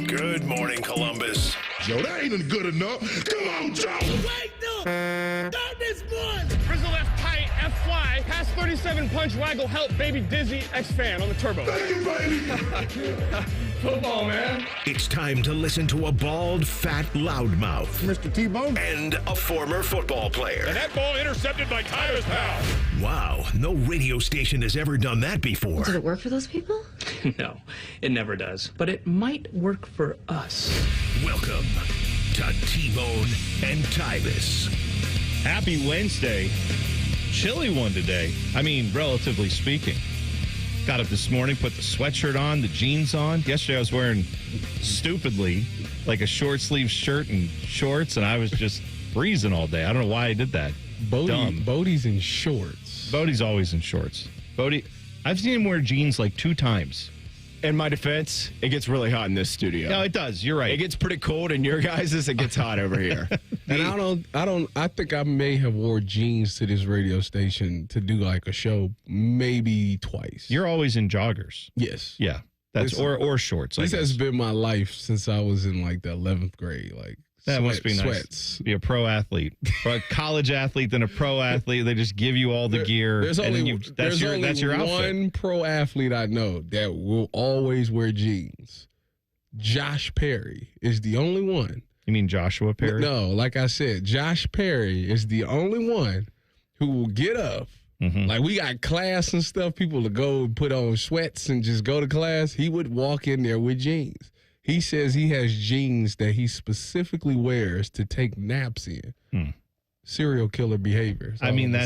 Good morning, Columbus. Joe, that ain't good enough. Come on, Joe. Wake up! Start this one! Frizzle left tight, F-fly, pass 37 punch, waggle, help, baby dizzy, X-fan on the turbo. Thank you, baby. Football, man. It's time to listen to a bald, fat loudmouth Mr. T-Bone. and a former football player. And that ball intercepted by Tyvis, pal. Wow, no radio station has ever done that before. Did it work for those people? No, it never does. But it might work for us. Welcome to T-Bone and Tyvis. Happy Wednesday. Chilly one today. I mean, relatively speaking. Got up this morning, put the sweatshirt on, the jeans on. Yesterday I was wearing, stupidly, like a short sleeve shirt and shorts, and I was just freezing all day. I don't know why I did that. Dumb. Bodie's in shorts. Bodie's always in shorts. Bodie, I've seen him wear jeans like 2 times. In my defense, it gets really hot in this studio. No, it does. You're right. It gets pretty cold in your guys'. It gets hot over here. And I think I may have wore jeans to this radio station to do like a show maybe twice. You're always in joggers. Yes. Yeah. That's or shorts. This has been my life since I was in like the 11th grade. Like that must be nice. Sweats. Be a pro athlete, or a college athlete, then a pro athlete. They just give you all the gear. There's only, that's your outfit. One pro athlete I know that will always wear jeans. Josh Perry is the only one. You mean Joshua Perry? No, like I said, Josh Perry is the only one who will get up. Mm-hmm. Like we got class and stuff, people to go put on sweats and just go to class. He would walk in there with jeans. He says he has jeans that he specifically wears to take naps in. Serial killer behavior. I mean,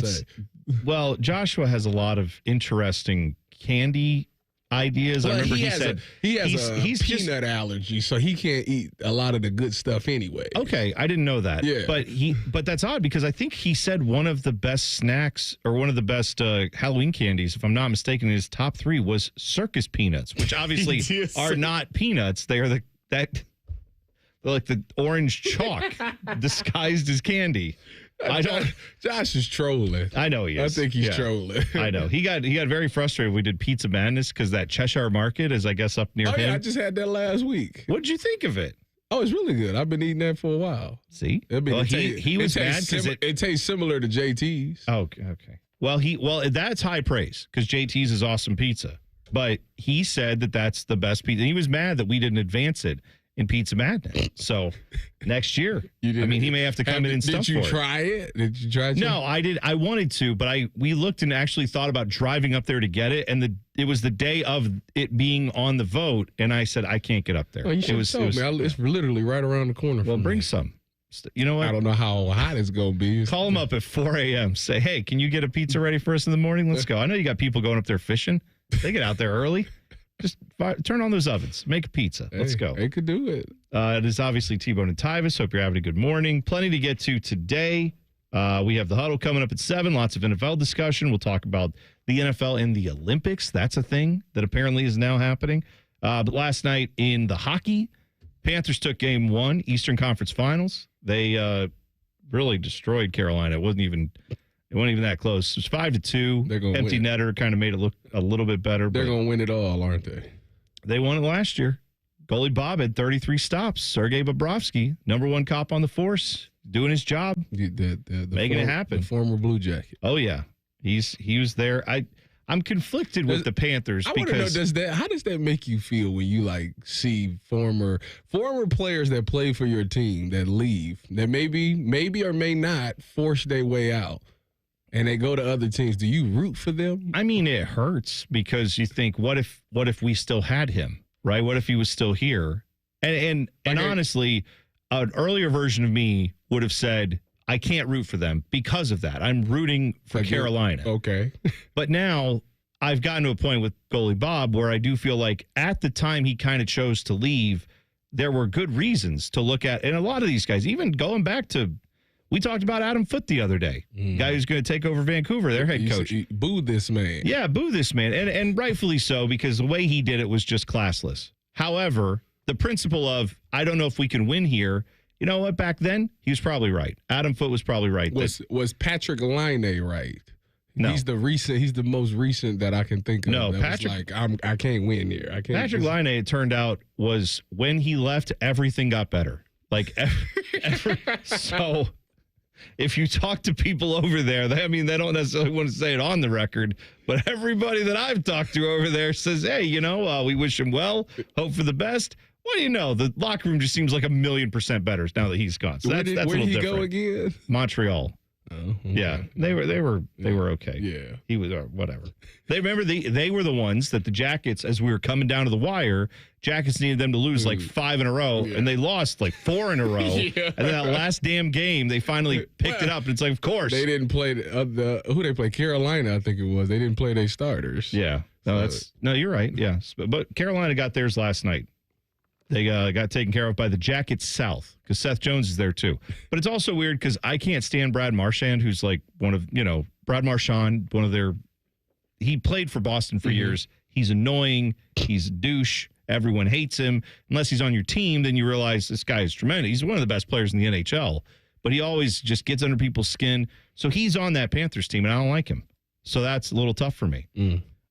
well, Joshua has a lot of interesting candy ideas. Well, I remember he said he has he's a peanut allergy, so he can't eat a lot of the good stuff anyway. Okay, I didn't know that. Yeah. But that's odd because I think he said one of the best snacks or one of the best Halloween candies, if I'm not mistaken, in his top 3 was circus peanuts, which obviously are not peanuts. They are they're like the orange chalk disguised as candy. Josh is trolling. I know he is. I think he's trolling. I know. He got very frustrated. We did Pizza Madness because that Cheshire Market is, I guess, up near him. Yeah, I just had that last week. What'd you think of it? Oh, it's really good. I've been eating that for a while. See? He was mad because it tastes similar to JT's. Okay. Well, that's high praise because JT's is awesome pizza. But he said that that's the best pizza. He was mad that we didn't advance it in Pizza Madness. So next year, he may have to come in and stuff for it. Did you try it? Did you try it? No, I did. I wanted to, but we looked and actually thought about driving up there to get it. And it was the day of it being on the vote. And I said, I can't get up there. Oh, you should have told me. It's literally right around the corner. Well, bring some. You know what? I don't know how hot it's going to be. Call them up at 4 a.m. Say, hey, can you get a pizza ready for us in the morning? Let's go. I know you got people going up there fishing. They get out there early. Just turn on those ovens. Make a pizza. Let's go. They could do it. It is obviously T-Bone and Tyvis. Hope you're having a good morning. Plenty to get to today. We have the huddle coming up at 7. Lots of NFL discussion. We'll talk about the NFL and the Olympics. That's a thing that apparently is now happening. But last night in the hockey, Panthers took game 1, Eastern Conference Finals. They really destroyed Carolina. It wasn't even that close. It was 5-2. Empty netter kind of made it look a little bit better. They're going to win it all, aren't they? They won it last year. Goalie Bob had 33 stops. Sergei Bobrovsky, number 1 cop on the force, doing his job, making it happen. The former Blue Jacket. Oh yeah, he was there. I'm conflicted with the Panthers because how does that make you feel when you like see former players that play for your team that leave that maybe or may not force their way out? And they go to other teams. Do you root for them? I mean, it hurts because you think, what if we still had him, right? What if he was still here? And honestly, an earlier version of me would have said, I can't root for them because of that. I'm rooting for Carolina. Okay. But now I've gotten to a point with goalie Bob where I do feel like at the time he kind of chose to leave, there were good reasons to look at. And a lot of these guys, even going back to, we talked about Adam Foote the other day, guy who's going to take over Vancouver, their head coach. Boo this man. Yeah, boo this man. And rightfully so, because the way he did it was just classless. However, the principle of, I don't know if we can win here, you know what, back then, he was probably right. Adam Foote was probably right. Was Patrick Laine right? No. He's the most recent that I can think of. No, that Patrick- was like, I can't win here. I can't. Patrick Laine, it turned out, was when he left, everything got better. Like, so if you talk to people over there, they don't necessarily want to say it on the record, but everybody that I've talked to over there says, hey, we wish him well, hope for the best. What do you know? The locker room just seems like 1,000,000% better now that he's gone. So that's a where little did he different. go again? Montreal. Oh, okay. Yeah, they were okay. Yeah, he was whatever. They were the ones that the Jackets, as we were coming down to the wire, Jackets needed them to lose like 5 in a row, and they lost like 4 in a row. And then that last damn game, they finally picked it up, and it's like, of course, they didn't play who they played. Carolina, I think it was. They didn't play their starters. Yeah, no, you're right. Yeah, but Carolina got theirs last night. They got taken care of by the Jackets South because Seth Jones is there too. But it's also weird because I can't stand Brad Marchand, who's like Brad Marchand, he played for Boston for years. He's annoying. He's a douche. Everyone hates him. Unless he's on your team, then you realize this guy is tremendous. He's one of the best players in the NHL. But he always just gets under people's skin. So he's on that Panthers team, and I don't like him. So that's a little tough for me.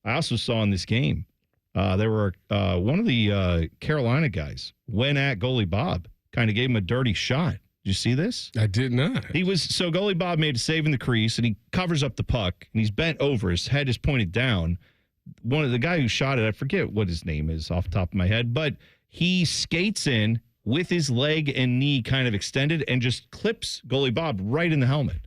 I also saw in this game, there were one of the Carolina guys went at goalie Bob, kind of gave him a dirty shot. Did you see this? I did not. So goalie Bob made a save in the crease, and he covers up the puck, and he's bent over. His head is pointed down. One of the guy who shot it, I forget what his name is off the top of my head, but he skates in with his leg and knee kind of extended and just clips goalie Bob right in the helmet.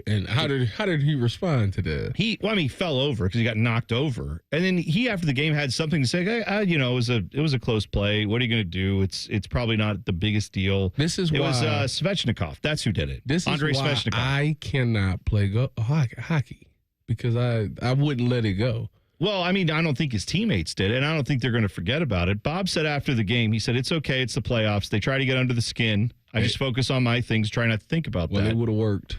And how did he respond to that? He fell over because he got knocked over, and then he after the game had something to say. Hey, it was a close play. What are you going to do? It's probably not the biggest deal. It was Svechnikov. That's who did it. This is Andrei why Svechnikov. I cannot play hockey because I wouldn't let it go. Well, I don't think his teammates did, and I don't think they're going to forget about it. Bob said after the game, he said, it's okay. It's the playoffs. They try to get under the skin. I just focus on my things, try not to think about that. Well, it would have worked.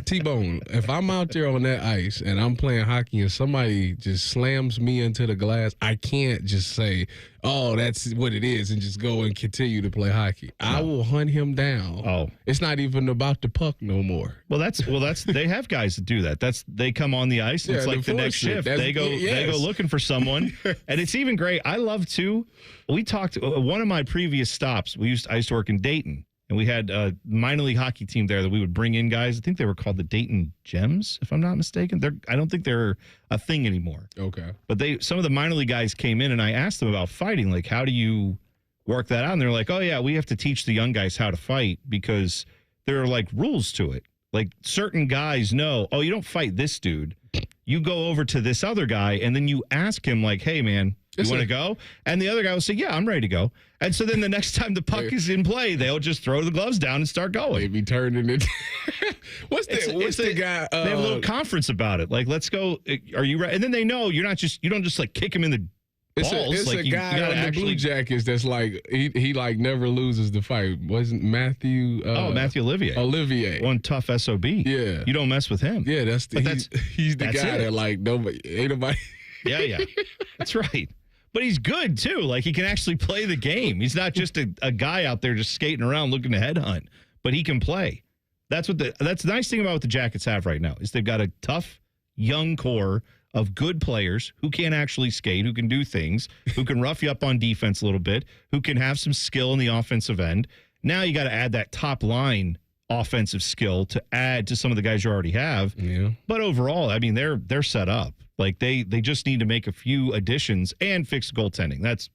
T-Bone, if I'm out there on that ice and I'm playing hockey and somebody just slams me into the glass, I can't just say, oh, that's what it is, and just go and continue to play hockey. No. I will hunt him down. Oh. It's not even about the puck no more. Well, that's they have guys that do that. They come on the ice and it's like the next shift. They go looking for someone. And it's even great. I love too. We talked one of my previous stops, I used to work in Dayton. And we had a minor league hockey team there that we would bring in guys. I think they were called the Dayton Gems, if I'm not mistaken. I don't think they're a thing anymore. Okay. But some of the minor league guys came in, and I asked them about fighting. Like, how do you work that out? And they're like, oh, yeah, we have to teach the young guys how to fight because there are, like, rules to it. Like, certain guys know, oh, you don't fight this dude. You go over to this other guy, and then you ask him, like, hey, man, you want to go? And the other guy will say, yeah, I'm ready to go. And so then the next time the puck is in play, they'll just throw the gloves down and start going. They be turning it. What's the guy? They have a little conference about it. Like, let's go. Are you ready? And then they know you don't just like kick him in the balls. It's like a guy on the Blue Jackets that's like he like never loses the fight. Wasn't Matthew? Matthew Olivier. Olivier, one tough SOB. Yeah, you don't mess with him. Yeah, he's the guy that like ain't nobody. Yeah, that's right. But he's good, too. Like, he can actually play the game. He's not just a guy out there just skating around looking to headhunt, but he can play. That's the nice thing about what the Jackets have right now is they've got a tough, young core of good players who can actually skate, who can do things, who can rough you up on defense a little bit, who can have some skill in the offensive end. Now you got to add that top line offensive skill to add to some of the guys you already have. Yeah. But overall, they're set up. Like, they just need to make a few additions and fix goaltending. That's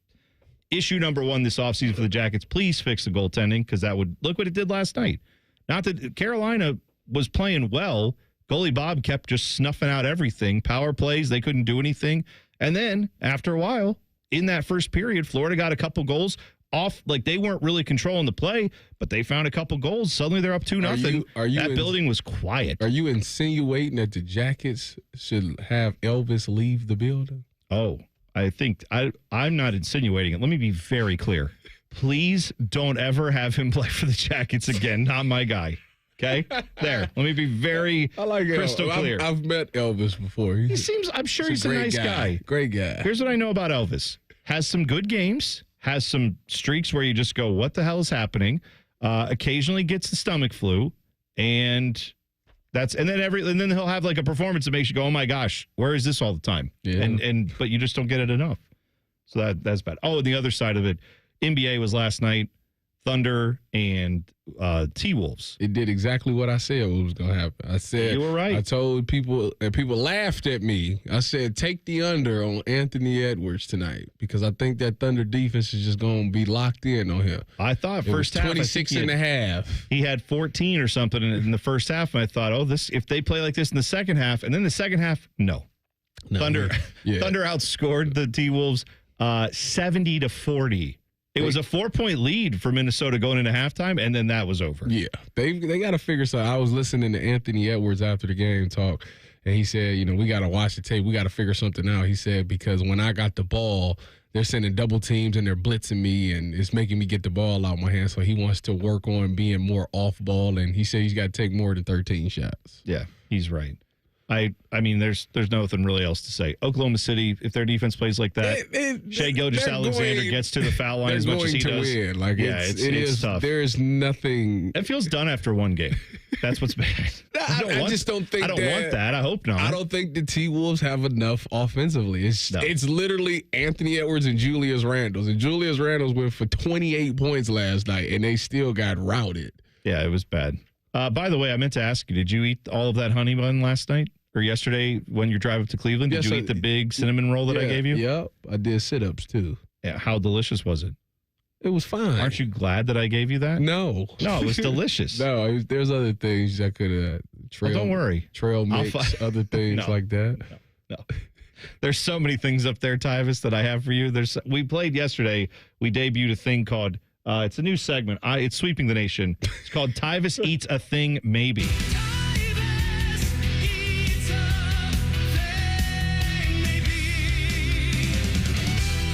issue number one this offseason for the Jackets. Please fix the goaltending because look what it did last night. Not that Carolina was playing well. Goalie Bob kept just snuffing out everything. Power plays, they couldn't do anything. And then after a while, in that first period, Florida got a couple goals off. Like, they weren't really controlling the play, but they found a couple goals. Suddenly they're up 2-0. That building was quiet. Are you insinuating that the Jackets should have Elvis leave the building? Oh, I think I'm not insinuating it. Let me be very clear. Please don't ever have him play for the Jackets again. Not my guy. Okay? There. Let me be very crystal clear. I've met Elvis before. I'm sure he's a nice guy. Great guy. Here's what I know about Elvis. Has some good games. Has some streaks where you just go, what the hell is happening? Occasionally gets the stomach flu. And And then he'll have like a performance that makes you go, oh my gosh, where is this all the time? Yeah. But you just don't get it enough. So that's bad. Oh, and the other side of it, NBA was last night. Thunder and T-Wolves. It did exactly what I said was going to happen. I said, you were right. I told people, and people laughed at me. I said, take the under on Anthony Edwards tonight because I think that Thunder defense is just going to be locked in on him. I thought first half, 26 and a half. He had 14 or something in the first half, and I thought, if they play like this in the second half, and then the second half, no. Thunder outscored the T-Wolves 70-40. It was a 4-point lead for Minnesota going into halftime, and then that was over. Yeah, they got to figure something. I was listening to Anthony Edwards after the game talk, and he said, we got to watch the tape. We got to figure something out. He said, because when I got the ball, they're sending double teams and they're blitzing me, and it's making me get the ball out of my hands. So he wants to work on being more off ball, and he said he's got to take more than 13 shots. Yeah, he's right. I mean, there's nothing really else to say. Oklahoma City, if their defense plays like that, Shai Gilgeous-Alexander gets to the foul line as much as he does. Win. Like it's tough. There's nothing. It feels done after one game. That's what's bad. I just don't think. I don't want that. I hope not. I don't think the T-Wolves have enough offensively. It's literally Anthony Edwards and Julius Randle. And Julius Randle went for 28 points last night, and they still got routed. Yeah, it was bad. By the way, I meant to ask you, did you eat all of that honey bun last night? Or yesterday when you drive up to Cleveland, did you eat the big cinnamon roll that I gave you? Yep, I did sit-ups too. Yeah, how delicious was it? It was fine. Aren't you glad that I gave you that? No. No, it was delicious. No, there's other things I could have. Don't worry. Trail mix, other things like that. No. There's so many things up there, Tyvis, that I have for you. We played yesterday. We debuted a thing called, it's a new segment. It's sweeping the nation. It's called Tyvis Eats a Thing Maybe.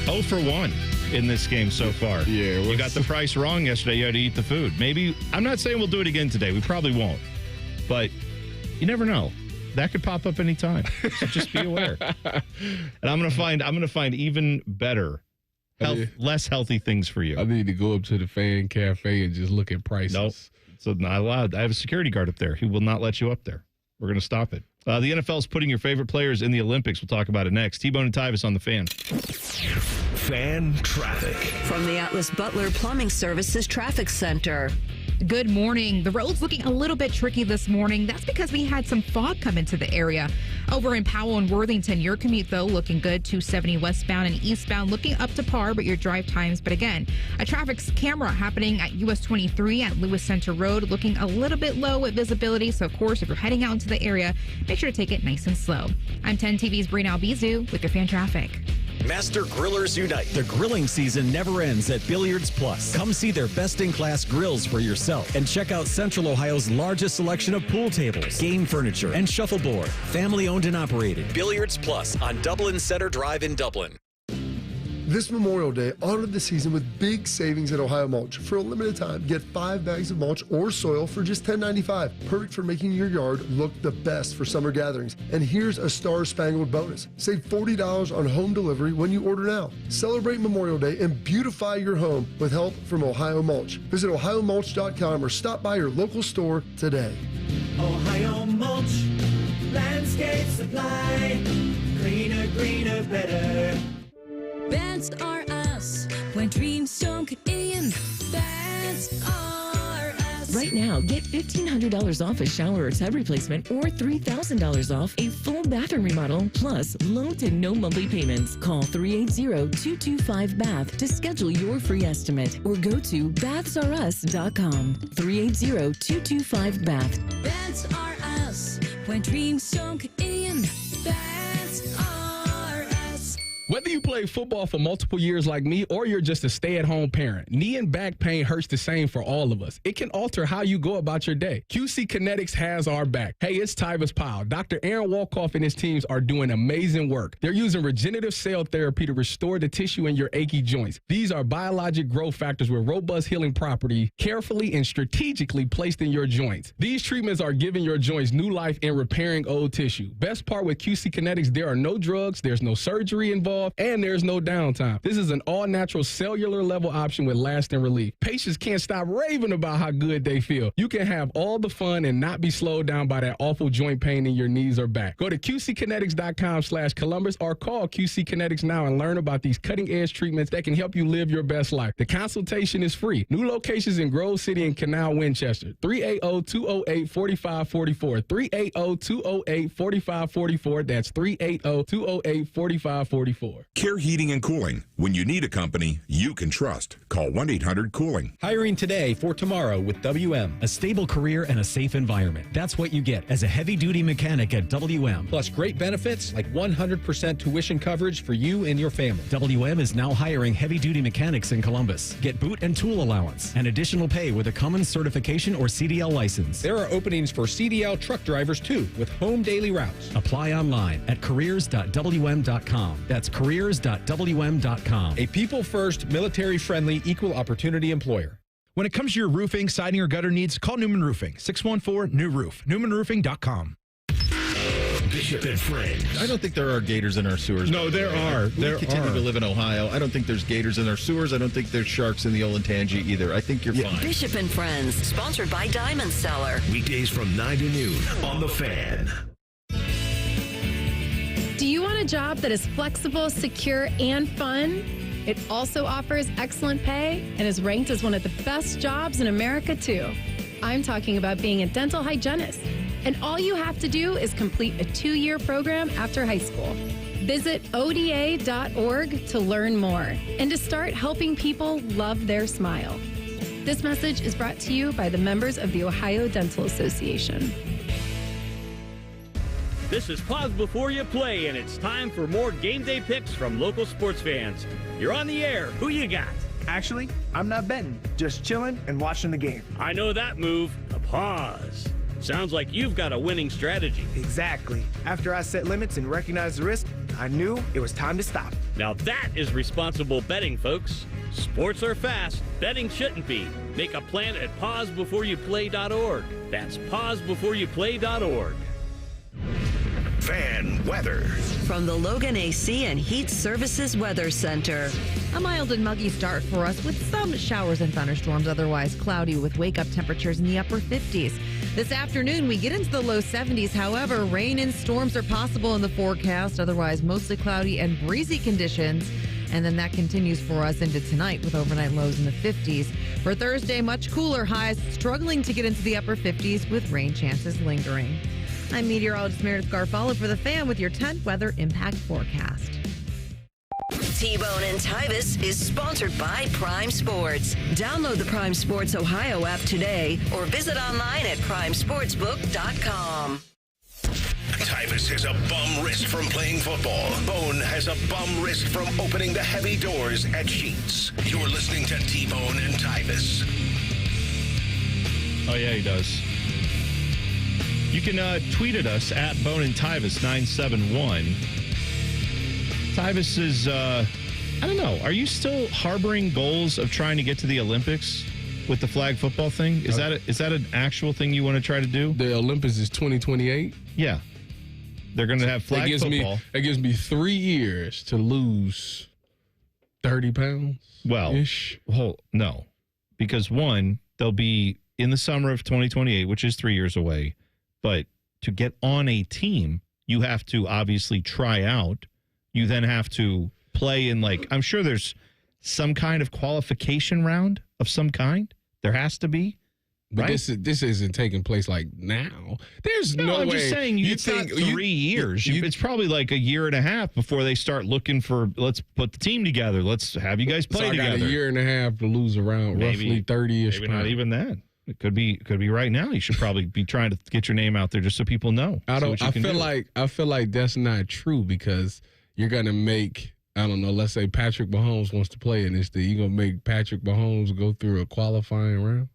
0 for 1 in this game so far. Yeah. You got the price wrong yesterday. You had to eat the food. Maybe, I'm not saying we'll do it again today. We probably won't. But you never know. That could pop up anytime. So just be aware. And I'm gonna find even better, less healthy things for you. I need to go up to the fan cafe and just look at prices. Nope. So not allowed. I have a security guard up there. He will not let you up there. We're going to stop it. The NFL is putting your favorite players in the Olympics. We'll talk about it next. T-Bone and Tyvis on the Fan. Fan traffic. From the Atlas Butler Plumbing Services Traffic Center. Good morning. The road's looking a little bit tricky this morning. That's because we had some fog come into the area. Over in Powell and Worthington, your commute, though, looking good. 270 westbound and eastbound, looking up to par, but your drive times. But again, a traffic camera happening at US 23 at Lewis Center Road, looking a little bit low with visibility. So, of course, if you're heading out into the area, make sure to take it nice and slow. I'm 10 TV's Brina Albizu with your fan traffic. Master Grillers Unite. The grilling season never ends at Billiards Plus. Come see their best-in-class grills for yourself and check out Central Ohio's largest selection of pool tables, game furniture, and shuffleboard. Family-owned and operated. Billiards Plus on Dublin Center Drive in Dublin. This Memorial Day, honor the season with big savings at Ohio Mulch. For a limited time, get 5 bags of mulch or soil for just $10.95. Perfect for making your yard look the best for summer gatherings. And here's a Star-Spangled bonus. Save $40 on home delivery when you order now. Celebrate Memorial Day and beautify your home with help from Ohio Mulch. Visit ohiomulch.com or stop by your local store today. Ohio Mulch, landscape supply, cleaner, greener, better. That's are us. When dreams don't get in, that's are us. Right now, get $1,500 off a shower or tub replacement or $3,000 off a full bathroom remodel, plus low to no monthly payments. Call 380-225-BATH to schedule your free estimate or go to bathsareus.com. 380-225-BATH. That's are us. When dreams don't get in, that's are us. Whether you play football for multiple years like me or you're just a stay-at-home parent, knee and back pain hurts the same for all of us. It can alter how you go about your day. QC Kinetics has our back. Hey, it's Tyvis Powell. Dr. Aaron Wolkoff and his teams are doing amazing work. They're using regenerative cell therapy to restore the tissue in your achy joints. These are biologic growth factors with robust healing property, carefully and strategically placed in your joints. These treatments are giving your joints new life and repairing old tissue. Best part with QC Kinetics, there are no drugs, there's no surgery involved, off, and there's no downtime. This is an all-natural cellular level option with lasting relief. Patients can't stop raving about how good they feel. You can have all the fun and not be slowed down by that awful joint pain in your knees or back. Go to qckinetics.com/Columbus or call QC Kinetics now and learn about these cutting-edge treatments that can help you live your best life. The consultation is free. New locations in Grove City and Canal Winchester. 380-208-4544. 380-208-4544. That's 380-208-4544. Care Heating and Cooling. When you need a company you can trust, call 1-800-COOLING. Hiring today for tomorrow with WM. A stable career and a safe environment. That's what you get as a heavy-duty mechanic at WM. Plus great benefits like 100% tuition coverage for you and your family. WM is now hiring heavy-duty mechanics in Columbus. Get boot and tool allowance and additional pay with a Cummins certification or CDL license. There are openings for CDL truck drivers too, with home daily routes. Apply online at careers.wm.com. That's careers.wm.com. A people-first, military-friendly, equal opportunity employer. When it comes to your roofing, siding, or gutter needs, call Newman Roofing. 614-NEW-ROOF. NewmanRoofing.com. Bishop and Friends. I don't think there are gators in our sewers. No, there are. We continue to live in Ohio. I don't think there's gators in our sewers. I don't think there's sharks in the Olentangy either. I think you're fine. Bishop and Friends, sponsored by Diamond Cellar. Weekdays from 9 to noon on The Fan. Do you want a job that is flexible, secure, and fun? It also offers excellent pay and is ranked as one of the best jobs in America, too. I'm talking about being a dental hygienist. And all you have to do is complete a 2-year program after high school. Visit ODA.org to learn more and to start helping people love their smile. This message is brought to you by the members of the Ohio Dental Association. This is Pause Before You Play, and it's time for more game day picks from local sports fans. You're on the air. Who you got? Actually, I'm not betting, just chilling and watching the game. I know that move, a pause. Sounds like you've got a winning strategy. Exactly. After I set limits and recognized the risk, I knew it was time to stop. Now that is responsible betting, folks. Sports are fast. Betting shouldn't be. Make a plan at pausebeforeyouplay.org. That's pausebeforeyouplay.org. Fan weather. From the Logan AC and Heat Services Weather Center. A mild and muggy start for us with some showers and thunderstorms, otherwise cloudy with wake-up temperatures in the upper 50s. This afternoon, we get into the low 70s. However, rain and storms are possible in the forecast, otherwise mostly cloudy and breezy conditions. And then that continues for us into tonight with overnight lows in the 50s. For Thursday, much cooler highs, struggling to get into the upper 50s with rain chances lingering. I'm meteorologist Meredith Garfalo for The Fan with your 10th weather impact forecast. T-Bone and Tyvis is sponsored by Prime Sports. Download the Prime Sports Ohio app today or visit online at primesportsbook.com. Tyvis has a bum wrist from playing football. Bone has a bum wrist from opening the heavy doors at Sheets. You're listening to T-Bone and Tyvis. Oh, yeah, he does. You can tweet at us at Bone and Tyvis 971. Tyvis is, I don't know. Are you still harboring goals of trying to get to the Olympics with the flag football thing? Is that an actual thing you want to try to do? The Olympics is 2028? Yeah. They're going to have flag football. It gives me 3 years to lose 30 pounds. Well, no. Because one, they'll be in the summer of 2028, which is 3 years away. But to get on a team, you have to obviously try out. You then have to play in, like, I'm sure there's some kind of qualification round of some kind. There has to be. But right? this isn't taking place like now. There's no way. I'm just saying it's not 3 years. It's probably like a year and a half before they start looking for, let's put the team together. Let's have you guys play together. I got a year and a half to lose around roughly 30-ish Maybe pounds. not even that. It could be right now. You should probably be trying to get your name out there just so people know. I feel like that's not true because you're gonna make, I don't know, let's say Patrick Mahomes wants to play in this thing. You're gonna make Patrick Mahomes go through a qualifying round?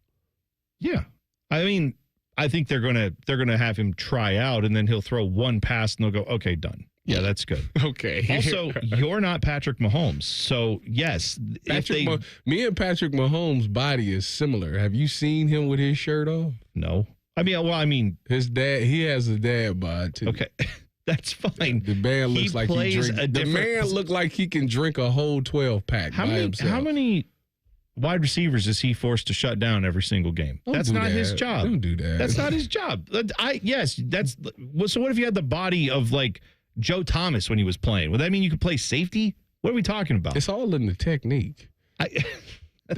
Yeah. I mean, I think they're gonna have him try out and then he'll throw one pass and they'll go, okay, done. Yeah, that's good. Okay. Also, you're not Patrick Mahomes. So, yes. Me and Patrick Mahomes' body is similar. Have you seen him with his shirt off? No. His dad, he has a dad bod, too. Okay. That's fine. The man looks like he plays drink. a The man different- look like he can drink a whole 12-pack by himself. How many wide receivers is he forced to shut down every single game? That's not his job. Don't do that. That's not his job. So what if you had the body of like Joe Thomas when he was playing? Would that mean you could play safety? What are we talking about? It's all in the technique. I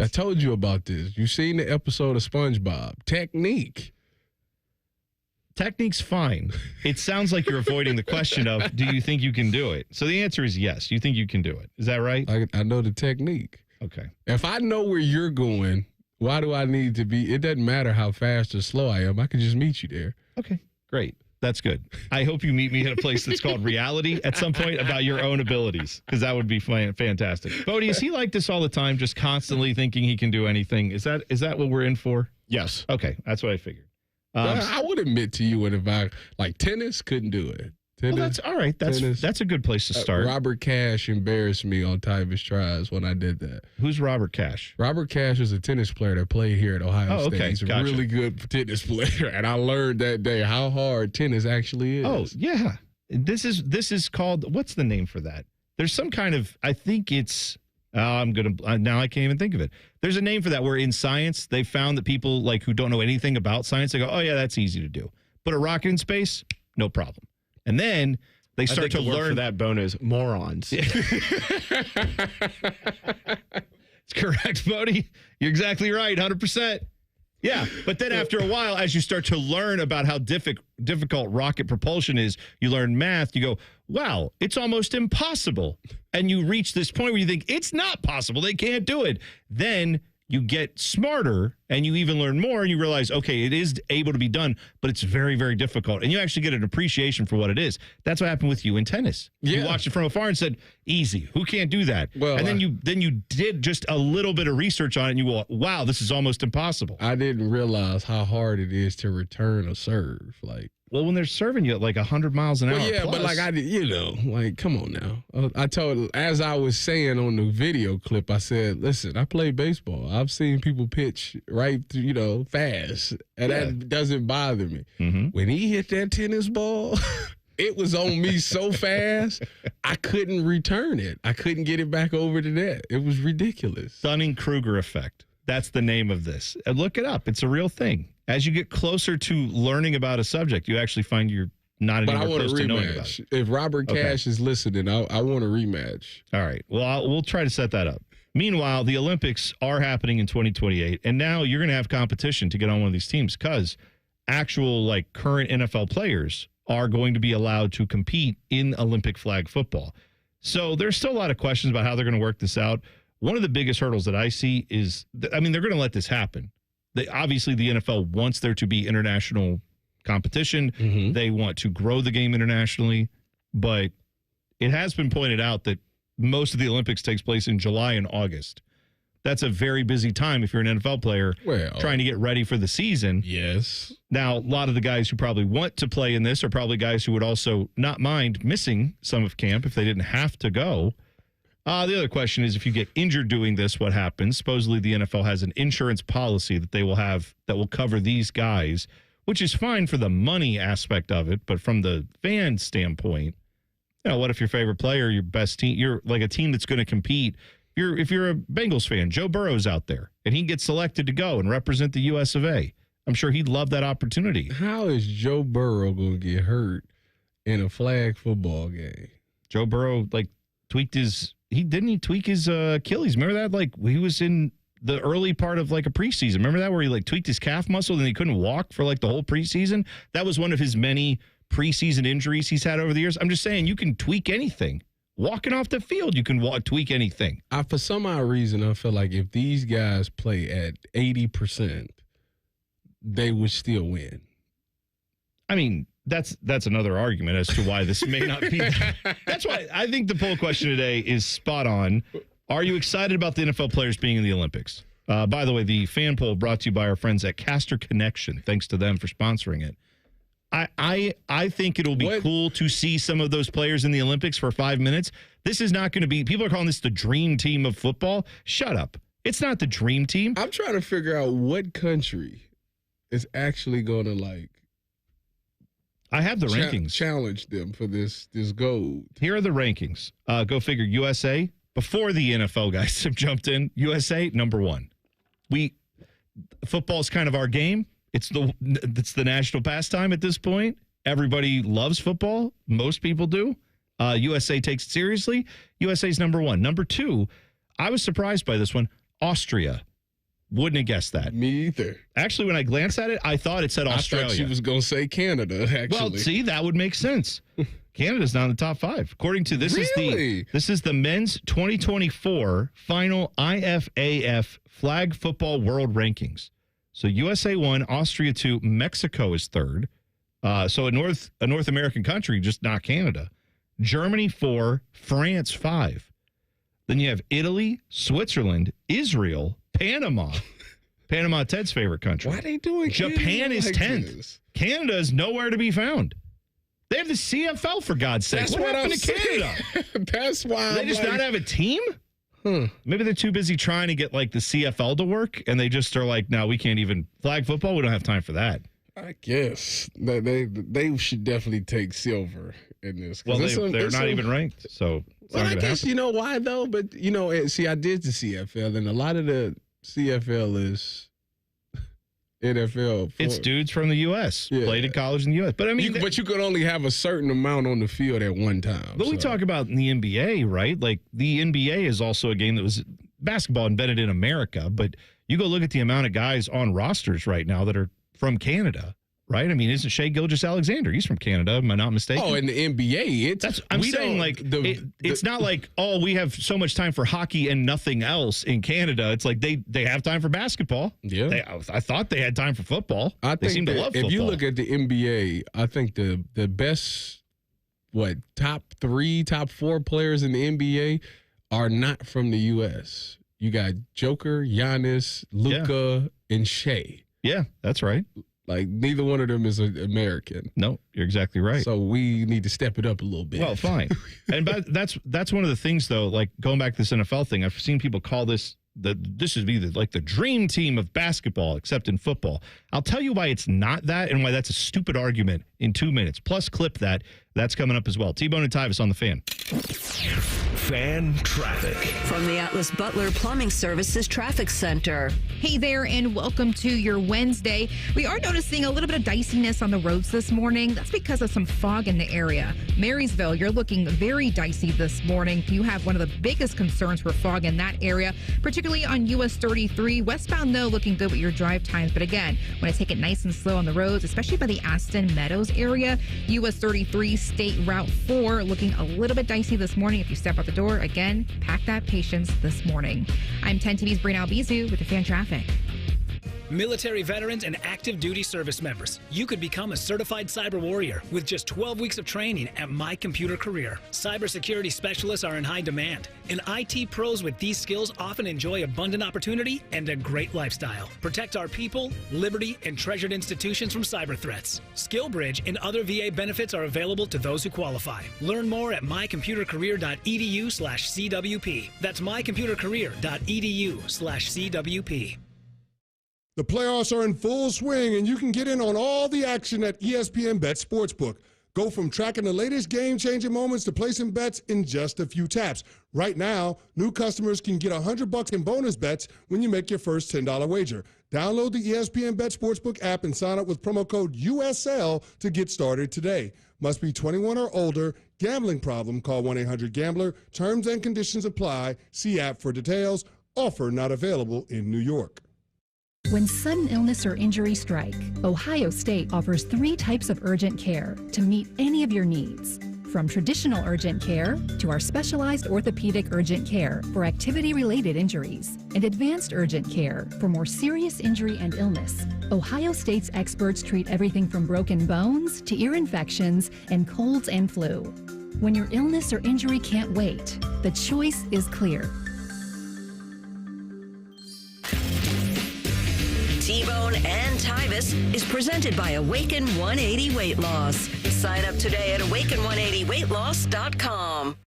told you about this. You seen the episode of SpongeBob. Technique. Technique's fine. It sounds like you're avoiding the question of, do you think you can do it? So the answer is yes. You think you can do it. Is that right? I know the technique. Okay. If I know where you're going, why do I need to be? It doesn't matter how fast or slow I am. I can just meet you there. Okay. Great. That's good. I hope you meet me at a place that's called reality at some point about your own abilities, because that would be fantastic. Bodie, is he like this all the time, just constantly thinking he can do anything? Is that what we're in for? Yes. Okay. That's what I figured. I would admit to you, if I like tennis, couldn't do it. Tennis, well, that's all right. That's a good place to start. Robert Cash embarrassed me on Tyvis tries when I did that. Who's Robert Cash? Robert Cash is a tennis player that played here at Ohio State. Okay. He's a Gotcha. really good tennis player, and I learned that day how hard tennis actually is. Oh yeah, this is called, what's the name for that? There's some kind of, I think it's. Now I can't even think of it. There's a name for that where in science they found that people like who don't know anything about science, they go, oh yeah, that's easy to do. Put a rocket in space, no problem. And then they start to learn. For that bone is morons. It's correct, Bodie. You're exactly right, 100%. Yeah, but then after a while, as you start to learn about how difficult rocket propulsion is, you learn math, you go, wow, it's almost impossible. And you reach this point where you think, it's not possible, they can't do it. Then you get smarter and you even learn more and you realize, okay, it is able to be done, but it's very, very difficult. And you actually get an appreciation for what it is. That's what happened with you in tennis. Yeah. You watched it from afar and said, easy, who can't do that? Well, and then you did just a little bit of research on it and you go, wow, this is almost impossible. I didn't realize how hard it is to return a serve. Well, when they're serving you at like 100 miles an hour. Yeah, plus, but like come on now. I told, as I was saying on the video clip, I said, listen, I play baseball. I've seen people pitch right, fast, and that doesn't bother me. Mm-hmm. When he hit that tennis ball, it was on me so fast, I couldn't return it. I couldn't get it back over the net. It was ridiculous. Dunning-Kruger effect. That's the name of this. And look it up. It's a real thing. As you get closer to learning about a subject, you actually find you're not anywhere close to knowing about it. If Robert Cash is listening, I want a rematch. All right. Well, we'll try to set that up. Meanwhile, the Olympics are happening in 2028, and now you're going to have competition to get on one of these teams because actual current NFL players are going to be allowed to compete in Olympic flag football. So there's still a lot of questions about how they're going to work this out. One of the biggest hurdles that I see is, they're going to let this happen. Obviously, the NFL wants there to be international competition. Mm-hmm. They want to grow the game internationally. But it has been pointed out that most of the Olympics takes place in July and August. That's a very busy time if you're an NFL player trying to get ready for the season. Yes. Now, a lot of the guys who probably want to play in this are probably guys who would also not mind missing some of camp if they didn't have to go. The other question is, if you get injured doing this, what happens? Supposedly the NFL has an insurance policy that they will have that will cover these guys, which is fine for the money aspect of it. But from the fan standpoint, what if your favorite player, your best team, you're like a team that's going to compete. If you're a Bengals fan, Joe Burrow's out there and he gets selected to go and represent the US of A. I'm sure he'd love that opportunity. How is Joe Burrow going to get hurt in a flag football game? Joe Burrow tweaked his... He tweak his Achilles. Remember that? He was in the early part of a preseason. Remember that where he tweaked his calf muscle and he couldn't walk for the whole preseason? That was one of his many preseason injuries he's had over the years. I'm just saying, you can tweak anything. Walking off the field, you can tweak anything. For some odd reason, I feel like if these guys play at 80%, they would still win. I mean, that's another argument as to why this may not be. That's why I think the poll question today is spot on. Are you excited about the NFL players being in the Olympics? By the way, the fan poll brought to you by our friends at Caster Connection. Thanks to them for sponsoring it. I think it'll be cool to see some of those players in the Olympics for 5 minutes. This is not going to be, people are calling this the dream team of football. Shut up. It's not the dream team. I'm trying to figure out what country is actually going to I have the rankings. Challenge them for this gold. Here are the rankings. Go figure. USA, before the NFL guys have jumped in, USA, number 1. Football's kind of our game. It's the national pastime at this point. Everybody loves football. Most people do. USA takes it seriously. USA's number 1. Number 2, I was surprised by this one. Austria. Wouldn't have guessed that. Me either. Actually, when I glanced at it, I thought it said Australia. I thought she was going to say Canada, actually. Well, see, that would make sense. Canada's not in the top 5. According to this is the men's 2024 final IFAF flag football world rankings. So USA 1, Austria 2, Mexico is 3rd. So a North American country, just not Canada. Germany 4, France 5. Then you have Italy, Switzerland, Israel, Panama. Panama, Ted's favorite country. Why are they doing Japan is like 10th. This? Canada is nowhere to be found. They have the CFL, for God's sake. That's what happened to Canada? That's why They just not have a team? Maybe they're too busy trying to get like the CFL to work, and they just are like, no, we can't even flag football. We don't have time for that. I guess they should definitely take silver in this. Well, they're not even ranked, so. Well, I guess you know why though, but see, I did the CFL, and a lot of the CFL is NFL. It's dudes from the U.S. Played in college in the U.S. But I mean, but you could only have a certain amount on the field at one time. But we talk about in the NBA, right? Like the NBA is also a game that was basketball invented in America, but you go look at the amount of guys on rosters right now that are from Canada. Right? I mean, isn't Shai Gilgeous-Alexander? He's from Canada, am I not mistaken? Oh, in the NBA, I'm saying, like, it's not like, oh, we have so much time for hockey and nothing else in Canada. It's like they have time for basketball. Yeah. I thought they had time for football. They seem to love football. If you look at the NBA, I think the best, top 3, top 4 players in the NBA are not from the U.S. You got Joker, Giannis, Luka, and Shai. Yeah, that's right. Like, neither one of them is an American. No, you're exactly right. So we need to step it up a little bit. Well, fine. And that's one of the things, though, like going back to this NFL thing, I've seen people call this would be the dream team of basketball, except in football. I'll tell you why it's not that and why that's a stupid argument in 2 minutes. Plus, clip that. That's coming up as well. T-Bone and Tyvis on the Fan. Fan traffic. From the Atlas Butler Plumbing Services Traffic Center. Hey there, and welcome to your Wednesday. We are noticing a little bit of diciness on the roads this morning. That's because of some fog in the area. Marysville, you're looking very dicey this morning. You have one of the biggest concerns for fog in that area, particularly on US 33. Westbound, though, looking good with your drive times. But again, want to take it nice and slow on the roads, especially by the Aston Meadows area. US 33, State Route 4, looking a little bit dicey this morning. If you step out the door, again, pack that patience this morning. I'm 10 TV's Brina Albizu with the Fan Traffic. Military veterans and active duty service members, you could become a certified cyber warrior with just 12 weeks of training at My Computer Career. Cybersecurity specialists are in high demand, and IT pros with these skills often enjoy abundant opportunity and a great lifestyle. Protect our people, liberty, and treasured institutions from cyber threats. SkillBridge and other VA benefits are available to those who qualify. Learn more at mycomputercareer.edu/CWP. That's mycomputercareer.edu/CWP. The playoffs are in full swing, and you can get in on all the action at ESPN Bet Sportsbook. Go from tracking the latest game-changing moments to placing bets in just a few taps. Right now, new customers can get $100 in bonus bets when you make your first $10 wager. Download the ESPN Bet Sportsbook app and sign up with promo code USL to get started today. Must be 21 or older. Gambling problem? Call 1-800-GAMBLER. Terms and conditions apply. See app for details. Offer not available in New York. When sudden illness or injury strike, Ohio State offers 3 types of urgent care to meet any of your needs. From traditional urgent care to our specialized orthopedic urgent care for activity-related injuries and advanced urgent care for more serious injury and illness. Ohio State's experts treat everything from broken bones to ear infections and colds and flu. When your illness or injury can't wait, the choice is clear. T-Bone and Tyvis is presented by Awaken 180 Weight Loss. Sign up today at awaken180weightloss.com.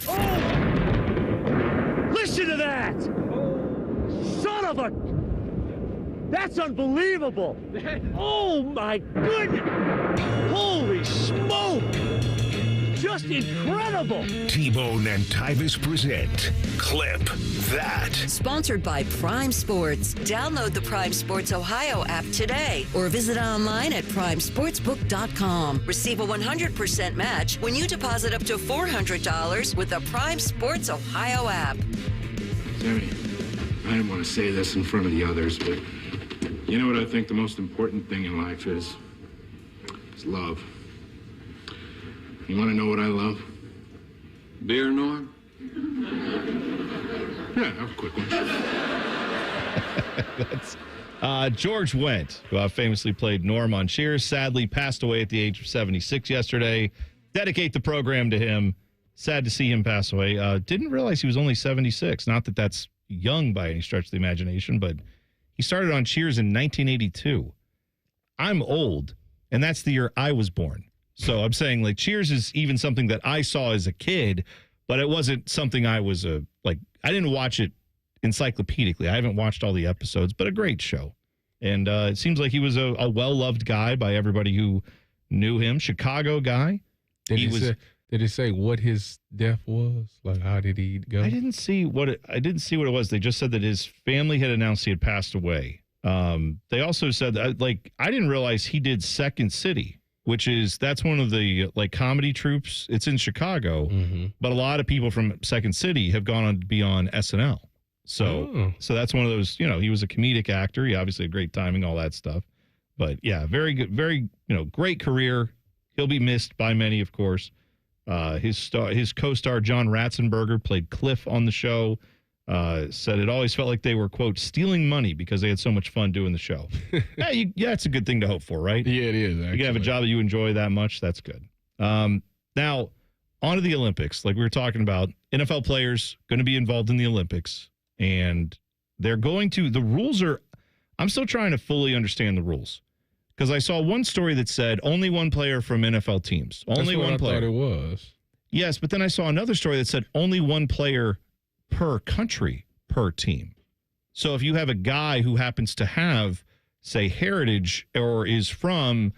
Oh! Listen to that! Son of a... That's unbelievable! Oh, my goodness! Holy smoke! Just incredible! T-Bone and Tyvis present Clip That. Sponsored by Prime Sports. Download the Prime Sports Ohio app today or visit online at primesportsbook.com. Receive a 100% match when you deposit up to $400 with the Prime Sports Ohio app. Sammy, I didn't want to say this in front of the others, but you know what I think the most important thing in life is? It's love. You want to know what I love? Beer, Norm? Yeah, have a quick one. That's George Wendt, who famously played Norm on Cheers, sadly passed away at the age of 76 yesterday. Dedicate the program to him. Sad to see him pass away. Didn't realize he was only 76. Not that that's young by any stretch of the imagination, but he started on Cheers in 1982. I'm old, and that's the year I was born. So I'm saying, like, Cheers is even something that I saw as a kid, but it wasn't something I was I didn't watch it encyclopedically. I haven't watched all the episodes, but a great show. And it seems like he was a well-loved guy by everybody who knew him. Chicago guy. Did it say what his death was? Like, how did he go? I didn't see what it was. They just said that his family had announced he had passed away. They also said that, I didn't realize he did Second City, that's one of the comedy troupes. It's in Chicago, but a lot of people from Second City have gone on to be on SNL. So that's one of those, he was a comedic actor. He obviously had great timing, all that stuff. But yeah, very good, very, great career. He'll be missed by many, of course. His co-star John Ratzenberger played Cliff on the show. Said it always felt like they were, quote, stealing money because they had so much fun doing the show. Yeah, it's a good thing to hope for, right? Yeah, it is. Actually. You can have a job that you enjoy that much. That's good. Now, on to the Olympics. Like we were talking about, NFL players going to be involved in the Olympics, and the rules are, I'm still trying to fully understand the rules. Because I saw one story that said only one player from NFL teams. Only one player. That's what I thought it was. Yes, but then I saw another story that said only one player per country, per team. So if you have a guy who happens to have, say, heritage or is from,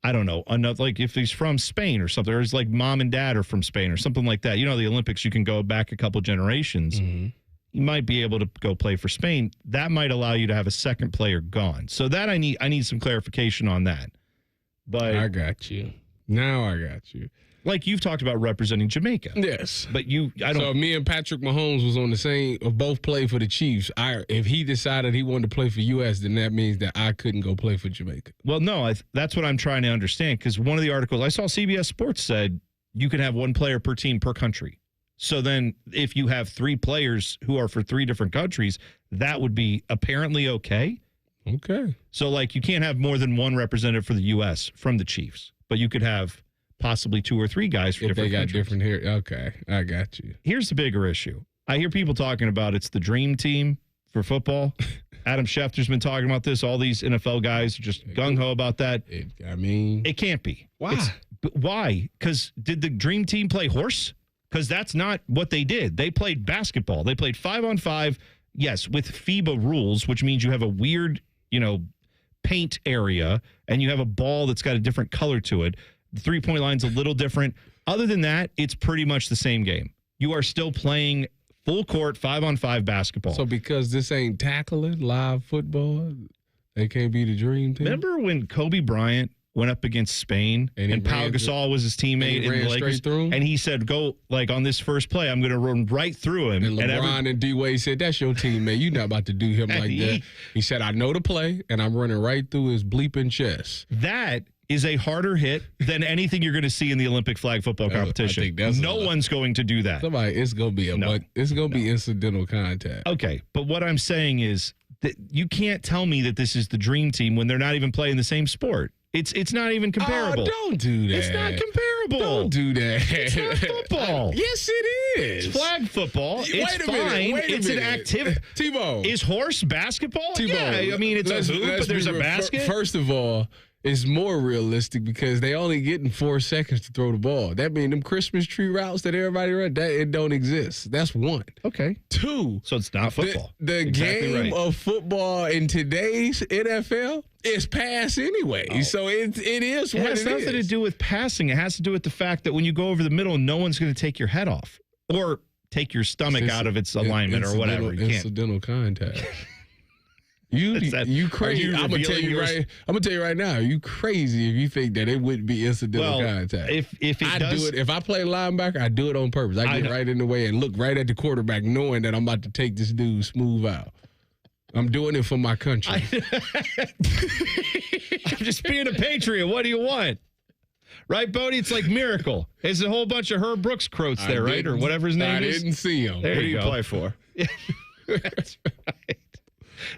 I don't know, if he's from Spain or something, or his mom and dad are from Spain or something like that. The Olympics, you can go back a couple generations. Mm-hmm. You might be able to go play for Spain. That might allow you to have a second player gone. So that I need some clarification on that. But I got you. Now I got you. Like you've talked about representing Jamaica. Yes. But I don't. So me and Patrick Mahomes was on the same, both played for the Chiefs. If he decided he wanted to play for U.S., then that means that I couldn't go play for Jamaica. Well, no, that's what I'm trying to understand. Because one of the articles I saw, CBS Sports said you can have one player per team per country. So then if you have three players who are for three different countries, that would be apparently okay. Okay. So you can't have more than one representative for the U.S. from the Chiefs, but you could have possibly two or three guys for different countries. Different here. Okay, I got you. Here's the bigger issue. I hear people talking about it's the dream team for football. Adam Schefter's been talking about this. All these NFL guys are just gung-ho about that. It can't be. Why? Why? Because did the dream team play horse? Because that's not what they did. They played basketball. They played 5-on-5, yes, with FIBA rules, which means you have a weird, paint area, and you have a ball that's got a different color to it. The three-point line's a little different. Other than that, it's pretty much the same game. You are still playing full court 5-on-5 basketball. So because this ain't tackling live football, they can't be the dream team? Remember when Kobe Bryant went up against Spain and Pau Gasol was his teammate in the Lakers, and he said, go, on this first play, I'm going to run right through him. And LeBron and D-Wade said, that's your teammate. You're not about to do him like that. He said, I know the play, and I'm running right through his bleeping chest. That is a harder hit than anything you're going to see in the Olympic flag football competition. No one's going to do that. It's going to be incidental contact. Okay, but what I'm saying is that you can't tell me that this is the dream team when they're not even playing the same sport. It's not even comparable. Oh, don't do that. It's not comparable. Don't do that. It's not football. Yes, it is. It's flag football. It's fine. It's an activity. T-Bone. Is horse basketball? T-Bone. Yeah, I mean, it's a hoop, but there's a basket. First of all, it's more realistic because they only getting 4 seconds to throw the ball. That means them Christmas tree routes that everybody run, it don't exist. That's one. Okay. Two. So it's not football. The Exactly game right. of football in today's NFL is pass anyway. So it is It what has it nothing to is. do with passing. It has to do with the fact that when you go over the middle, no one's going to take your head off or take your stomach out of its alignment or whatever. You can't. Incidental contact. You crazy. I'm gonna tell you right now. You crazy if you think that it wouldn't be incidental contact. If it I does, do it. If I play linebacker, I do it on purpose. I get right in the way and look right at the quarterback, knowing that I'm about to take this dude smooth out. I'm doing it for my country. I'm just being a patriot. What do you want? Right, Bodie? It's like Miracle. There's a whole bunch of Herb Brooks quotes there, right? Or whatever his name is. I didn't see him. There What do you go. play for? That's right.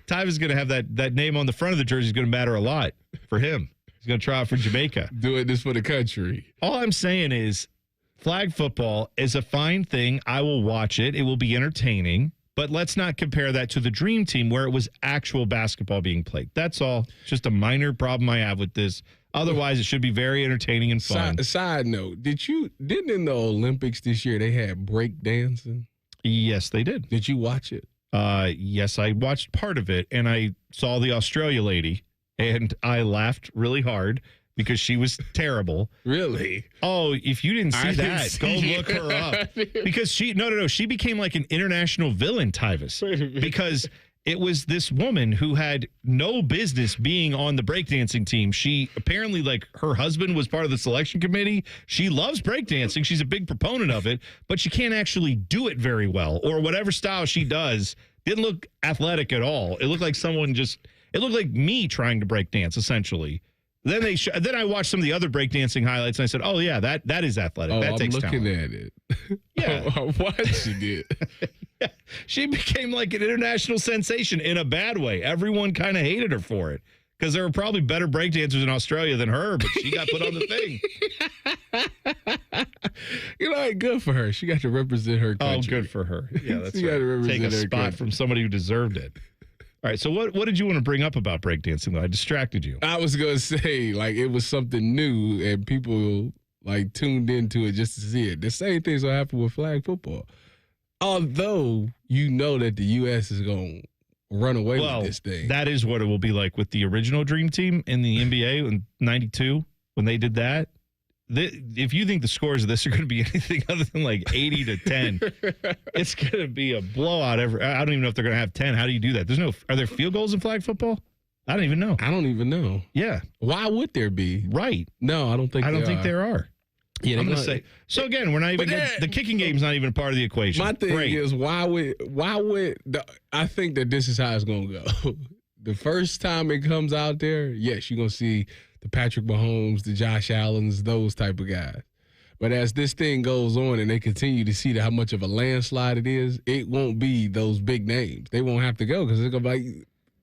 Tyvis is going to have that name on the front of the jersey is going to matter a lot for him. He's going to try out for Jamaica. Doing this for the country. All I'm saying is flag football is a fine thing. I will watch it. It will be entertaining. But let's not compare that to the Dream Team where it was actual basketball being played. That's all. It's just a minor problem I have with this. Otherwise, it should be very entertaining and fun. Side note, didn't in the Olympics this year they had break dancing? Yes, they did. Did you watch it? Yes, I watched part of it, and I saw the Australia lady, and I laughed really hard because she was terrible. Really? Oh, if you didn't see that, go look her up. Because she became like an international villain, Tyvis, because it was this woman who had no business being on the breakdancing team. She apparently, like, her husband was part of the selection committee. She loves breakdancing. She's a big proponent of it, but she can't actually do it very well, or whatever style she does didn't look athletic at all. It looked like it looked like me trying to breakdance, essentially. Then then I watched some of the other breakdancing highlights, and I said, "Oh yeah, that is athletic. That takes talent." I'm looking at it. Yeah, I'm watching it. Yeah. She became like an international sensation in a bad way. Everyone kind of hated her for it because there were probably better breakdancers in Australia than her, but she got put on the thing. Good for her. She got to represent her country. Oh, good for her. Yeah, that's She right. got to represent Take a her spot country. from somebody who deserved it. All right, so what did you want to bring up about breakdancing, though? I distracted you. I was going to say, like, it was something new, and people, like, tuned into it just to see it. The same thing's going to happen with flag football. Although you know that the U.S. is going to run away with this thing. That is what it will be like with the original Dream Team in the NBA in '92 when they did that. If you think the scores of this are going to be anything other than like 80-10, it's going to be a blowout. I don't even know if they're going to have 10. How do you do that? Are there field goals in flag football? I don't even know. I don't even know. Yeah. Why would there be? Right. No, I don't think there are. Yeah, I'm going to say. So again, we're not even the kicking game's not even a part of the equation. My thing is, I think that this is how it's going to go. The first time it comes out there, yes, you're going to see the Patrick Mahomes, the Josh Allens, those type of guys. But as this thing goes on and they continue to see how much of a landslide it is, it won't be those big names. They won't have to go because it's going to be like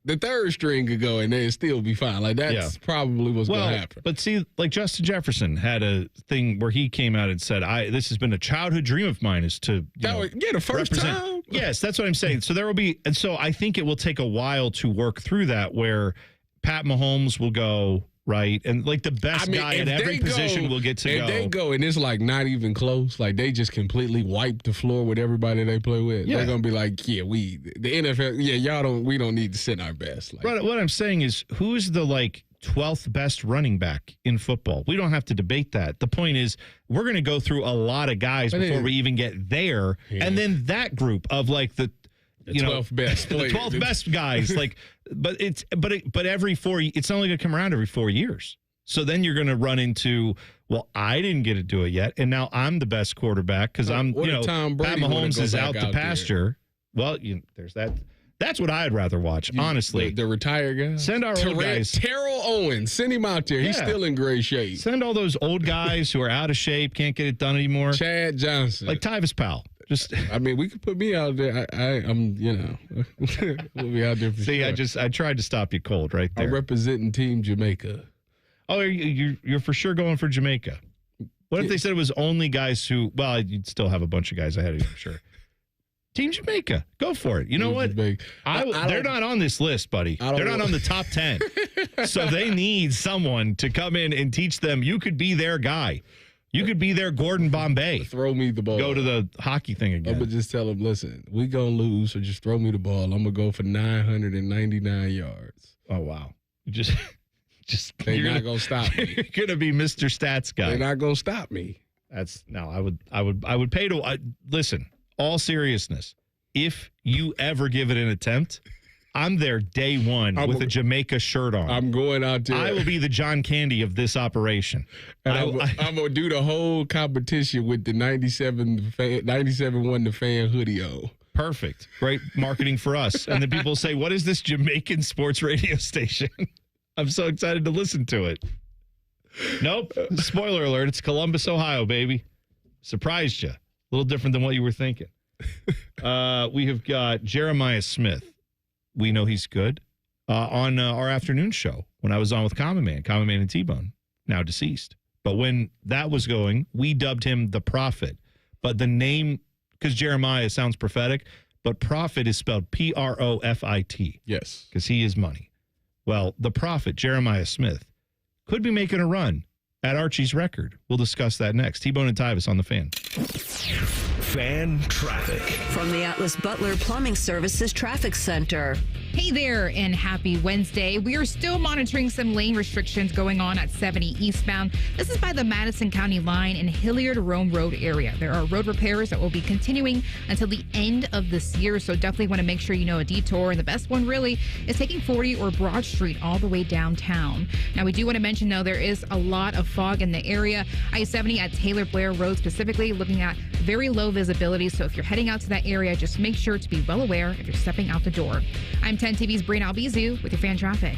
the third string could go and they'd still be fine. Like, that's probably what's going to happen. But see, like Justin Jefferson had a thing where he came out and said, this has been a childhood dream of mine is to the first represent. time. Yes, that's what I'm saying. So there will be, and so I think it will take a while to work through that where Pat Mahomes will go, right? And like the best guy at every position will get to go. If they go and it's like not even close, like they just completely wipe the floor with everybody they play with. Yeah. They're gonna be like, the NFL, we don't need to send our best. Like, Right, what I'm saying is, who's the 12th best running back in football? We don't have to debate that. The point is, we're going to go through a lot of guys before we even get there, and then that group of the 12th best the players. 12th best guys. But every 4, it's only going to come around every 4 years. So then you're going to run into, I didn't get to do it yet, and now I'm the best quarterback because Pat Mahomes is out to pasture. Well, there's that. That's what I'd rather watch, honestly. The retired guys. Send our old guys. Terrell Owens, send him out there. He's still in great shape. Send all those old guys who are out of shape, can't get it done anymore. Chad Johnson. Like Tyvis Powell. We could put me out there. I'm we'll be out there for See, sure. I tried to stop you cold right there. I'm representing Team Jamaica. Oh, you're for sure going for Jamaica. What if they said it was only guys who, you'd still have a bunch of guys ahead of you, I'm sure. Team Jamaica. Go for it. You know what? They're not on this list, buddy. They're not on the top 10. So they need someone to come in and teach them you could be their guy. You could be there, Gordon Bombay. Throw me the ball. Go to the hockey thing again. I'm going to just tell him, listen, we going to lose, so just throw me the ball. I'm going to go for 999 yards. Oh, wow. They're not going to stop me. You're going to be Mr. Stats guy. They're not going to stop me. I would pay to listen, all seriousness. If you ever give it an attempt, I'm there day one with a Jamaica shirt on. I'm going out there. I will be the John Candy of this operation. And I'm going to do the whole competition with the 97 won the fan hoodie on. Perfect. Great marketing for us. And then people say, what is this Jamaican sports radio station? I'm so excited to listen to it. Nope. Spoiler alert. It's Columbus, Ohio, baby. Surprised you. A little different than what you were thinking. We have got Jeremiah Smith. We know he's good. On our afternoon show when I was on with Common Man and T-Bone, now deceased. But when that was going, we dubbed him the Prophet. But the name, because Jeremiah sounds prophetic, but Prophet is spelled Profit. Yes. Because he is money. Well, the Prophet, Jeremiah Smith, could be making a run at Archie's record. We'll discuss that next. T-Bone and Tyvis on the Fan. Fan traffic. From the Atlas Butler Plumbing Services Traffic Center. Hey there, and happy Wednesday. We are still monitoring some lane restrictions going on at 70 eastbound. This is by the Madison County line in Hilliard-Rome Road area. There are road repairs that will be continuing until the end of this year, so definitely want to make sure you know a detour. And the best one really is taking 40 or Broad Street all the way downtown. Now, we do want to mention, though, there is a lot of fog in the area. I-70 at Taylor Blair Road specifically, looking at very low visibility. So if you're heading out to that area, just make sure to be well aware if you're stepping out the door. I'm 10 TV's Breen Albizu with your fan traffic.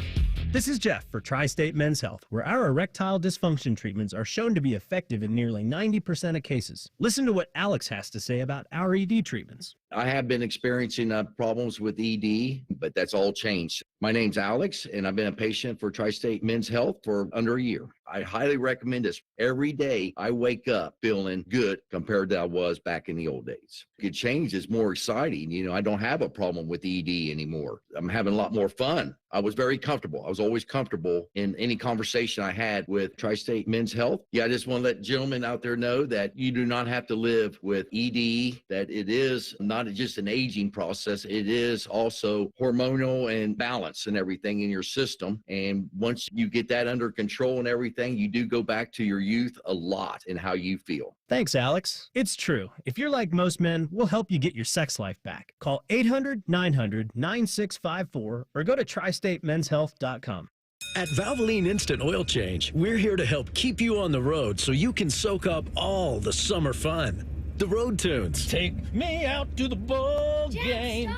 This is Jeff for Tri-State Men's Health, where our erectile dysfunction treatments are shown to be effective in nearly 90% of cases. Listen to what Alex has to say about our ED treatments. I have been experiencing problems with ED, but that's all changed. My name's Alex, and I've been a patient for Tri-State Men's Health for under a year. I highly recommend this. Every day I wake up feeling good compared to I was back in the old days. It change is more exciting. You know, I don't have a problem with ED anymore. I'm having a lot more fun. I was very comfortable. I was always comfortable in any conversation I had with Tri-State Men's Health. Yeah, I just want to let gentlemen out there know that you do not have to live with ED, that it is not just an aging process. It is also hormonal and balance and everything in your system. And once you get that under control and everything, you do go back to your youth a lot in how you feel. Thanks, Alex. It's true. If you're like most men, we'll help you get your sex life back. Call 800-900-9654 or go to tristatemenshealth.com. At Valvoline Instant Oil Change, we're here to help keep you on the road so you can soak up all the summer fun. The road tunes. Take me out to the ball game.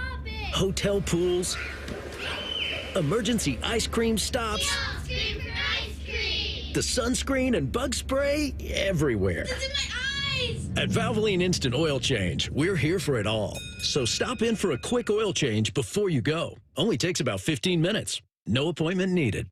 Hotel pools. Emergency ice cream stops. The sunscreen and bug spray everywhere. It's in my eyes. At Valvoline Instant Oil Change, we're here for it all. So stop in for a quick oil change before you go. Only takes about 15 minutes. No appointment needed.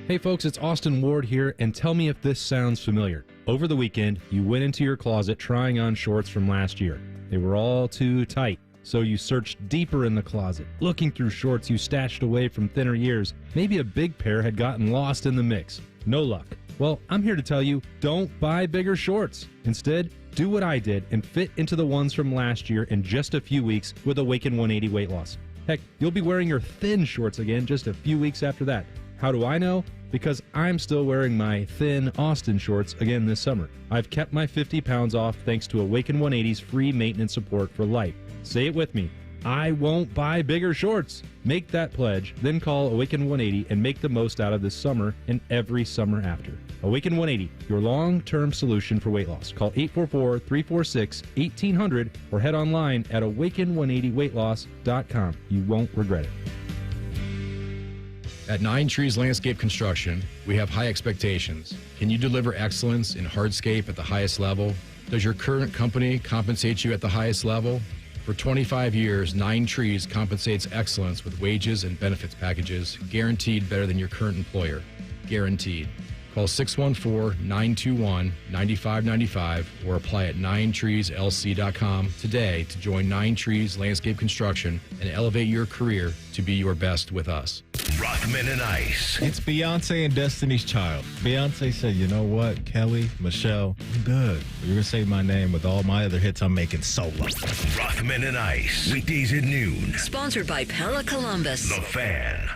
Hey folks, it's Austin Ward here, and tell me if this sounds familiar. Over the weekend, you went into your closet trying on shorts from last year. They were all too tight, so you searched deeper in the closet, looking through shorts you stashed away from thinner years. Maybe a big pair had gotten lost in the mix. No luck. Well, I'm here to tell you, don't buy bigger shorts. Instead, do what I did and fit into the ones from last year in just a few weeks with Awaken 180 weight loss. Heck, you'll be wearing your thin shorts again just a few weeks after that. How do I know? Because I'm still wearing my thin Austin shorts again this summer. I've kept my 50 pounds off thanks to Awaken 180's free maintenance support for life. Say it with me. I won't buy bigger shorts. Make that pledge, then call Awaken 180 and make the most out of this summer and every summer after. Awaken 180, your long-term solution for weight loss. Call 844-346-1800 or head online at awaken180weightloss.com. You won't regret it. At 9 Trees Landscape Construction, we have high expectations. Can you deliver excellence in hardscape at the highest level? Does your current company compensate you at the highest level? For 25 years, 9 Trees compensates excellence with wages and benefits packages guaranteed better than your current employer. Guaranteed. Call 614-921-9595 or apply at 9treeslc.com today to join 9 Trees Landscape Construction and elevate your career to be your best with us. Brought Rothman and Ice. It's Beyonce and Destiny's Child. Beyonce said, you know what, Kelly, Michelle, I'm good. You're going to say my name with all my other hits I'm making solo. Rothman and Ice. Weekdays at noon. Sponsored by Pella Columbus. The Fan.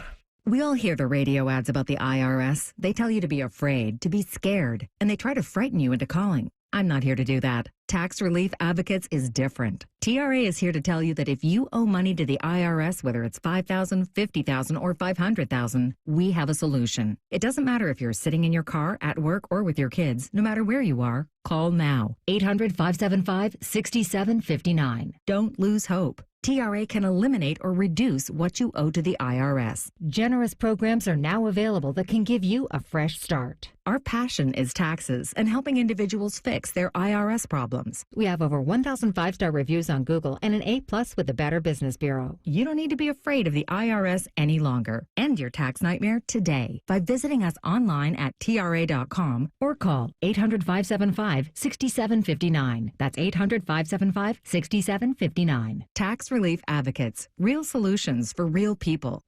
We all hear the radio ads about the IRS. They tell you to be afraid, to be scared, and they try to frighten you into calling. I'm not here to do that. Tax Relief Advocates is different. TRA is here to tell you that if you owe money to the IRS, whether it's $5,000, $50,000, or $500,000, we have a solution. It doesn't matter if you're sitting in your car, at work, or with your kids. No matter where you are, call now. 800-575-6759. Don't lose hope. TRA can eliminate or reduce what you owe to the IRS. Generous programs are now available that can give you a fresh start. Our passion is taxes and helping individuals fix their IRS problems. We have over 1,000 5-star reviews on Google and an A+ with the Better Business Bureau. You don't need to be afraid of the IRS any longer. End your tax nightmare today by visiting us online at TRA.com or call 800-575-6759. That's 800-575-6759. Tax Relief Advocates. Real solutions for real people.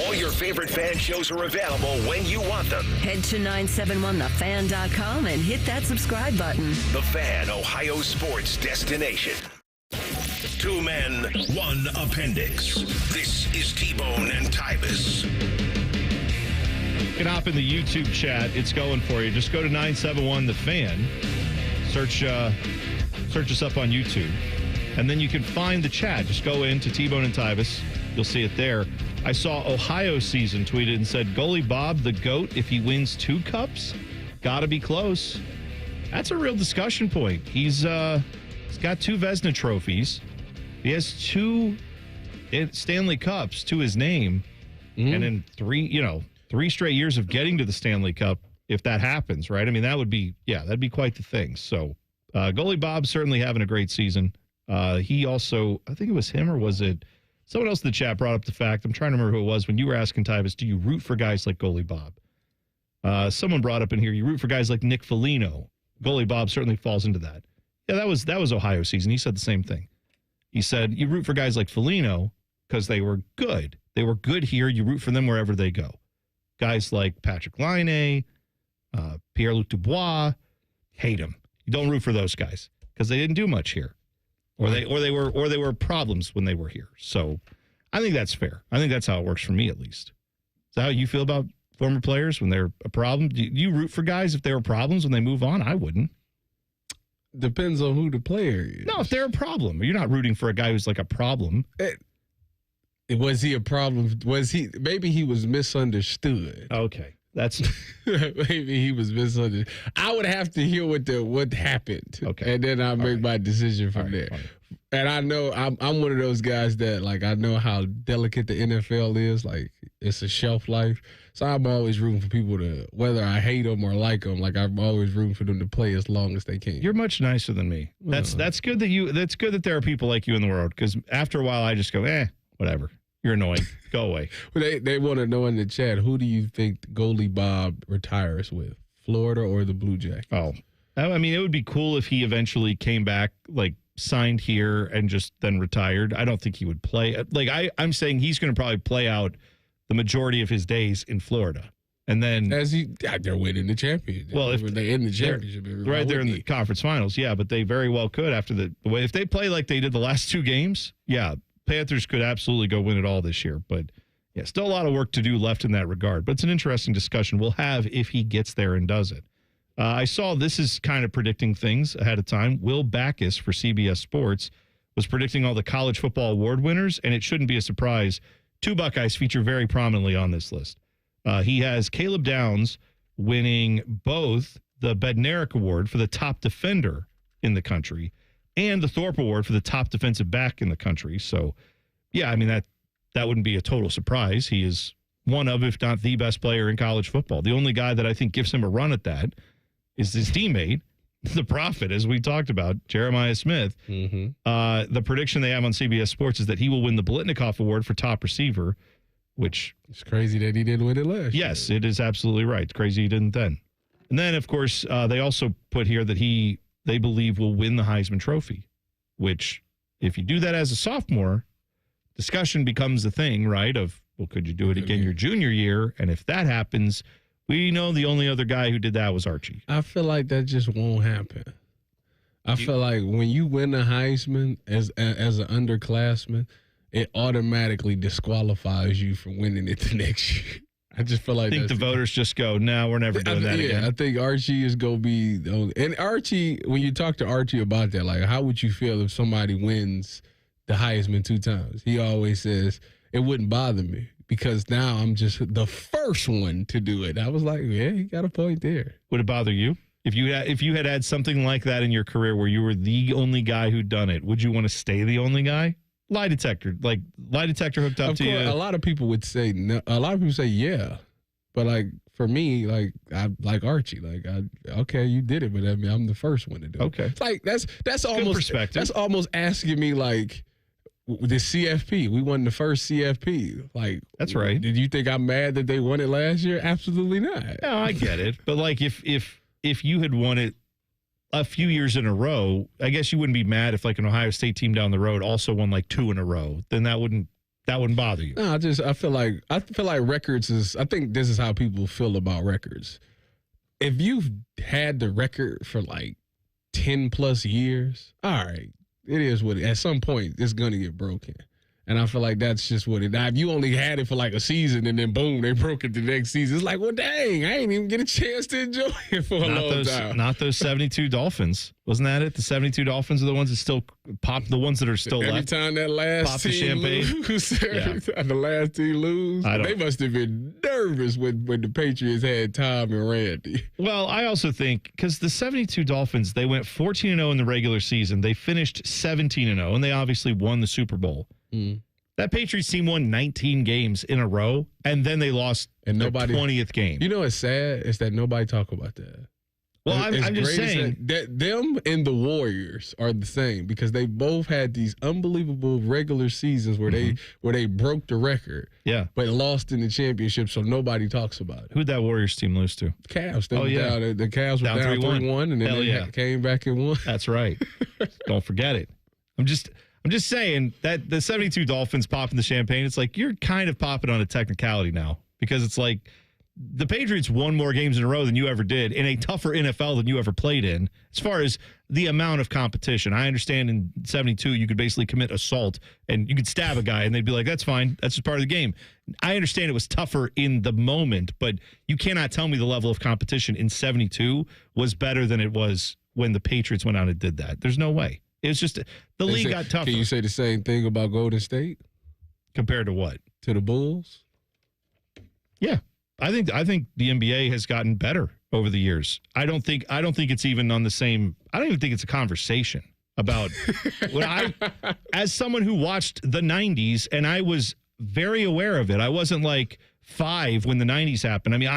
All your favorite fan shows are available when you want them. Head to 971thefan.com and hit that subscribe button. The Fan, Ohio sports destination. 2 men, 1 appendix. This is T-Bone and Tyvis. Get hop in the YouTube chat. It's going for you. Just go to 971 The Fan. Search us up on YouTube. And then you can find the chat. Just go into T-Bone and Tyvis. You'll see it there. I saw Ohio Season tweeted and said, Goalie Bob the GOAT if he wins 2 cups? Gotta be close. That's a real discussion point. He's got 2 Vezina trophies. He has 2 Stanley Cups to his name. And in 3 straight years of getting to the Stanley Cup, if that happens, right? I mean, that'd be quite the thing. So Goalie Bob certainly having a great season. He also, I think it was him or was it someone else in the chat brought up the fact, I'm trying to remember who it was, when you were asking Tyvis, do you root for guys like Goalie Bob? Someone brought up in here, you root for guys like Nick Foligno. Goalie Bob certainly falls into that. Yeah, that was Ohio Season. He said the same thing. He said, you root for guys like Foligno because they were good. They were good here. You root for them wherever they go. Guys like Patrick Laine, Pierre-Luc Dubois, hate them. You don't root for those guys because they didn't do much here. Or they were problems when they were here. So I think that's fair. I think that's how it works for me, at least. Is that how you feel about former players when they're a problem? Do you root for guys if they were problems when they move on? I wouldn't. Depends on who the player is. No, if they're a problem. You're not rooting for a guy who's like a problem. Was he a problem? Maybe he was misunderstood. Okay. That's maybe he was misunderstood. I would have to hear what happened. Okay. And then I'll make my decision from there. And I know I'm one of those guys that, like, I know how delicate the NFL is. Like, it's a shelf life. So I'm always rooting for people to, whether I hate them or like them, like, I'm always rooting for them to play as long as they can. You're much nicer than me. That's good that's good that there are people like you in the world, because after a while I just go, whatever. You're annoying. Go away. Well, they want to know in the chat, who do you think Goalie Bob retires with, Florida or the Blue Jackets? Oh, I mean, it would be cool if he eventually came back, like signed here and just then retired. I don't think he would play. Like I'm saying he's going to probably play out the majority of his days in Florida. And then they're winning the championship. Well, if they in the championship, right there in the conference finals, yeah, but they very well could after the way if they play like they did the last 2 games, yeah. Panthers could absolutely go win it all this year, but yeah, still a lot of work to do left in that regard. But it's an interesting discussion we'll have if he gets there and does it. I saw this is kind of predicting things ahead of time. Will Backus for CBS Sports was predicting all the college football award winners, and it shouldn't be a surprise. 2 Buckeyes feature very prominently on this list. He has Caleb Downs winning both the Bednarik Award for the top defender in the country and the Thorpe Award for the top defensive back in the country. So, yeah, I mean, that wouldn't be a total surprise. He is one of, if not the best player in college football. The only guy that I think gives him a run at that is his teammate, the Prophet, as we talked about, Jeremiah Smith. Mm-hmm. The prediction they have on CBS Sports is that he will win the Blitnikoff Award for top receiver, which... It's crazy that he didn't win it last year. Yes, it is absolutely right. It's crazy he didn't then. And then, of course, they also put here that they believe will win the Heisman Trophy, which if you do that as a sophomore, discussion becomes the thing, right, of Well, could you do it again your junior year? And if that happens, we know the only other guy who did that was Archie. I feel like that just won't happen. I feel like when you win the Heisman as an underclassman, it automatically disqualifies you from winning it the next year. I just feel like I think the voters just go, no, we're never doing that again. I think Archie is going to be – and Archie, when you talk to Archie about that, like how would you feel if somebody wins the Heisman 2 times? He always says, it wouldn't bother me because now I'm just the first one to do it. I was like, yeah, you got a point there. Would it bother you? If you had something like that in your career where you were the only guy who'd done it, would you want to stay the only guy? Lie detector hooked up to you. A lot of people would say no. A lot of people say yeah, but like for me, like I like Archie. Like okay, you did it, but I mean, I'm the first one to do it. Okay, it's like that's almost perspective. That's almost asking me like the CFP. We won the first CFP. Like that's right. Did you think I'm mad that they won it last year? Absolutely not. No, I get it. But like if you had won it a few years in a row, I guess you wouldn't be mad if like an Ohio State team down the road also won like 2 in a row. Then that wouldn't bother you. No, I feel like records is. I think this is how people feel about records. If you've had the record for like 10 plus years, all right, it is what it. At some point, it's gonna get broken. And I feel like that's just what it. Now, if you only had it for like a season and then boom, they broke it the next season, it's like, well, dang, I ain't even get a chance to enjoy it for a long time. Not those 72 Dolphins. Wasn't that it? The 72 Dolphins are the ones that still pop, the ones that are still every left. Every time that last team lose, the last team lose, they must have been nervous when the Patriots had Tom and Randy. Well, I also think, because the 72 Dolphins, they went 14-0 in the regular season. They finished 17-0, and they obviously won the Super Bowl. That Patriots team won 19 games in a row, and then they lost their 20th game. You know what's sad is that nobody talk about that. Well, I'm just saying that them and the Warriors are the same because they both had these unbelievable regular seasons where they broke the record, but lost in the championship, so nobody talks about it. Who'd that Warriors team lose to? Cavs. The Cavs were down 3-1, and then they came back and won. That's right. Don't forget it. I'm just saying that the 72 Dolphins popping the champagne, it's like you're kind of popping on a technicality now because it's like the Patriots won more games in a row than you ever did in a tougher NFL than you ever played in as far as the amount of competition. I understand in 72 you could basically commit assault and you could stab a guy and they'd be like, that's fine. That's just part of the game. I understand it was tougher in the moment, but you cannot tell me the level of competition in 72 was better than it was when the Patriots went out and did that. There's no way. It was just the league got tougher. Can you say the same thing about Golden State? Compared to what? To the Bulls? Yeah. I think the NBA has gotten better over the years. I don't think it's even on the same. I don't even think it's a conversation about as someone who watched the 90s and I was very aware of it. I wasn't like 5 when the 90s happened. I mean,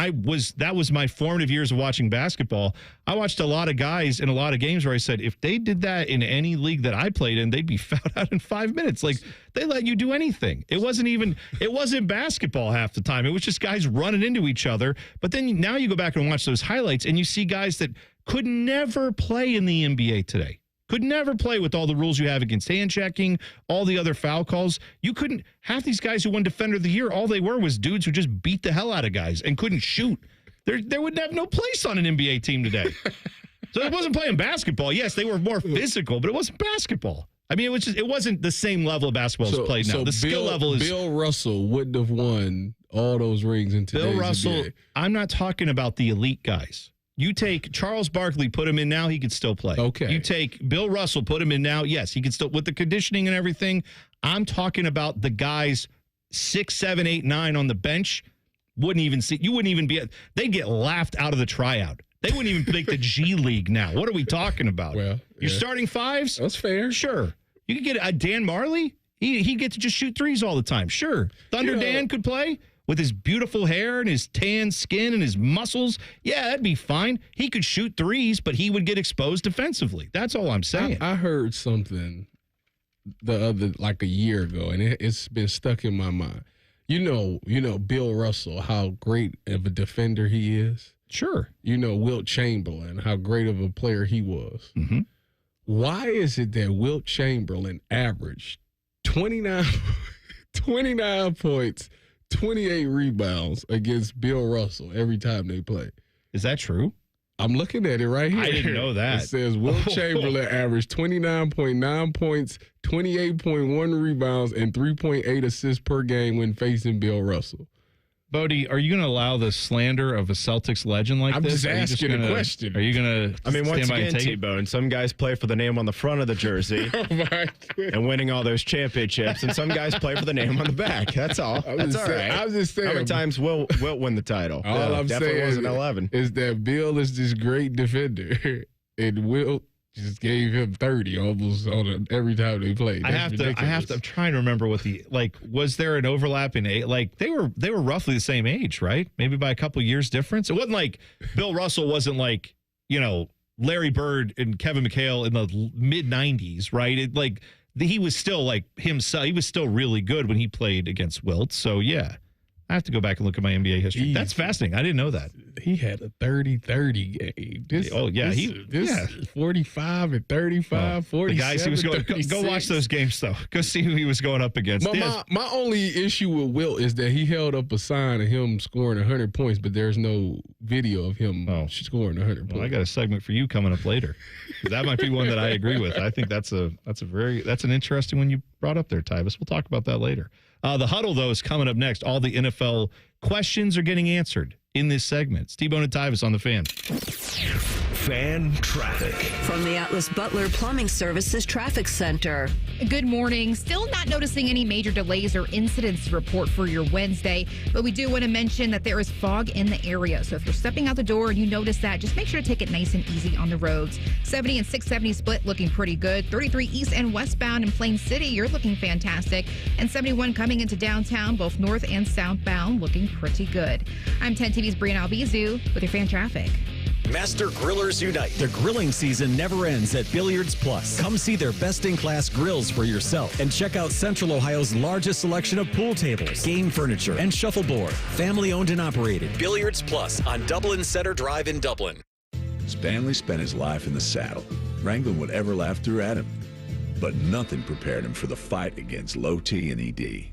that was my formative years of watching basketball. I watched a lot of guys in a lot of games where I said, if they did that in any league that I played in, they'd be fouled out in 5 minutes. Like, they let you do anything. It wasn't basketball half the time. It was just guys running into each other. But then now you go back and watch those highlights and you see guys that could never play in the NBA today. Could never play with all the rules you have against hand checking, all the other foul calls. You couldn't. Half these guys who won Defender of the Year, all they were was dudes who just beat the hell out of guys and couldn't shoot. They would have no place on an NBA team today. So it wasn't playing basketball. Yes, they were more physical, but it wasn't basketball. I mean, it wasn't the same level of basketball as played now. The skill level is. Bill Russell wouldn't have won all those rings in today's Bill Russell. NBA. I'm not talking about the elite guys. You take Charles Barkley, put him in now, he could still play. Okay. You take Bill Russell, put him in now, yes, he could still, with the conditioning and everything. I'm talking about the guys 6, 7, 8, 9 on the bench. You wouldn't even be, they'd get laughed out of the tryout. They wouldn't even make the G League now. What are we talking about? Well, You're starting 5s? That's fair. Sure. You could get a Dan Marley. He gets to just shoot 3s all the time. Sure. Thunder Dan could play. With his beautiful hair and his tan skin and his muscles, yeah, that'd be fine. He could shoot 3s, but he would get exposed defensively. That's all I'm saying. I heard something like a year ago, and it's been stuck in my mind. You know Bill Russell, how great of a defender he is. Sure. You know Wilt Chamberlain, how great of a player he was. Mm-hmm. Why is it that Wilt Chamberlain averaged 29 points, 28 rebounds against Bill Russell every time they play. Is that true? I'm looking at it right here. I didn't know that. It says Will Chamberlain averaged 29.9 points, 28.1 rebounds, and 3.8 assists per game when facing Bill Russell. Bodie, are you going to allow the slander of a Celtics legend like I'm this? just asking a question. Are you going to I mean, once stand by again, and take it? T-Bone, some guys play for the name on the front of the jersey and winning all those championships, and some guys play for the name on the back. That's all. That's all right. I was just saying. How many times will win the title? All I'm definitely saying wasn't 11. is that Bill is this great defender, and Will just gave him 30 almost every time they played. I have to. I'm trying to remember what was there an overlap in age? Like they were roughly the same age, right? Maybe by a couple years difference. It wasn't like Bill Russell wasn't like, Larry Bird and Kevin McHale in the mid 90s, right? He was still like himself. He was still really good when he played against Wilt. So yeah. I have to go back and look at my NBA history. That's fascinating. I didn't know that. He had a 30-30 game. This 45 and 35, 47, the guys he was going. Go watch those games, though. Go see who he was going up against. My only issue with Wilt is that he held up a sign of him scoring 100 points, but there's no video of him scoring 100 points. Well, I got a segment for you coming up later. That might be one that I agree with. I think that's an interesting one you brought up there, Tyvis. We'll talk about that later. The Huddle, though, is coming up next. All the NFL questions are getting answered in this segment. It's T-Bone and Tyvis on the Fan. Fan traffic. From the Atlas Butler Plumbing Services Traffic Center. Good morning. Still not noticing any major delays or incidents to report for your Wednesday, but we do want to mention that there is fog in the area. So if you're stepping out the door and you notice that, just make sure to take it nice and easy on the roads. 70 and 670 split looking pretty good. 33 east and westbound in Plain City, you're looking fantastic. And 71 coming into downtown, both north and southbound, looking pretty good. I'm 10 TV's Brianna Albizu with your fan traffic. Master Grillers Unite. The grilling season never ends at Billiards Plus. Come see their best-in-class grills for yourself and check out Central Ohio's largest selection of pool tables, game furniture, and shuffleboard. Family-owned and operated. Billiards Plus on Dublin Center Drive in Dublin. Stanley spent his life in the saddle, wrangling whatever life threw at him. But nothing prepared him for the fight against low T and ED.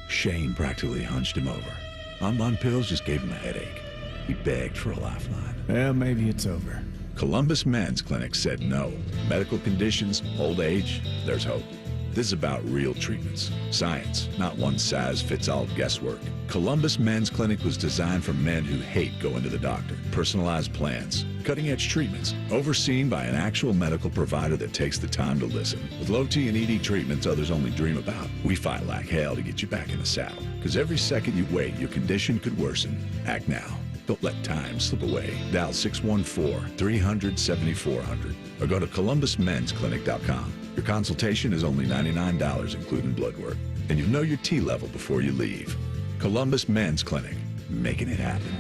Shane practically hunched him over. Enbon pills just gave him a headache. He begged for a lifeline. Well, maybe it's over. Columbus Men's Clinic said no. Medical conditions, old age, there's hope. This is about real treatments. Science, not one-size-fits-all guesswork. Columbus Men's Clinic was designed for men who hate going to the doctor. Personalized plans, cutting-edge treatments, overseen by an actual medical provider that takes the time to listen. With low T and ED treatments others only dream about, we fight like hell to get you back in the saddle. Because every second you wait, your condition could worsen. Act now. Don't let time slip away. Dial 614-300-7400 or go to columbusmensclinic.com. Your consultation is only $99, including blood work. And you'll know your T level before you leave. Columbus Men's Clinic, making it happen.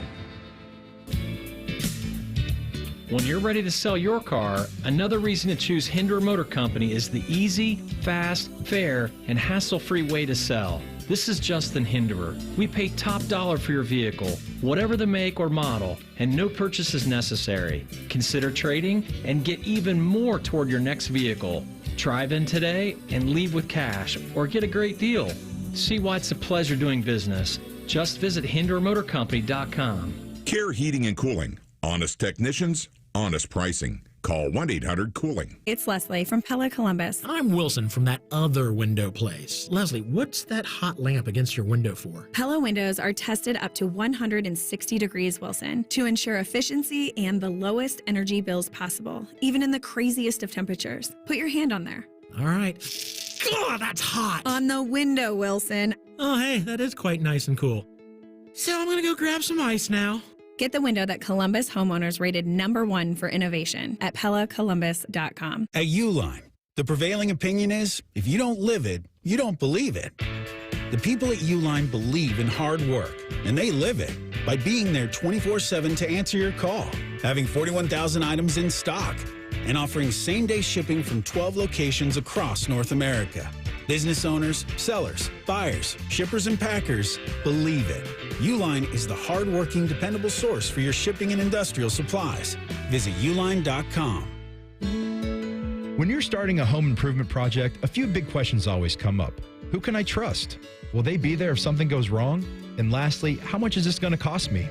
When you're ready to sell your car, another reason to choose Hinderer Motor Company is the easy, fast, fair, and hassle-free way to sell. This is Justin Hinderer. We pay top dollar for your vehicle, whatever the make or model, and no purchase is necessary. Consider trading and get even more toward your next vehicle. Drive in today and leave with cash or get a great deal. See why it's a pleasure doing business. Just visit HindererMotorCompany.com. Care Heating and Cooling. Honest technicians, honest pricing. Call 1-800-COOLING. It's Leslie from Pella Columbus. I'm Wilson from that other window place. Leslie, what's that hot lamp against your window for? Pella windows are tested up to 160 degrees Wilson to ensure efficiency and the lowest energy bills possible, even in the craziest of temperatures. Put your hand on there. All right. God, that's hot. On the window, Wilson. Oh, hey, that is quite nice and cool. So I'm going to go grab some ice now. Get the window that Columbus homeowners rated #1 for innovation at PellaColumbus.com. At Uline, the prevailing opinion is, if you don't live it, you don't believe it. The people at Uline believe in hard work, and they live it by being there 24/7 to answer your call, having 41,000 items in stock, and offering same-day shipping from 12 locations across North America. Business owners, sellers, buyers, shippers, and packers believe it. Uline is the hard-working, dependable source for your shipping and industrial supplies. Visit uline.com. When you're starting a home improvement project, a few big questions always come up. Who can I trust? Will they be there if something goes wrong? And lastly, how much is this going to cost me?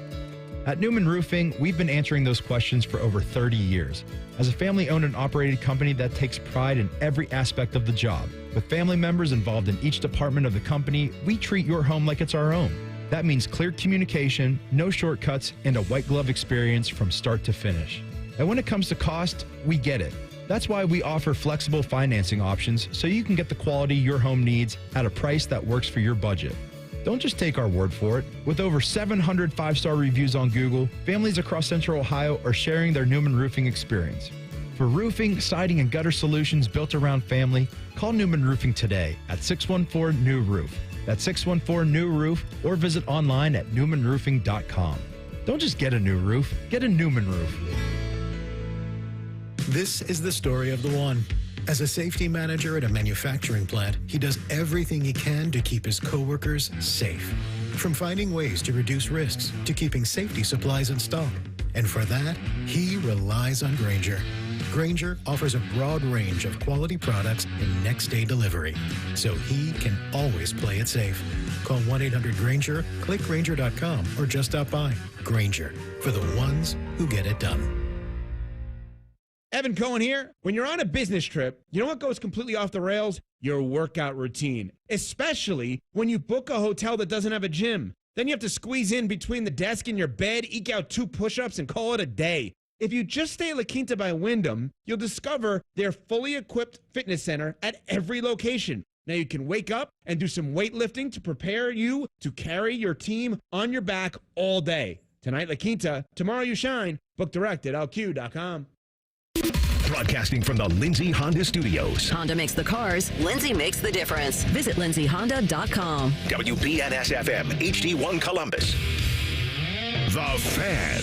At Newman Roofing, we've been answering those questions for over 30 years. As a family-owned and operated company that takes pride in every aspect of the job, with family members involved in each department of the company, we treat your home like it's our own. That means clear communication, no shortcuts, and a white glove experience from start to finish. And when it comes to cost, we get it. That's why we offer flexible financing options so you can get the quality your home needs at a price that works for your budget. Don't just take our word for it. With over 700 5-star reviews on Google, families across Central Ohio are sharing their Newman Roofing experience. For roofing, siding, and gutter solutions built around family, call Newman Roofing today at 614-NEW-ROOF. That's 614-NEW-ROOF, or visit online at newmanroofing.com. Don't just get a new roof, get a Newman roof. This is the story of the one. As a safety manager at a manufacturing plant, he does everything he can to keep his coworkers safe. From finding ways to reduce risks to keeping safety supplies in stock. And for that, he relies on Grainger. Grainger offers a broad range of quality products and next-day delivery, so he can always play it safe. Call 1-800-GRAINGER, click Grainger.com, or just stop by. Grainger, for the ones who get it done. Evan Cohen here. When you're on a business trip, you know what goes completely off the rails? Your workout routine, especially when you book a hotel that doesn't have a gym. Then you have to squeeze in between the desk and your bed, eke out 2 push-ups, and call it a day. If you just stay at La Quinta by Wyndham, you'll discover their fully equipped fitness center at every location. Now you can wake up and do some weightlifting to prepare you to carry your team on your back all day. Tonight, La Quinta. Tomorrow you shine. Book direct at lq.com. Broadcasting from the Lindsay Honda Studios. Honda makes the cars. Lindsay makes the difference. Visit lindsayhonda.com. WBNS-FM, HD1 Columbus. The Fan.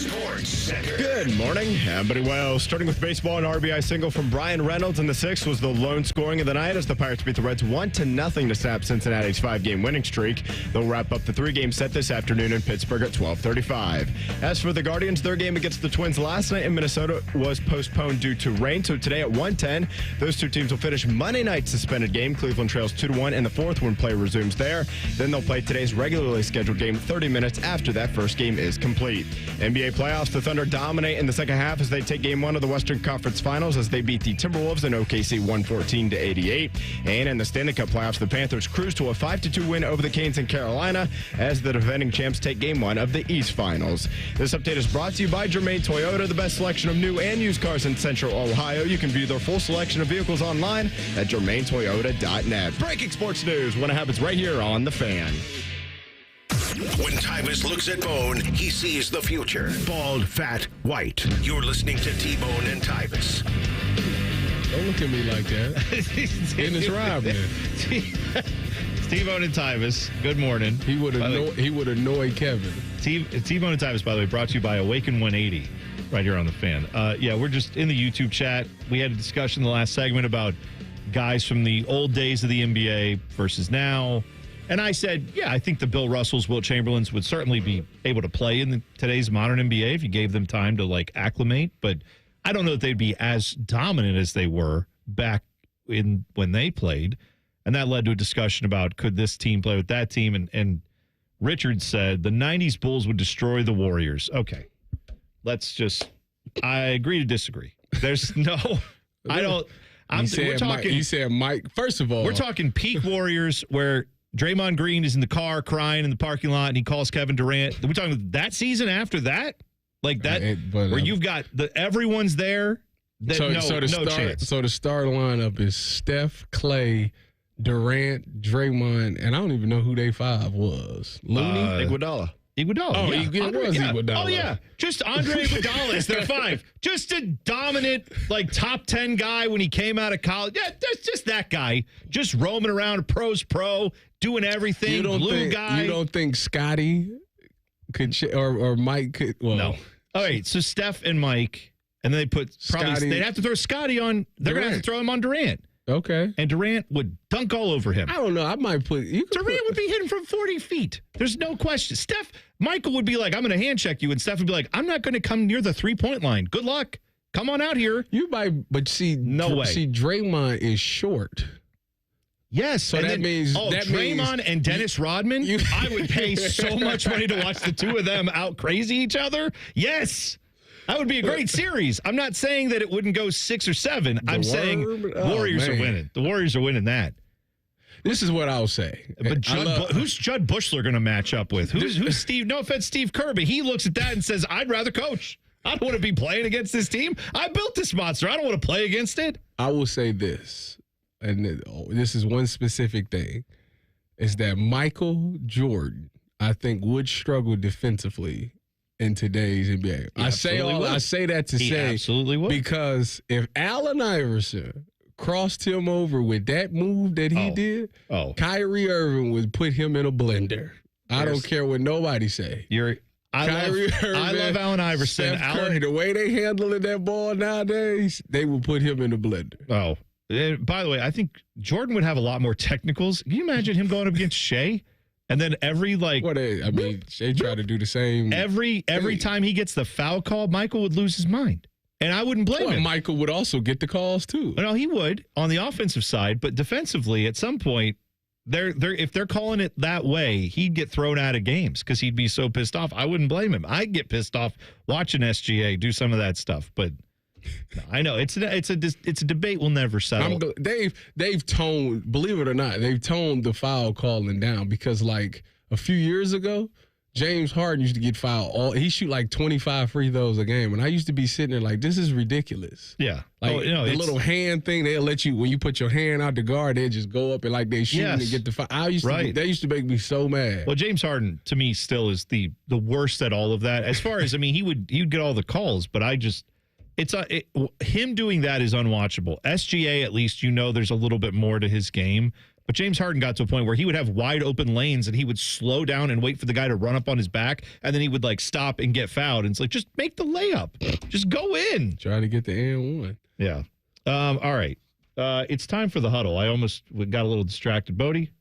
Sports Center. Good morning, everybody. Well, starting with baseball, an RBI single from Brian Reynolds in the 6th was the lone scoring of the night as the Pirates beat the Reds 1-0 to snap Cincinnati's 5-game winning streak. They'll wrap up the 3-game set this afternoon in Pittsburgh at 12:35. As for the Guardians, their game against the Twins last night in Minnesota was postponed due to rain. So today at 1:10, those two teams will finish Monday night's suspended game. Cleveland trails 2-1 in the 4th when play resumes there. Then they'll play today's regularly scheduled game 30 minutes after that first game is complete. NBA playoffs, the Thunder dominate in the second half as they take game 1 of the Western Conference Finals as they beat the Timberwolves in OKC 114-88. And in the Stanley Cup playoffs, the Panthers cruise to a 5-2 win over the Canes in Carolina as the defending champs take game 1 of the East Finals. This update is brought to you by Germain Toyota, the best selection of new and used cars in Central Ohio. You can view their full selection of vehicles online at germaintoyota.net. Breaking sports news when it happens right here on The Fan. When Tyvis looks at Bone, he sees the future. Bald, fat, white. You're listening to T-Bone and Tyvis. Don't look at me like that. Dennis Rodman. T-Bone and Tyvis, good morning. He would annoy Kevin. T-Bone and Tyvis, by the way, brought to you by Awaken 180, right here on The Fan. We're just in the YouTube chat. We had a discussion in the last segment about guys from the old days of the NBA versus now. And I said, I think the Bill Russells, Wilt Chamberlains would certainly be able to play in today's modern NBA if you gave them time to, acclimate. But I don't know that they'd be as dominant as they were back when they played. And that led to a discussion about could this team play with that team? And Richard said the 90s Bulls would destroy the Warriors. Okay, I agree to disagree. There's no, I don't. You said Mike, first of all. We're talking peak Warriors where Draymond Green is in the car crying in the parking lot, and he calls Kevin Durant. Are we talking that season after that? Where you've got everyone's there? No chance. So the star lineup is Steph, Clay, Durant, Draymond, and I don't even know who they 5 was. Looney? Iguodala. Oh, yeah. Iguodala. Oh, yeah. Just Andre Iguodala is their 5. Just a dominant, top 10 guy when he came out of college. Yeah, just that guy. Just roaming around, pro's pro, doing everything, guy. You don't think Scotty could or Mike could? Well, no. All right, so Steph and Mike, and then they put they'd have to throw Scotty on. They're going to have to throw him on Durant. Okay. And Durant would dunk all over him. I don't know. I might put... Durant would be hitting from 40 feet. There's no question. Michael would be like, I'm going to hand check you. And Steph would be like, I'm not going to come near the 3-point line. Good luck. Come on out here. You might... But see... No way. See, Draymond is short. Yes. So that means Draymond and Dennis Rodman, I would pay so much money to watch the two of them out crazy each other. Yes. That would be a great series. I'm not saying that it wouldn't go 6 or 7. I'm saying Warriors are winning. The Warriors are winning that. This is what I'll say. But who's Judd Bushler going to match up with? Who's Steve? No offense, Steve Kerr, but he looks at that and says, "I'd rather coach. I don't want to be playing against this team. I built this monster. I don't want to play against it." I will say this, and this is one specific thing, is that Michael Jordan, I think, would struggle defensively in today's NBA. I say that to say absolutely would. Because if Allen Iverson crossed him over with that move that he did, Kyrie Irving would put him in a blender. I don't care what nobody say. I love Allen Iverson. Curry, the way they handling that ball nowadays, they will put him in the blender. Oh, by the way, I think Jordan would have a lot more technicals. Can you imagine him going up against Shea? And then Shea tried to do the same. Every time he gets the foul call, Michael would lose his mind. And I wouldn't blame him. Michael would also get the calls too. No, he would on the offensive side, but defensively, at some point, if they're calling it that way, he'd get thrown out of games because he'd be so pissed off. I wouldn't blame him. I'd get pissed off watching SGA do some of that stuff. But no, I know it's a debate we'll never settle. They've toned, believe it or not, they've toned the foul calling down because like a few years ago, James Harden used to get fouled. He shoot like 25 free throws a game. And I used to be sitting there like, this is ridiculous. Yeah. Like the little hand thing, they'll let you, when you put your hand out the guard, they just go up and like they shooting and get the foul. That used to make me so mad. Well, James Harden, to me, still is the worst at all of that. As far as, he would get all the calls, but him doing that is unwatchable. SGA, at least, there's a little bit more to his game. But James Harden got to a point where he would have wide open lanes and he would slow down and wait for the guy to run up on his back. And then he would like stop and get fouled. And it's like, just make the layup. Just go in. Try to get the N1. Yeah. All right. It's time for the huddle. We got a little distracted. Bodie,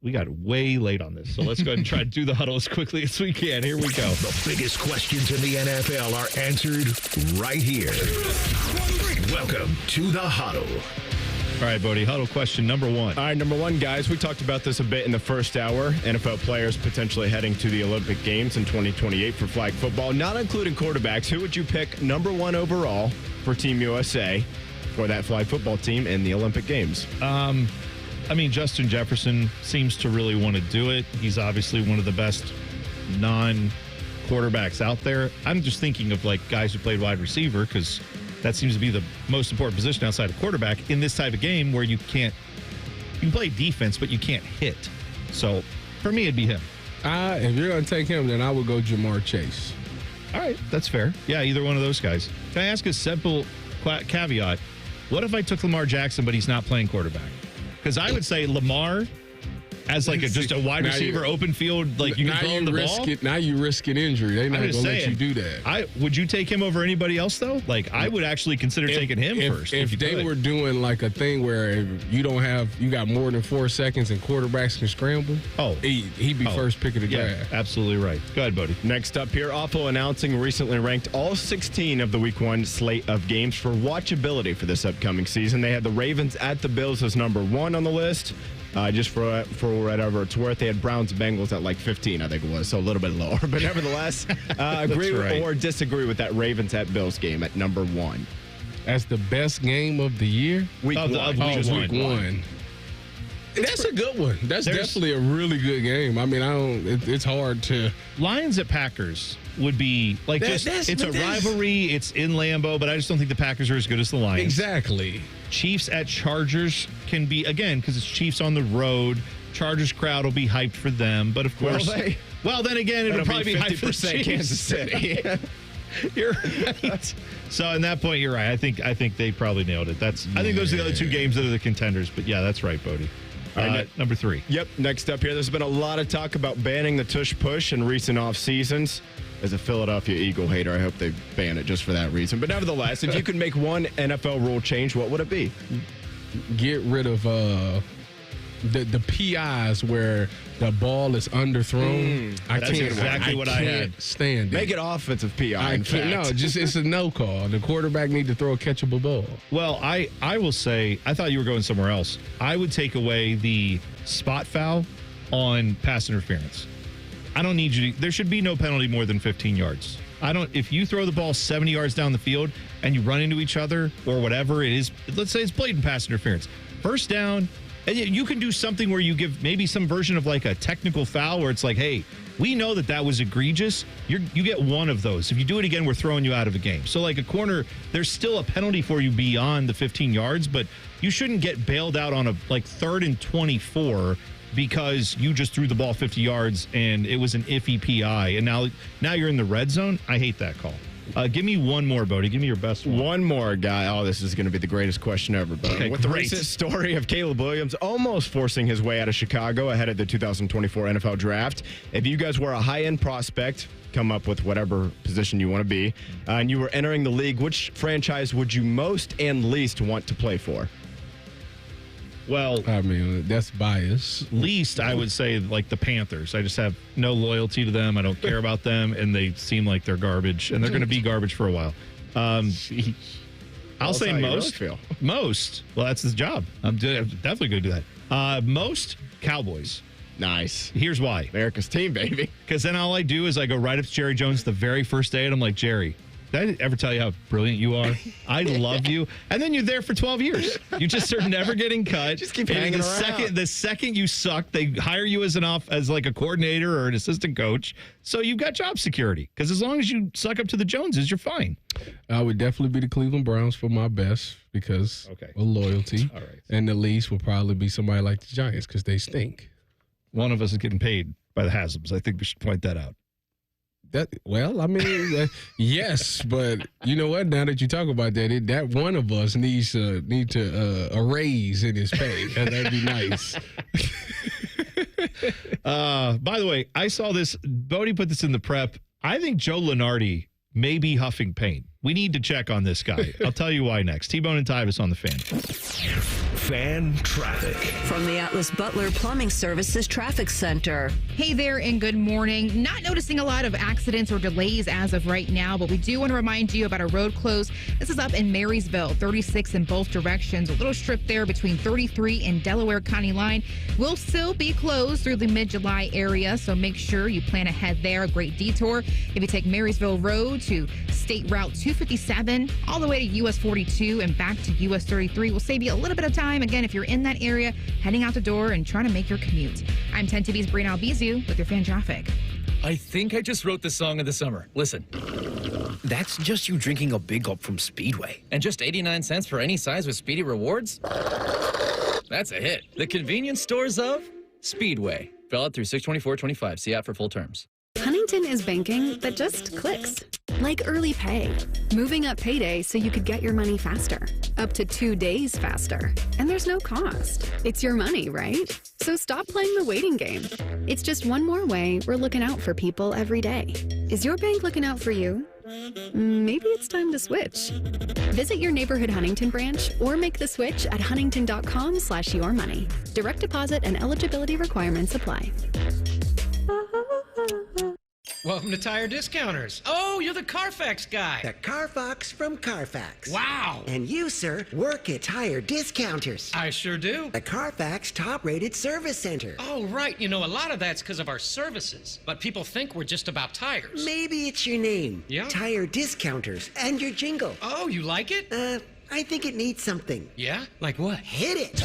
we got way late on this. So let's go ahead and try to do the huddle as quickly as we can. Here we go. The biggest questions in the NFL are answered right here. Welcome to the huddle. All right, Bodie, huddle question number 1. All right, number 1, guys. We talked about this a bit in the first hour. NFL players potentially heading to the Olympic Games in 2028 for flag football, not including quarterbacks. Who would you pick number 1 overall for Team USA for that flag football team in the Olympic Games? Justin Jefferson seems to really want to do it. He's obviously one of the best non-quarterbacks out there. I'm just thinking of like guys who played wide receiver because that seems to be the most important position outside of quarterback in this type of game where you can play defense, but you can't hit. So for me, it'd be him. If you're going to take him, then I would go Jamar Chase. All right, that's fair. Yeah, either one of those guys. Can I ask a simple caveat? What if I took Lamar Jackson, but he's not playing quarterback? Because I would say Lamar as like just a wide receiver, open field, like you can throw him the ball. Now you risk an injury. They're not going to let you do that. Would you take him over anybody else though? Like I would actually consider taking him first. If they were doing like a thing where you got more than 4 seconds and quarterbacks can scramble. He'd be first pick of the draft. Absolutely right. Go ahead, buddy. Next up here, Oppo announcing recently ranked all 16 of the Week 1 slate of games for watchability for this upcoming season. They had the Ravens at the Bills as number 1 on the list. Just for whatever it's worth, they had Browns-Bengals at like 15, I think it was, so a little bit lower. But nevertheless, agree or disagree with that Ravens at Bills game at number 1. That's the best game of the year? Week 1. Week 1. That's a good one. That's definitely a really good game. It's hard to. Lions at Packers would be like it's a rivalry. It's in Lambeau, but I just don't think the Packers are as good as the Lions. Exactly. Chiefs at Chargers can be, again, because it's Chiefs on the road. Chargers crowd will be hyped for them, but of course. Then again, it'll probably be hyped for the Chiefs. Kansas City. You're right. So, in that point, you're right. I think they probably nailed it. I think those are the other 2 games that are the contenders. But yeah, that's right, Bodie. Number 3. Yep. Next up here, there's been a lot of talk about banning the tush push in recent off seasons. As a Philadelphia Eagle hater, I hope they ban it just for that reason. But nevertheless, if you could make one NFL rule change, what would it be? Get rid of the PIs where the ball is underthrown. I That's can't. exactly what I had. Can't stand it. Make it offensive PI. I in can't. fact. No, just it's a no call. The quarterback need to throw a catchable ball. Well, I will say, I thought you were going somewhere else. I would take away the spot foul on pass interference. I don't need you to, there should be no penalty more than 15 yards. If you throw the ball 70 yards down the field and you run into each other or whatever it is, let's say it's blatant pass interference. First down, and you can do something where you give maybe some version of like a technical foul where it's like, hey, we know that was egregious. You get one of those. If you do it again, we're throwing you out of a game. So like a corner, there's still a penalty for you beyond the 15 yards, but you shouldn't get bailed out on a like 3rd and 24 because you just threw the ball 50 yards and it was an iffy PI. And now you're in the red zone. I hate that call. Give me one more, Bodie. Give me your best one. One more, guy. Oh, this is going to be the greatest question ever, Bodie. Okay, with the great. recent story of Caleb Williams almost forcing his way out of Chicago ahead of the 2024 NFL Draft, if you guys were a high-end prospect, come up with whatever position you want to be, and you were entering the league, which franchise would you most and least want to play for? Well, I mean, that's bias. Least, I would say, like the Panthers. I just have no loyalty to them. I don't care about them, and they seem like they're garbage, and they're going to be garbage for a while. I'll say most. Really feel. Most. Well, that's his job. I'm definitely going to do that. Most Cowboys. Nice. Here's why. America's team, baby. Because then all I do is I go right up to Jerry Jones the very first day, and I'm like, Jerry, did I ever tell you how brilliant you are? I love you. And then you're there for 12 years. You just are never getting cut. Just keep And hanging around. The second you suck, they hire you as like a coordinator or an assistant coach. So you've got job security. Because as long as you suck up to the Joneses, you're fine. I would definitely be the Cleveland Browns for my best because of loyalty. All right. And the least would probably be somebody like the Giants because they stink. One of us is getting paid by the Hasms. I think we should point that out. Yes, but you know what? Now that you talk about that, that one of us needs a raise in his pay. That'd be nice. By the way, I saw this. Bodie put this in the prep. I think Joe Lunardi may be huffing paint. We need to check on this guy. I'll tell you why next. T-Bone and Tyvis on the Fan. Fan traffic. From the Atlas Butler Plumbing Services Traffic Center. Hey there, and good morning. Not noticing a lot of accidents or delays as of right now, but we do want to remind you about a road close. This is up in Marysville, 36 in both directions. A little strip there between 33 and Delaware County line will still be closed through the mid-July area, so make sure you plan ahead there. A great detour. If you take Marysville Road to State Route 257 all the way to US 42 and back to US 33 will save you a little bit of time. Again, if you're in that area, heading out the door and trying to make your commute. I'm 10 TV's Brianna Albizu with your fan traffic. I think I just wrote the song of the summer. Listen. That's just you drinking a big gulp from Speedway. And just 89 cents for any size with Speedy Rewards? That's a hit. The convenience stores of Speedway. Valid through 6/24/25. See app for full terms. Huntington is banking that just clicks. Like early pay. Moving up payday so you could get your money faster. Up to 2 days faster. And there's no cost. It's your money, right? So stop playing the waiting game. It's just one more way we're looking out for people every day. Is your bank looking out for you? Maybe it's time to switch. Visit your neighborhood Huntington branch or make the switch at huntington.com/yourmoney. Direct deposit and eligibility requirements apply. Welcome to Tire Discounters. Oh, you're the Carfax guy. The Carfox from Carfax. Wow. And you, sir, work at Tire Discounters. I sure do. The Carfax top-rated service center. Oh, right. You know, a lot of that's because of our services. But people think we're just about tires. Maybe it's your name. Yeah. Tire Discounters and your jingle. Oh, you like it? I think it needs something. Yeah? Like what? Hit it.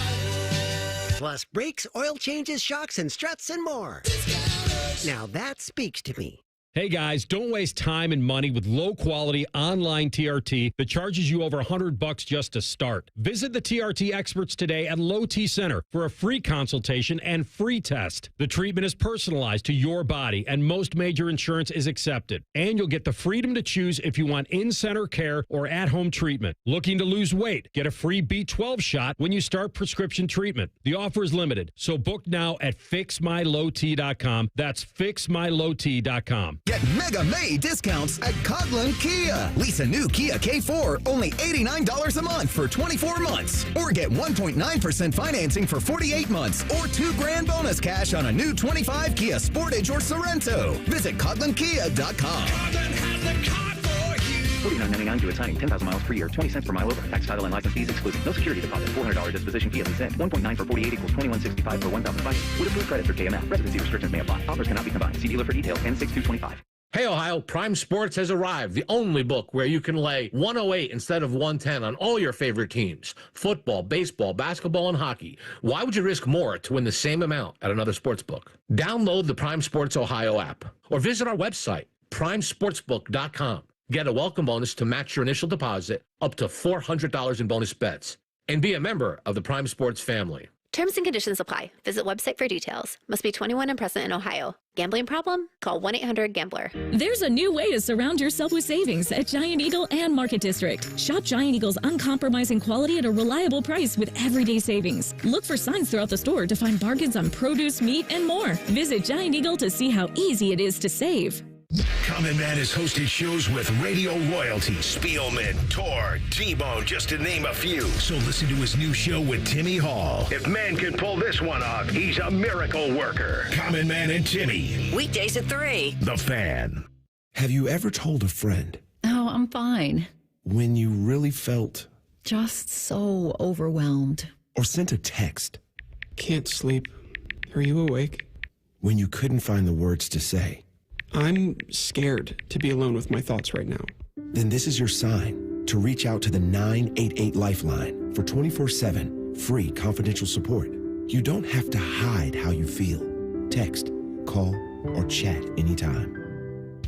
Plus brakes, oil changes, shocks, and struts, and more. Now that speaks to me. Hey guys, don't waste time and money with low-quality online TRT that charges you over $100 just to start. Visit the TRT experts today at Low T Center for a free consultation and free test. The treatment is personalized to your body, and most major insurance is accepted. And you'll get the freedom to choose if you want in-center care or at-home treatment. Looking to lose weight? Get a free B12 shot when you start prescription treatment. The offer is limited, so book now at fixmylowt.com. That's fixmylowt.com. Get Mega May discounts at Coghlan Kia. Lease a new Kia K4, only $89 a month for 24 months. Or get 1.9% financing for 48 months. Or $2,000 bonus cash on a new 25 Kia Sportage or Sorrento. Visit CoglanKia.com. $49.99 due at signing. 10,000 miles per year. 20 cents per mile over. Tax, title, and license fees excluded. No security deposit. $400 disposition fee at lease end. 1.9 for 48 equals $21.65 for 1,005. With approved credit for KMF. Residency restrictions may apply. Offers cannot be combined. See dealer for details. N6225. Hey, Ohio, Prime Sports has arrived. The only book where you can lay 108 instead of 110 on all your favorite teams. Football, baseball, basketball, and hockey. Why would you risk more to win the same amount at another sports book? Download the Prime Sports Ohio app or visit our website, primesportsbook.com. Get a welcome bonus to match your initial deposit up to $400 in bonus bets. And be a member of the Prime Sports family. Terms and conditions apply. Visit website for details. Must be 21 and present in Ohio. Gambling problem? Call 1-800-GAMBLER. There's a new way to surround yourself with savings at Giant Eagle and Market District. Shop Giant Eagle's uncompromising quality at a reliable price with everyday savings. Look for signs throughout the store to find bargains on produce, meat, and more. Visit Giant Eagle to see how easy it is to save. Common Man has hosted shows with radio royalty, Spielman, Tor, T-Bone, just to name a few. So listen to his new show with Timmy Hall. If Man can pull this one off, he's a miracle worker. Common Man and Timmy. Weekdays at 3. The Fan. Have you ever told a friend? Oh, I'm fine. When you really felt? Just so overwhelmed. Or sent a text? Can't sleep. Are you awake? When you couldn't find the words to say? I'm scared to be alone with my thoughts right now. Then this is your sign to reach out to the 988 Lifeline for 24/7 free confidential support. You don't have to hide how you feel. Text, call, or chat anytime.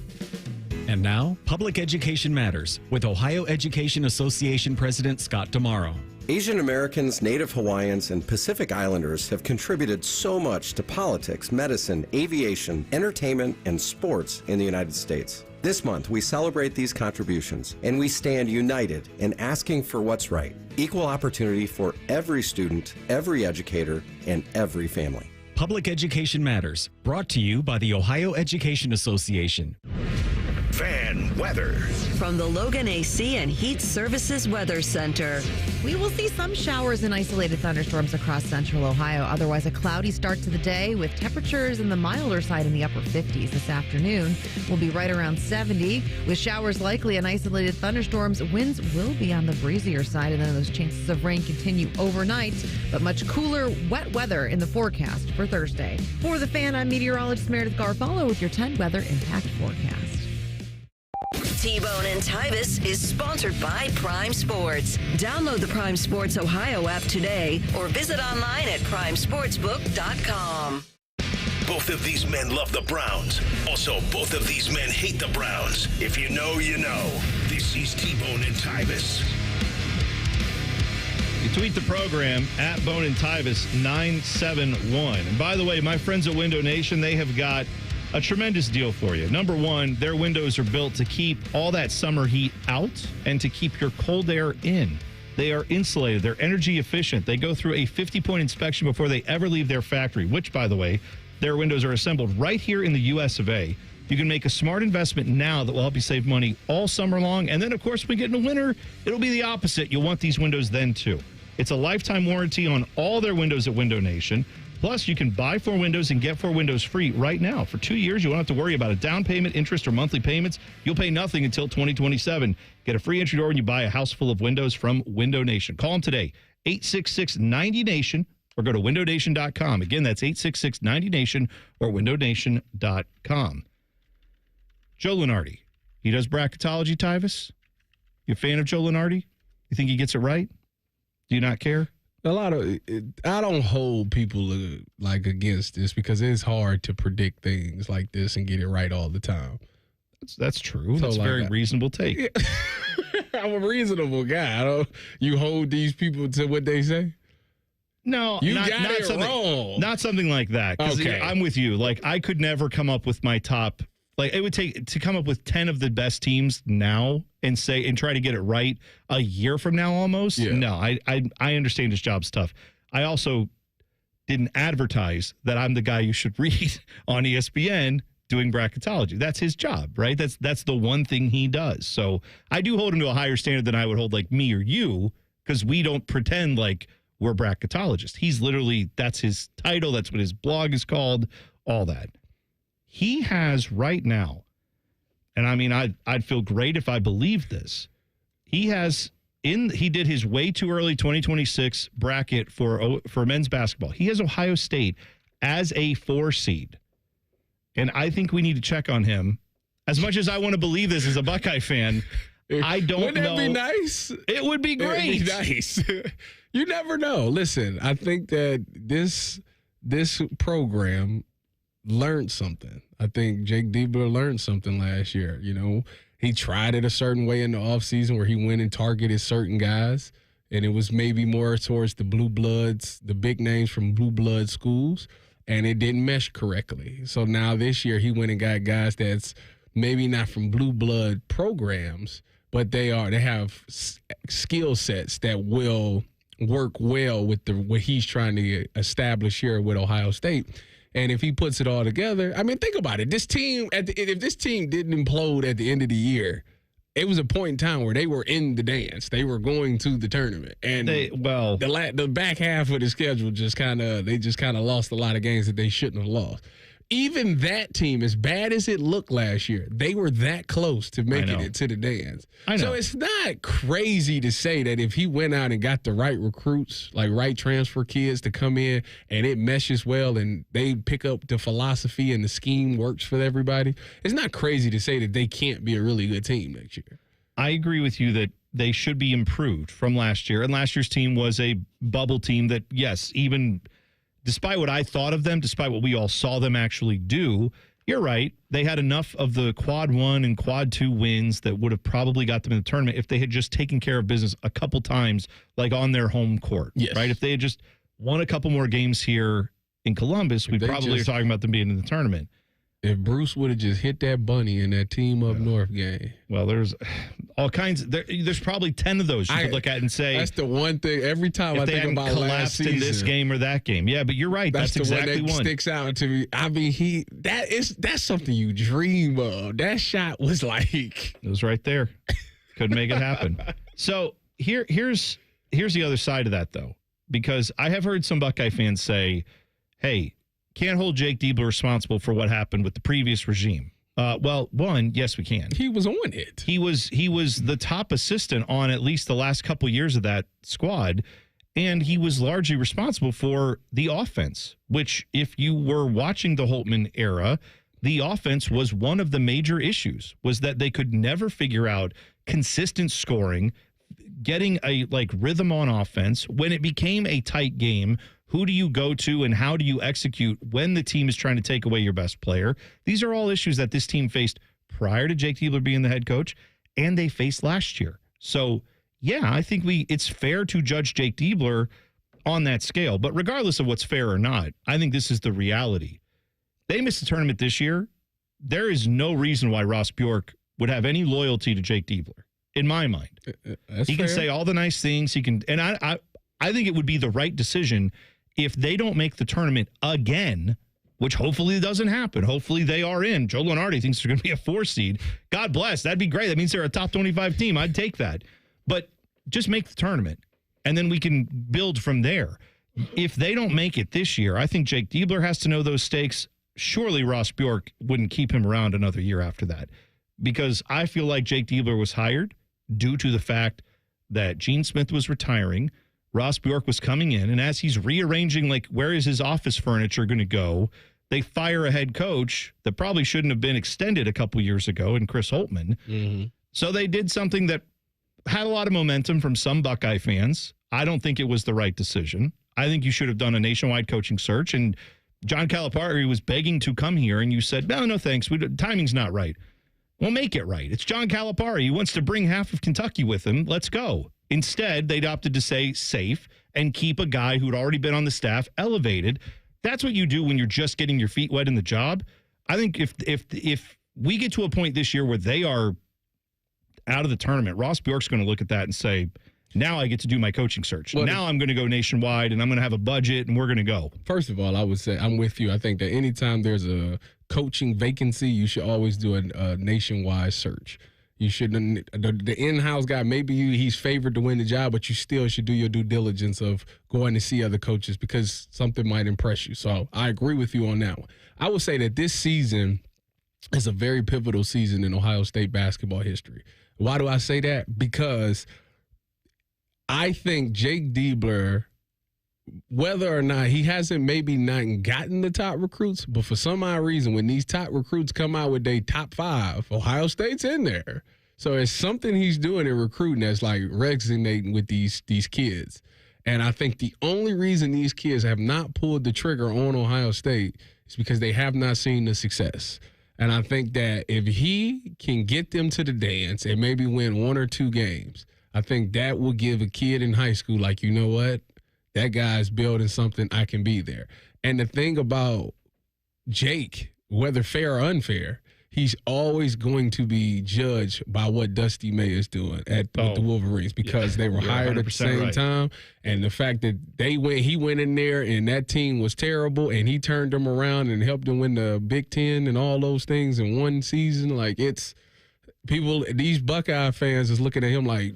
And now, Public Education Matters with Ohio Education Association President Scott Damaro. Asian Americans, Native Hawaiians, and Pacific Islanders have contributed so much to politics, medicine, aviation, entertainment, and sports in the United States. This month, we celebrate these contributions, and we stand united in asking for what's right. Equal opportunity for every student, every educator, and every family. Public Education Matters, brought to you by the Ohio Education Association. Fan weather. From the Logan AC and Heat Services Weather Center. We will see some showers and isolated thunderstorms across central Ohio. Otherwise, a cloudy start to the day with temperatures in the milder side in the upper 50s. This afternoon will be right around 70 with showers likely and isolated thunderstorms. Winds will be on the breezier side, and then those chances of rain continue overnight, but much cooler, wet weather in the forecast for Thursday. For The Fan, I'm meteorologist Meredith Garfalo with your 10 weather impact forecast. T-Bone and Tyvis is sponsored by Prime Sports. Download the Prime Sports Ohio app today or visit online at primesportsbook.com. Both of these men love the Browns. Also, both of these men hate the Browns. If you know, you know. This is T-Bone and Tyvis. You tweet the program at Bone and Tyvis 971. And by the way, my friends at Window Nation, they have got a tremendous deal for you. Number one, their windows are built to keep all that summer heat out and to keep your cold air in. They are insulated. They're energy efficient. They go through a 50-point inspection before they ever leave their factory, which, by the way, their windows are assembled right here in the U.S. of A. You can make a smart investment now that will help you save money all summer long. And then, of course, when we get into winter, it'll be the opposite. You'll want these windows then, too. It's a lifetime warranty on all their windows at Window Nation. Plus, you can buy 4 windows and get 4 windows free right now. For 2 years, you won't have to worry about a down payment, interest, or monthly payments. You'll pay nothing until 2027. Get a free entry door when you buy a house full of windows from Window Nation. Call them today, 866-90NATION, or go to windownation.com. Again, that's 866-90NATION or windownation.com. Joe Lunardi, he does bracketology, Tyvis. You a fan of Joe Lunardi? You think he gets it right? Do you not care? I don't hold people like against this because it's hard to predict things like this and get it right all the time. That's true. So That's a very reasonable take. Yeah. I'm a reasonable guy. You hold these people to what they say? No, you not, got not it something, wrong. Not something like that. Okay. I'm with you. Like, I could never come up with my top. Like, it would take to come up with 10 of the best teams now and try to get it right a year from now almost. Yeah. No, I understand his job's tough. I also didn't advertise that I'm the guy you should read on ESPN doing bracketology. That's his job, right? That's the one thing he does. So I do hold him to a higher standard than I would hold like me or you, because we don't pretend like we're bracketologists. He's literally, that's his title. That's what his blog is called, all that. He has right now, and I mean, I'd feel great if I believed this. He did his way too early 2026 bracket for men's basketball. He has Ohio State as a 4 seed. And I think we need to check on him. As much as I want to believe this as a Buckeye fan, I don't know. Wouldn't that be nice? It would be great. It would be nice. You never know. Listen, I think that this program learned something. I think Jake Diebler learned something last year. You know, he tried it a certain way in the offseason where he went and targeted certain guys, and it was maybe more towards the blue bloods, the big names from blue blood schools, and it didn't mesh correctly. So now this year he went and got guys that's maybe not from blue blood programs, but they have skill sets that will work well with what he's trying to establish here with Ohio State. And if he puts it all together, I mean, think about it. This team, if this team didn't implode at the end of the year, it was a point in time where they were in the dance. They were going to the tournament, and the back half of the schedule just kind of lost a lot of games that they shouldn't have lost. Even that team, as bad as it looked last year, they were that close to making it to the dance. So it's not crazy to say that if he went out and got the right recruits, like right transfer kids to come in, and it meshes well and they pick up the philosophy and the scheme works for everybody, it's not crazy to say that they can't be a really good team next year. I agree with you that they should be improved from last year. And last year's team was a bubble team that, yes, even despite what I thought of them, despite what we all saw them actually do, you're right. They had enough of the quad 1 and quad 2 wins that would have probably got them in the tournament if they had just taken care of business a couple times, like on their home court. Yes. Right? If they had just won a couple more games here in Columbus, we probably are talking about them being in the tournament. If Bruce would have just hit that bunny in that team up north game. Well, there's all kinds. There's probably 10 of those you could look at and say. That's the one thing. Every time I think about last season, in this game or that game. Yeah, but you're right. That's exactly one that sticks out to me. I mean, that's something you dream of. That shot was like. It was right there. Couldn't make it happen. So here's the other side of that, though, because I have heard some Buckeye fans say, hey, can't hold Jake Diebler responsible for what happened with the previous regime. Well, one, yes, we can. He was on it. He was the top assistant on at least the last couple years of that squad, and he was largely responsible for the offense, which if you were watching the Holtman era, the offense was one of the major issues, was that they could never figure out consistent scoring, getting a rhythm on offense. When it became a tight game, who do you go to and how do you execute when the team is trying to take away your best player? These are all issues that this team faced prior to Jake Diebler being the head coach, and they faced last year. So, yeah, I think it's fair to judge Jake Diebler on that scale. But regardless of what's fair or not, I think this is the reality. They missed the tournament this year. There is no reason why Ross Bjork would have any loyalty to Jake Diebler, in my mind. He can say all the nice things. He can, and I think it would be the right decision if they don't make the tournament again, which hopefully doesn't happen. Hopefully they are in. Joe Lunardi thinks they're going to be a 4 seed. God bless. That'd be great. That means they're a top 25 team. I'd take that. But just make the tournament, and then we can build from there. If they don't make it this year, I think Jake Diebler has to know those stakes. Surely Ross Bjork wouldn't keep him around another year after that, because I feel like Jake Diebler was hired due to the fact that Gene Smith was retiring. Ross Bjork was coming in, and as he's rearranging, where is his office furniture going to go, they fire a head coach that probably shouldn't have been extended a couple years ago in Chris Holtman. Mm-hmm. So they did something that had a lot of momentum from some Buckeye fans. I don't think it was the right decision. I think you should have done a nationwide coaching search, and John Calipari was begging to come here, and you said, no thanks. Timing's not right. Well, make it right. It's John Calipari. He wants to bring half of Kentucky with him. Let's go. Instead, they'd opted to say safe and keep a guy who'd already been on the staff elevated. That's what you do when you're just getting your feet wet in the job. I think if we get to a point this year where they are out of the tournament, Ross Bjork's going to look at that and say, now I get to do my coaching search. Well, now I'm going to go nationwide, and I'm going to have a budget, and we're going to go. First of all, I would say I'm with you. I think that anytime there's a coaching vacancy, you should always do a nationwide search. You shouldn't. The in-house guy, maybe he's favored to win the job, but you still should do your due diligence of going to see other coaches because something might impress you. So I agree with you on that one. I would say that this season is a very pivotal season in Ohio State basketball history. Why do I say that? Because I think Jake Diebler, whether or not he hasn't maybe not gotten the top recruits, but for some odd reason, when these top recruits come out with their top 5, Ohio State's in there. So it's something he's doing in recruiting that's like resonating with these kids. And I think the only reason these kids have not pulled the trigger on Ohio State is because they have not seen the success. And I think that if he can get them to the dance and maybe win 1 or 2 games, I think that will give a kid in high school, like, you know what? That guy's building something, I can be there. And the thing about Jake, whether fair or unfair, he's always going to be judged by what Dusty May is doing with the Wolverines because they were hired at the same time. And the fact that he went in there and that team was terrible and he turned them around and helped them win the Big Ten and all those things in one season. Like, it's people, these Buckeye fans is looking at him like,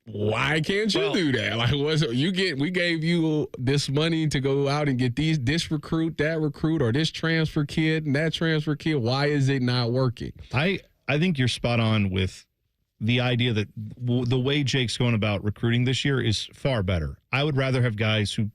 why can't you do that? Like, we gave you this money to go out and get this recruit, that recruit, or this transfer kid and that transfer kid. Why is it not working? I think you're spot on with the idea that the way Jake's going about recruiting this year is far better. I would rather have guys who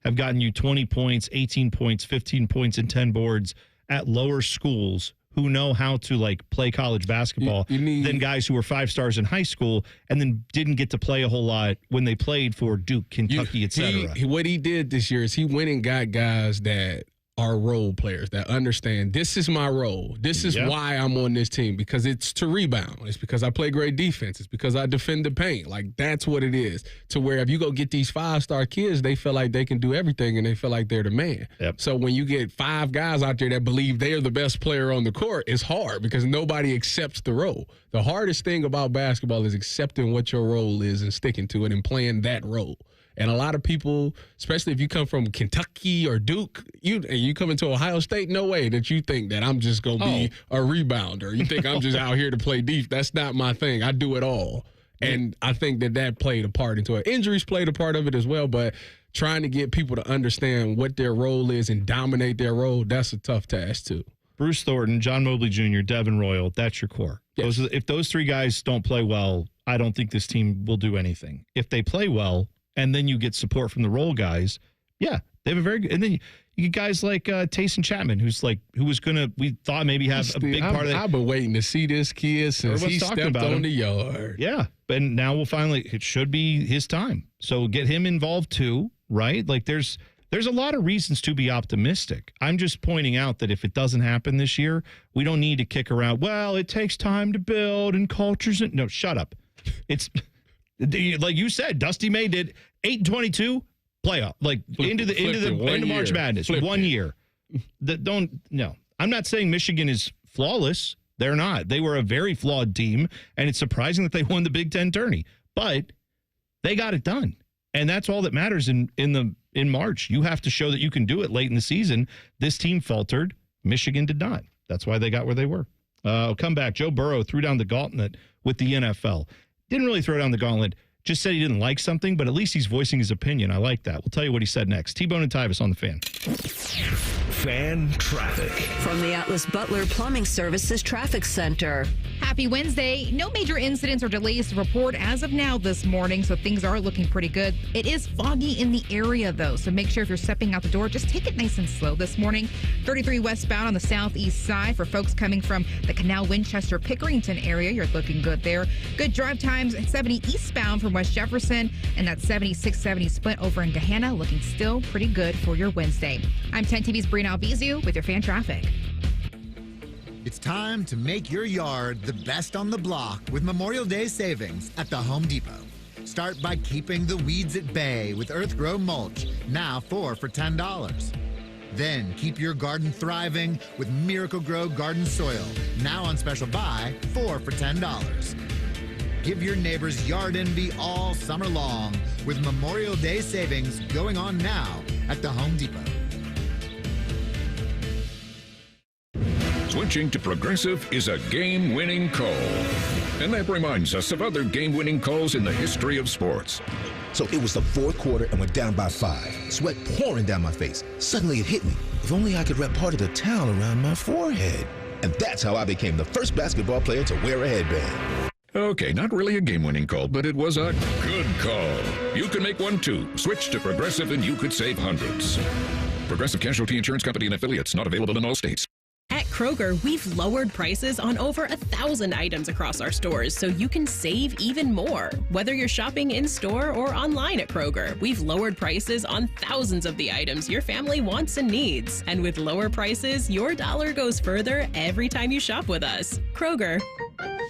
have gotten you 20 points, 18 points, 15 points, and 10 boards at lower schools who know how to play college basketball than guys who were 5 stars in high school and then didn't get to play a whole lot when they played for Duke, Kentucky, etc. What he did this year is he went and got guys that are role players that understand this is my role. This is why I'm on this team, because it's to rebound. It's because I play great defense. It's because I defend the paint. Like, that's what it is. To where if you go get these 5-star kids, they feel like they can do everything and they feel like they're the man. Yep. So when you get 5 guys out there that believe they're the best player on the court, it's hard because nobody accepts the role. The hardest thing about basketball is accepting what your role is and sticking to it and playing that role. And a lot of people, especially if you come from Kentucky or Duke, you come into Ohio State, no way that you think that I'm just going to be a rebounder. You think I'm just out here to play defense. That's not my thing. I do it all. And I think that played a part into it. Injuries played a part of it as well, but trying to get people to understand what their role is and dominate their role, that's a tough task too. Bruce Thornton, John Mobley Jr., Devin Royal, that's your core. Yes. If those 3 guys don't play well, I don't think this team will do anything. If they play well, and then you get support from the role guys, they have a very good. And then you get guys like Tayson Chapman, we thought maybe have a big part of that. I've been waiting to see this kid since he stepped on the yard. Yeah, but now it should be his time. So get him involved too, right? Like there's a lot of reasons to be optimistic. I'm just pointing out that if it doesn't happen this year, we don't need to kick around, well, it takes time to build and cultures. No, shut up. It's like you said, Dusty May did 8-22 playoff, into March Madness. 1 year. I'm not saying Michigan is flawless. They're not. They were a very flawed team, and it's surprising that they won the Big Ten tourney. But they got it done, and that's all that matters in March. You have to show that you can do it late in the season. This team faltered. Michigan did not. That's why they got where they were. Come back. Joe Burrow threw down the gauntlet with the NFL. Didn't really throw down the gauntlet. Just said he didn't like something, but at least he's voicing his opinion. I like that. We'll tell you what he said next. T-Bone and Tyvis on the Fan. Fan traffic. From the Atlas Butler Plumbing Services Traffic Center. Happy Wednesday. No major incidents or delays to report as of now this morning, so things are looking pretty good. It is foggy in the area, though, so make sure if you're stepping out the door, just take it nice and slow this morning. 33 westbound on the southeast side for folks coming from the Canal Winchester Pickerington area. You're looking good there. Good drive times at 70 eastbound from West Jefferson, and that 76-70 split over in Gahanna looking still pretty good for your Wednesday. I'm 10 TV's Brina Albizu with your fan traffic. It's time to make your yard the best on the block with Memorial Day savings at the Home Depot. Start by keeping the weeds at bay with Earthgrow mulch, now 4 for $10. Then keep your garden thriving with Miracle Grow garden soil, now on special buy, 4 for $10. Give your neighbors yard envy all summer long with Memorial Day savings going on now at the Home Depot. Switching to Progressive is a game-winning call. And that reminds us of other game-winning calls in the history of sports. So it was the fourth quarter and we're down by 5. Sweat pouring down my face. Suddenly it hit me. If only I could wrap part of the towel around my forehead. And that's how I became the first basketball player to wear a headband. Okay, not really a game-winning call, but it was a good call. You can make one too. Switch to Progressive and you could save hundreds. Progressive Casualty Insurance Company and affiliates, not available in all states. At Kroger, we've lowered prices on over 1,000 items across our stores so you can save even more. Whether you're shopping in-store or online at Kroger, we've lowered prices on thousands of the items your family wants and needs. And with lower prices, your dollar goes further every time you shop with us. Kroger,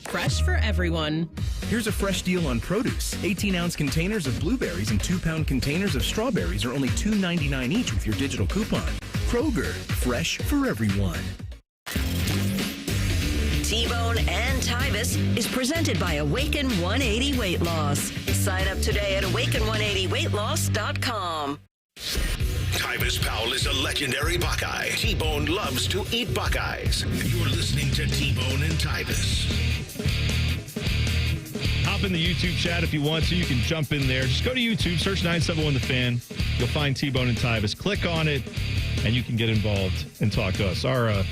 fresh for everyone. Here's a fresh deal on produce. 18-ounce containers of blueberries and 2-pound containers of strawberries are only $2.99 each with your digital coupon. Kroger, fresh for everyone. T-Bone and Tyvis is presented by Awaken 180 Weight Loss. Sign up today at awaken180weightloss.com. Tyvis Powell is a legendary Buckeye. T-Bone loves to eat Buckeyes. You're listening to T-Bone and Tyvis. Hop in the YouTube chat if you want to. You can jump in there. Just go to YouTube, search 971 The Fan. You'll find T-Bone and Tyvis. Click on it, and you can get involved and talk to us. Our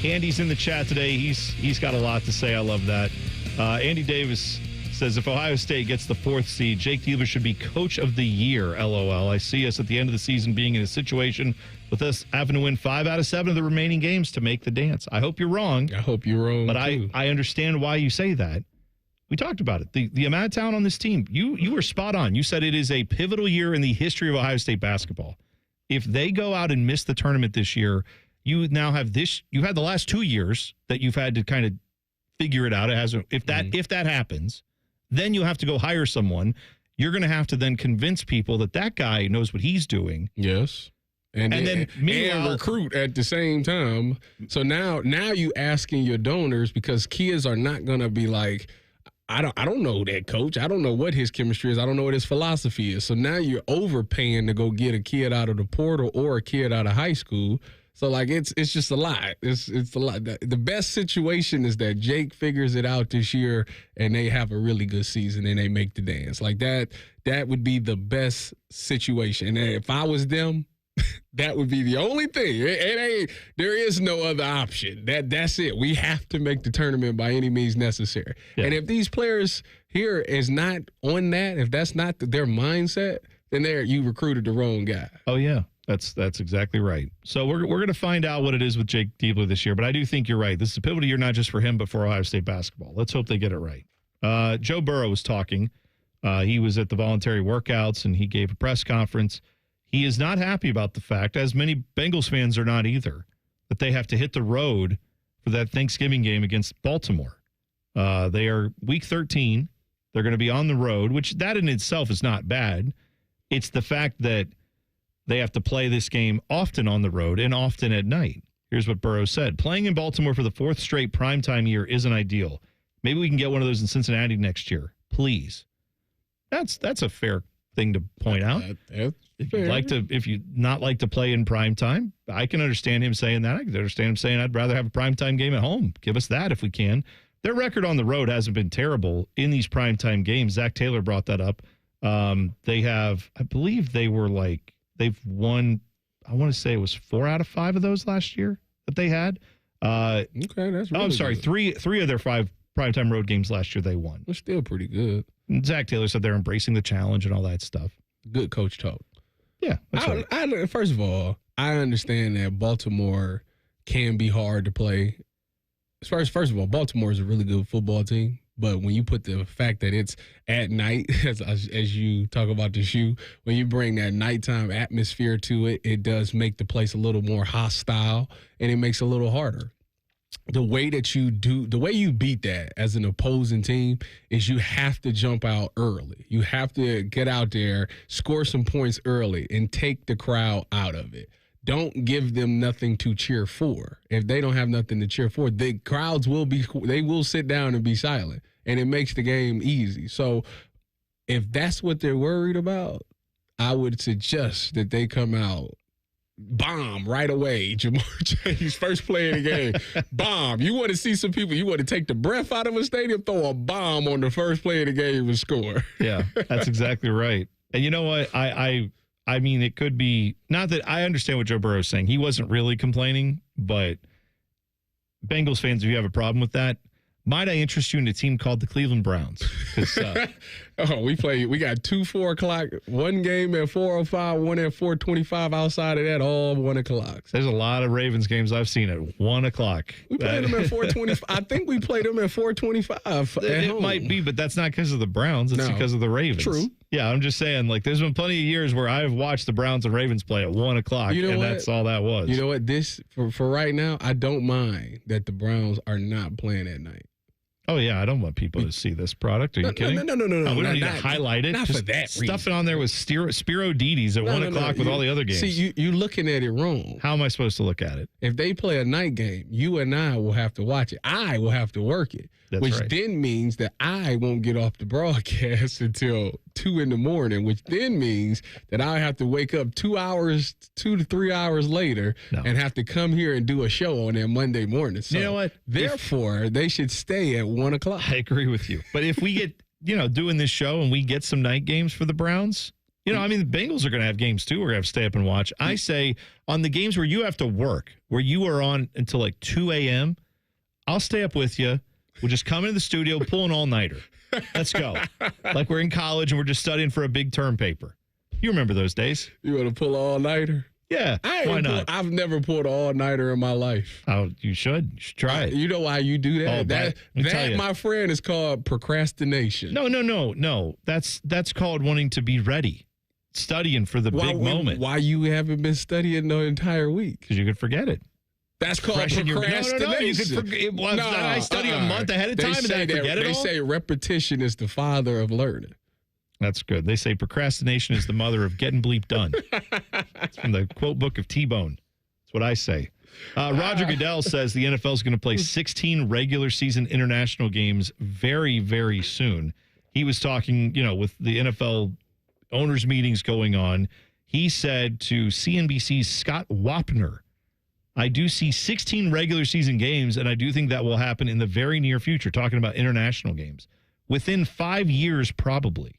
Andy's in the chat today. He's got a lot to say. I love that. Andy Davis says, if Ohio State gets the 4th seed, Jake Diebler should be coach of the year, LOL. I see us at the end of the season being in a situation with us having to win 5 out of 7 of the remaining games to make the dance. I hope you're wrong. I hope you're wrong, but too. I understand why you say that. We talked about it. The amount of talent on this team, you were spot on. You said it is a pivotal year in the history of Ohio State basketball. If they go out and miss the tournament this year, you now have this. You've had the last 2 years that you've had to kind of figure it out. It hasn't. If that happens, then you have to go hire someone. You're going to have to then convince people that guy knows what he's doing. Yes. And then recruit at the same time. So now you asking your donors, because kids are not going to be like, I don't know that coach. I don't know what his chemistry is. I don't know what his philosophy is. So now you're overpaying to go get a kid out of the portal or a kid out of high school. So like it's just a lot. It's a lot. The best situation is that Jake figures it out this year and they have a really good season and they make the dance. Like that would be the best situation. And if I was them, that would be the only thing. There is no other option. That's it. We have to make the tournament by any means necessary. Yeah. And if these players here is not on that, if that's not their mindset, then you recruited the wrong guy. Oh yeah, that's exactly right. So we're going to find out what it is with Jake Diebler this year. But I do think you're right. This is a pivotal year not just for him, but for Ohio State basketball. Let's hope they get it right. Joe Burrow was talking. He was at the voluntary workouts and he gave a press conference. He is not happy about the fact, as many Bengals fans are not either, that they have to hit the road for that Thanksgiving game against Baltimore. They are week 13. They're going to be on the road, which that in itself is not bad. It's the fact that they have to play this game often on the road and often at night. Here's what Burrow said. Playing in Baltimore for the 4th straight primetime year isn't ideal. Maybe we can get one of those in Cincinnati next year. Please. That's a fair thing to point out. If you not like to play in prime time, I can understand him saying that. I can understand him saying I'd rather have a primetime game at home. Give us that if we can. Their record on the road hasn't been terrible in these primetime games. Zach Taylor brought that up. They have, I believe they've won, I want to say it was 4 out of 5 of those last year that they had. Okay, that's really I'm sorry, good. three of their 5 primetime road games last year they won. That's still pretty good. And Zach Taylor said they're embracing the challenge and all that stuff. Good coach talk. Yeah, that's right. First of all, I understand that Baltimore can be hard to play. First of all, Baltimore is a really good football team. But when you put the fact that it's at night, as you talk about the shoe, when you bring that nighttime atmosphere to it, it does make the place a little more hostile and it makes it a little harder. The way you beat that as an opposing team is you have to jump out early. You have to get out there, score some points early, and take the crowd out of it. Don't give them nothing to cheer for. If they don't have nothing to cheer for, the crowds will sit down and be silent, and it makes the game easy. So if that's what they're worried about, I would suggest that they come out bomb right away. Jamar Chase, first play of the game, bomb. You want to see some people, you want to take the breath out of a stadium, throw a bomb on the first play of the game and score. Yeah, that's exactly right. And you know what? I mean, it could be, not that I understand what Joe Burrow is saying. He wasn't really complaining, but Bengals fans, if you have a problem with that, might I interest you in a team called the Cleveland Browns? We got 2 4 o'clock, one game at 4:05, one at 4:25. Outside of that, all 1 o'clock. There's a lot of Ravens games I've seen at 1 o'clock. We played them at 4:25. I think we played them at 4:25. It might be, but that's not because of the Browns. It's because of the Ravens. True. Yeah, I'm just saying, like, there's been plenty of years where I've watched the Browns and Ravens play at 1 o'clock, that's all that was. You know what? This, for right now, I don't mind that the Browns are not playing at night. Oh, yeah, I don't want people to see this product. Are you kidding? No. We don't need to highlight it. Not just for that stuff it on there with Spiro Didi's at 1 o'clock with all the other games. See, you're looking at it wrong. How am I supposed to look at it? If they play a night game, you and I will have to watch it. I will have to work it. That's which right. then means that I won't get off the broadcast until 2 in the morning, which then means that I have to wake up 2 to 3 hours later and have to come here and do a show on that Monday morning. So, you know what? Therefore, they should stay at 1 o'clock. I agree with you. But if we get, doing this show and we get some night games for the Browns, the Bengals are going to have games too. We're going to have to stay up and watch. I say on the games where you have to work, where you are on until like 2 a.m., I'll stay up with you. We'll just come into the studio, pull an all-nighter. Let's go. Like we're in college and we're just studying for a big term paper. You remember those days? You want to pull an all-nighter? Yeah, why not? I've never pulled an all-nighter in my life. Oh, you should. You should try it. You know why you do that? Oh, that my friend, is called procrastination. No. That's called wanting to be ready. Studying for the big moment. Why you haven't been studying the entire week? Because you could forget it. That's called procrastination. No. You could forget. I study a month ahead of time and I forget it all. They say repetition is the father of learning. That's good. They say procrastination is the mother of getting bleep done. It's from the quote book of T-Bone. That's what I say. Roger Goodell says the NFL is going to play 16 regular season international games very, very soon. He was talking, with the NFL owners meetings going on. He said to CNBC's Scott Wapner, I do see 16 regular season games, and I do think that will happen in the very near future, talking about international games. Within 5 years, probably.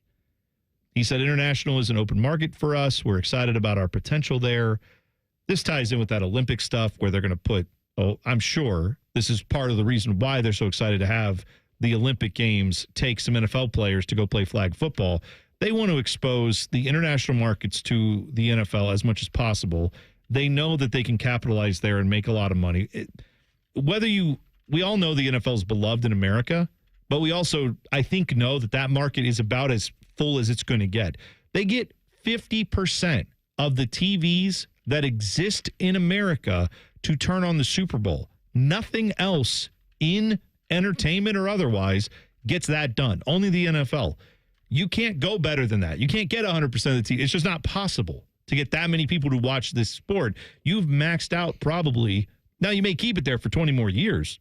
He said international is an open market for us. We're excited about our potential there. This ties in with that Olympic stuff where they're going to put, I'm sure this is part of the reason why they're so excited to have the Olympic Games take some NFL players to go play flag football. They want to expose the international markets to the NFL as much as possible. They know that they can capitalize there and make a lot of money. We all know the NFL is beloved in America, but we also, I think, know that market is about as full as it's going to get. They get 50% of the TVs that exist in America to turn on the Super Bowl. Nothing else in entertainment or otherwise gets that done. Only the NFL. You can't go better than that. You can't get 100% of the TV. It's just not possible to get that many people to watch this sport. You've maxed out probably. Now, you may keep it there for 20 more years,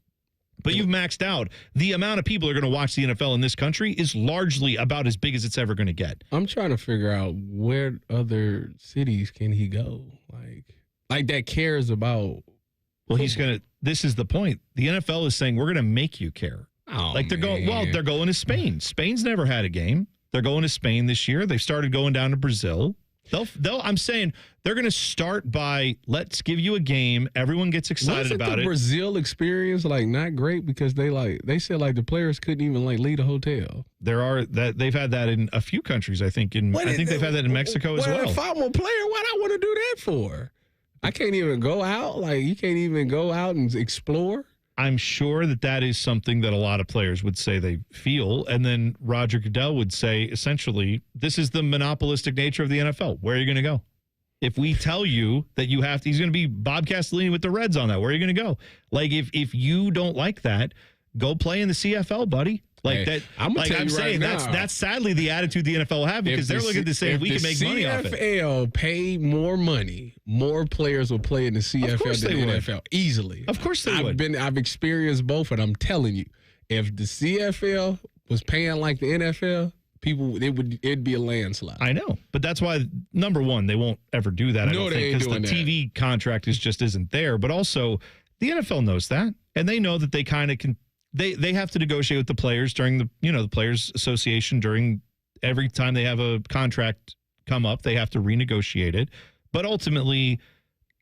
but you've maxed out. The amount of people who are going to watch the NFL in this country is largely about as big as it's ever going to get. I'm trying to figure out where other cities can he go, like that cares about. Well, this is the point. The NFL is saying we're going to make you care. They're going to Spain. Spain's never had a game. They're going to Spain this year. They've started going down to Brazil. I'm saying they're going to start by, let's give you a game. Everyone gets excited about it. Wasn't the Brazil experience not great because they said the players couldn't even leave the hotel. They've had that in a few countries. I think they've had that in Mexico as well. If I'm a player, what I want to do that for? I can't even go out. You can't even go out and explore. I'm sure that is something that a lot of players would say they feel. And then Roger Goodell would say, essentially, this is the monopolistic nature of the NFL. Where are you going to go? If we tell you that you have to, he's going to be Bob Castellini with the Reds on that. Where are you going to go? If you don't like that, go play in the CFL, buddy. I'm saying that's sadly the attitude the NFL will have because they're looking to say we can make money off it. If the CFL paid more money, more players will play in the CFL than the NFL easily. Of course they would. I've experienced both, and I'm telling you, if the CFL was paying like the NFL, it'd be a landslide. I know, but that's why, number one, they won't ever do that. No, they ain't doing because that. the TV contract just isn't there. But also, the NFL knows that, and they know that they kind of can. They have to negotiate with the players during the Players Association during every time they have a contract come up. They have to renegotiate it. But ultimately,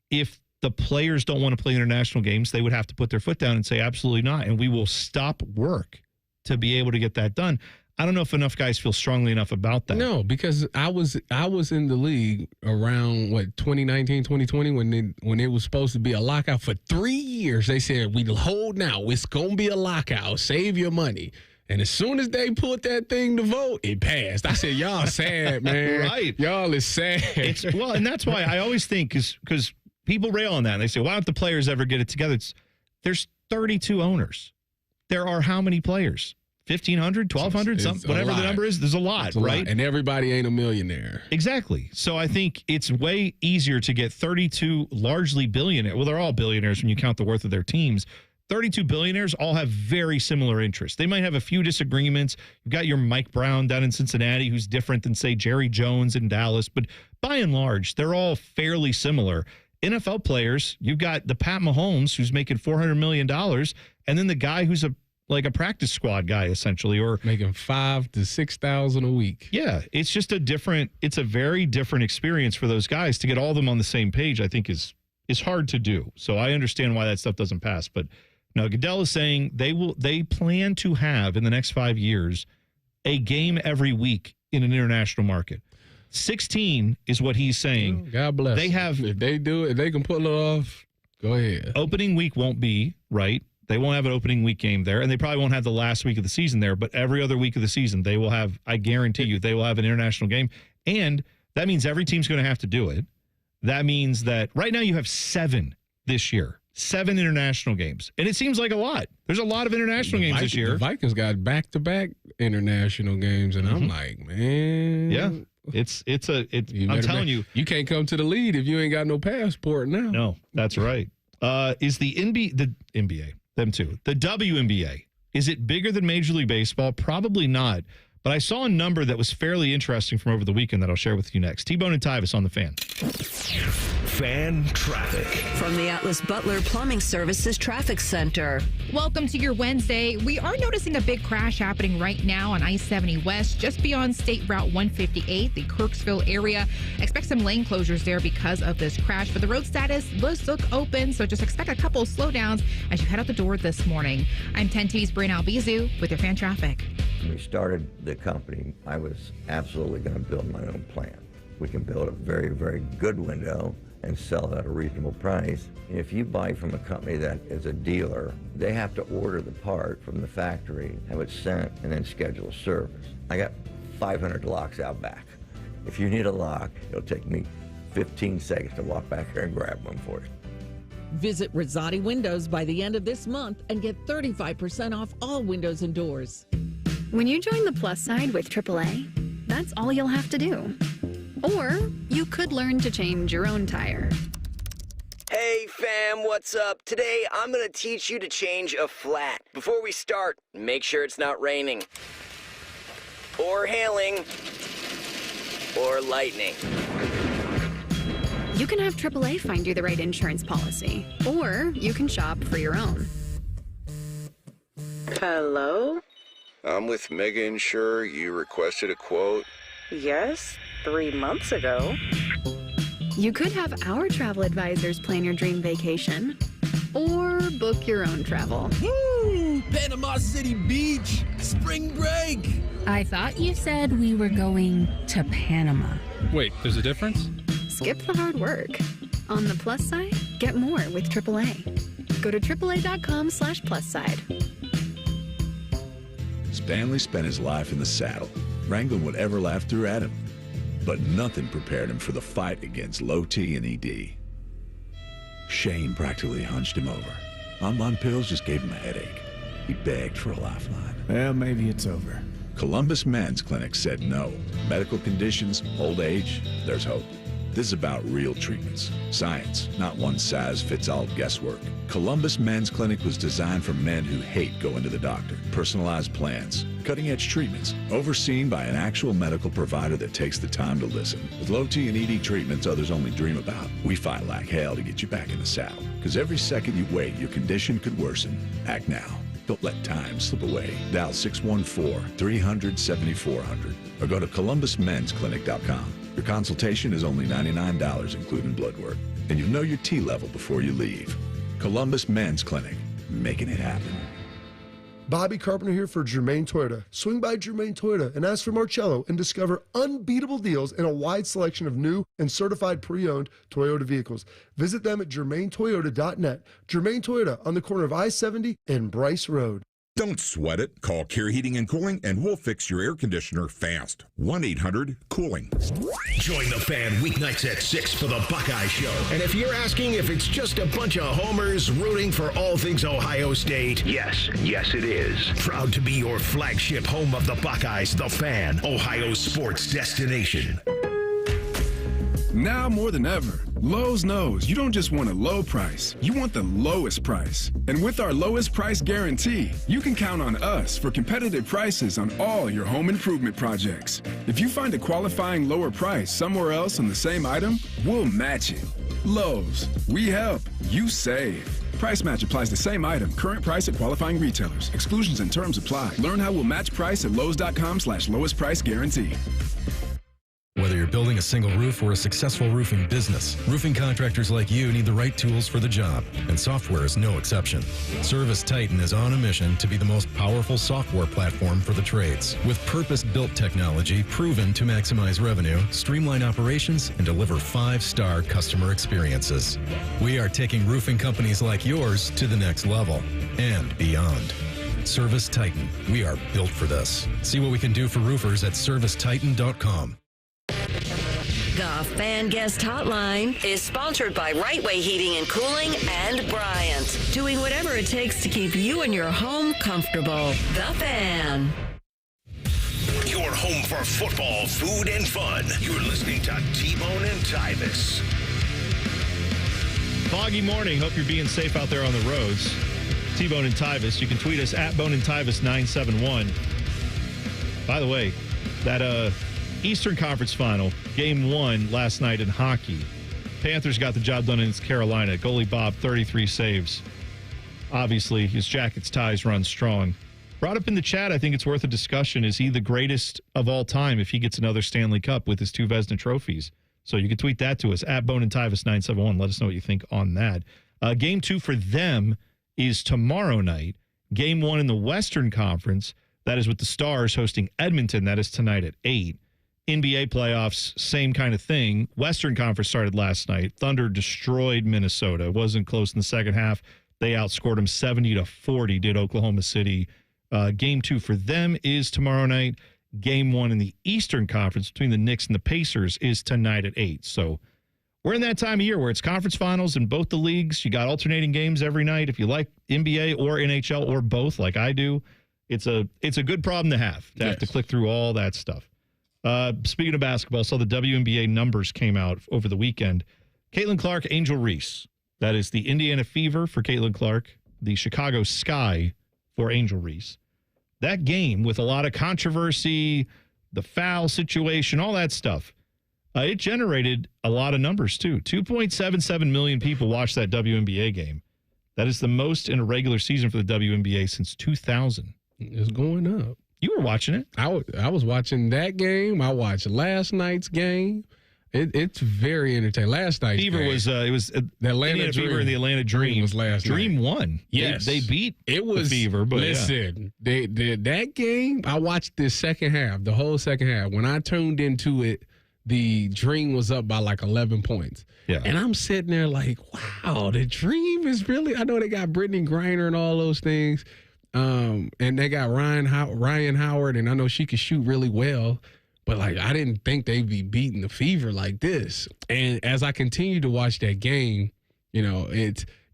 if the players don't want to play international games, they would have to put their foot down and say absolutely not, and we will stop work to be able to get that done. I don't know if enough guys feel strongly enough about that. No, because I was in the league around 2019, 2020 when it was supposed to be a lockout for 3 years. They said we hold now. It's gonna be a lockout. Save your money. And as soon as they put that thing to vote, it passed. I said, y'all sad, man. Right. Y'all is sad. And that's why I always think because people rail on that and they say, why don't the players ever get it together? There's 32 owners. There are how many players? 1,500, 1,200, whatever the number is. There's a lot, right? And everybody ain't a millionaire. Exactly. So I think it's way easier to get 32 largely billionaires. Well, they're all billionaires when you count the worth of their teams. 32 billionaires all have very similar interests. They might have a few disagreements. You've got your Mike Brown down in Cincinnati, who's different than, say, Jerry Jones in Dallas. But by and large, they're all fairly similar. NFL players, you've got the Pat Mahomes, who's making $400 million, and then the guy who's a practice squad guy, essentially, or making $5,000 to $6,000 a week. Yeah, it's just it's a very different experience for those guys. To get all of them on the same page, I think is hard to do. So I understand why that stuff doesn't pass. But no, Goodell is saying they plan to have in the next 5 years a game every week in an international market. 16 is what he's saying. God bless. They have, if they do it, if they can pull it off, go ahead. Opening week won't be right. They won't have an opening week game there, and they probably won't have the last week of the season there, but every other week of the season, they will have, I guarantee you, they will have an international game. And that means every team's going to have to do it. That means that right now you have 7 this year, 7 international games. And it seems like a lot. There's a lot of international games this year. The Vikings got back-to-back international games, and I'm like, man. Yeah. I'm telling you. You can't come to the lead if you ain't got no passport now. No, that's right. Is the NBA, them too, the WNBA, is it bigger than Major League Baseball? Probably not. But I saw a number that was fairly interesting from over the weekend that I'll share with you next. T-Bone and Tyvis on the Fan. Fan traffic. From the Atlas Butler Plumbing Services Traffic Center. Welcome to your Wednesday. We are noticing a big crash happening right now on I-70 West, just beyond State Route 158, the Kirksville area. Expect some lane closures there because of this crash, but the road status does look open, so just expect a couple of slowdowns as you head out the door this morning. I'm 10 T's Brian Albizu with your fan traffic. When we started the company, I was absolutely going to build my own plant. We can build a very, very good window and sell it at a reasonable price. If you buy from a company that is a dealer, they have to order the part from the factory, have it sent, and then schedule a service. I got 500 locks out back. If you need a lock, it'll take me 15 seconds to walk back here and grab one for you. Visit Rosati Windows by the end of this month and get 35% off all windows and doors. When you join the plus side with AAA, that's all you'll have to do. Or you could learn to change your own tire. Hey fam, what's up? Today I'm gonna teach you to change a flat. Before we start, make sure it's not raining, or hailing, or lightning. You can have AAA find you the right insurance policy, or you can shop for your own. Hello? I'm with Mega Insure. You requested a quote? Yes, 3 months ago. You could have our travel advisors plan your dream vacation, or book your own travel. Woo! Panama City Beach, spring break. I thought you said we were going to Panama. Wait, there's a difference? Skip the hard work. On the plus side, get more with AAA. Go to AAA.com/plus side. Stanley spent his life in the saddle, wrangling whatever life threw at him. But nothing prepared him for the fight against low T and ED. Shane practically hunched him over. Online pills just gave him a headache. He begged for a lifeline. Well, maybe it's over. Columbus Men's Clinic said no. Medical conditions, old age, there's hope. This is about real treatments. Science, not one-size-fits-all guesswork. Columbus Men's Clinic was designed for men who hate going to the doctor. Personalized plans, cutting-edge treatments, overseen by an actual medical provider that takes the time to listen. With low T and ED treatments others only dream about, we fight like hell to get you back in the saddle. Because every second you wait, your condition could worsen. Act now. Don't let time slip away. Dial 614-300-7400 or go to columbusmensclinic.com. Your consultation is only $99, including blood work. And you'll know your T level before you leave. Columbus Men's Clinic, making it happen. Bobby Carpenter here for Germain Toyota. Swing by Germain Toyota and ask for Marcello and discover unbeatable deals and a wide selection of new and certified pre-owned Toyota vehicles. Visit them at germaintoyota.net. Germain Toyota on the corner of I-70 and Bryce Road. Don't sweat it. Call Care Heating and Cooling and we'll fix your air conditioner fast. 1-800-COOLING. Join the Fan weeknights at 6 for the Buckeye Show. And if you're asking if it's just a bunch of homers rooting for all things Ohio State, yes it is. Proud to be your flagship home of the Buckeyes, the Fan, Ohio sports destination. Now more than ever, Lowe's knows you don't just want a low price, you want the lowest price. And with our lowest price guarantee, you can count on us for competitive prices on all your home improvement projects. If you find a qualifying lower price somewhere else on the same item, we'll match it. Lowe's, we help, you save. Price match applies to same item. Current price at qualifying retailers. Exclusions and terms apply. Learn how we'll match price at lowes.com/lowest price guarantee. Whether you're building a single roof or a successful roofing business, roofing contractors like you need the right tools for the job, and software is no exception. Service Titan is on a mission to be the most powerful software platform for the trades, with purpose-built technology proven to maximize revenue, streamline operations, and deliver 5-star customer experiences. We are taking roofing companies like yours to the next level and beyond. Service Titan. We are built for this. See what we can do for roofers at servicetitan.com. The Fan Guest Hotline is sponsored by Right Way Heating and Cooling and Bryant, doing whatever it takes to keep you and your home comfortable. The Fan. Your home for football, food, and fun. You're listening to T-Bone and Tyvis. Foggy morning. Hope you're being safe out there on the roads. T-Bone and Tyvis. You can tweet us at Bone and Tyvis 971. By the way, that Eastern Conference Final, Game 1 last night in hockey. Panthers got the job done against Carolina. Goalie Bob, 33 saves. Obviously, his Jackets ties run strong. Brought up in the chat, I think it's worth a discussion. Is he the greatest of all time if he gets another Stanley Cup with his 2 Vezina trophies? So you can tweet that to us, at Bone and Tyvis 971. Let us know what you think on that. Game 2 for them is tomorrow night. Game 1 in the Western Conference, that is with the Stars hosting Edmonton. That is tonight at 8. NBA playoffs, same kind of thing. Western Conference started last night. Thunder destroyed Minnesota. It wasn't close in the second half. They outscored them 70-40, did Oklahoma City. Game 2 for them is tomorrow night. Game 1 in the Eastern Conference between the Knicks and the Pacers is tonight at 8. So we're in that time of year where it's conference finals in both the leagues. You got alternating games every night. If you like NBA or NHL or both like I do, it's a good problem to have to click through all that stuff. Speaking of basketball, saw the WNBA numbers came out over the weekend. Caitlin Clark, Angel Reese. That is the Indiana Fever for Caitlin Clark, the Chicago Sky for Angel Reese. That game, with a lot of controversy, the foul situation, all that stuff, it generated a lot of numbers, too. 2.77 million people watched that WNBA game. That is the most in a regular season for the WNBA since 2000. It's going up. You were watching it. I was watching that game. I watched last night's game. It's very entertaining. Last night's Fever game, was it was the Atlanta Fever and the Atlanta Dream was last Dream night. won. Yes, they beat it was the Fever. But listen, that game. I watched the second half, the whole second half. When I tuned into it, the Dream was up by like 11 points. Yeah, and I'm sitting there like, wow, the Dream is really. I know they got Brittany Griner and all those things. And they got Ryan Howard, and I know she could shoot really well, but like I didn't think they'd be beating the Fever like this. And as I continued to watch that game, you know,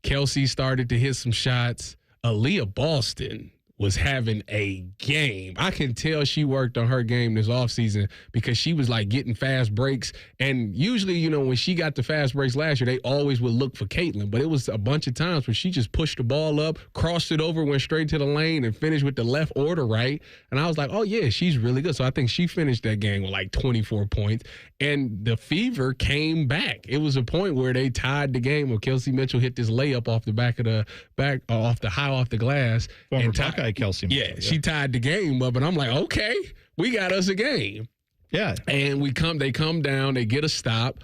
Kelsey started to hit some shots. Aaliyah Boston was having a game. I can tell she worked on her game this offseason because she was like getting fast breaks. And usually, you know, when she got the fast breaks last year, they always would look for Caitlin. But it was a bunch of times where she just pushed the ball up, crossed it over, went straight to the lane, and finished with the left or the right. And I was like, oh, yeah, she's really good. So I think she finished that game with like 24 points. And the fever came back. It was a point where they tied the game where Kelsey Mitchell hit this layup off the back of the off the glass. Former Buckeye Kelsey Mitchell. Yeah, she tied the game up, and I'm like, okay, we got us a game. Yeah. And they come down, they get a stop.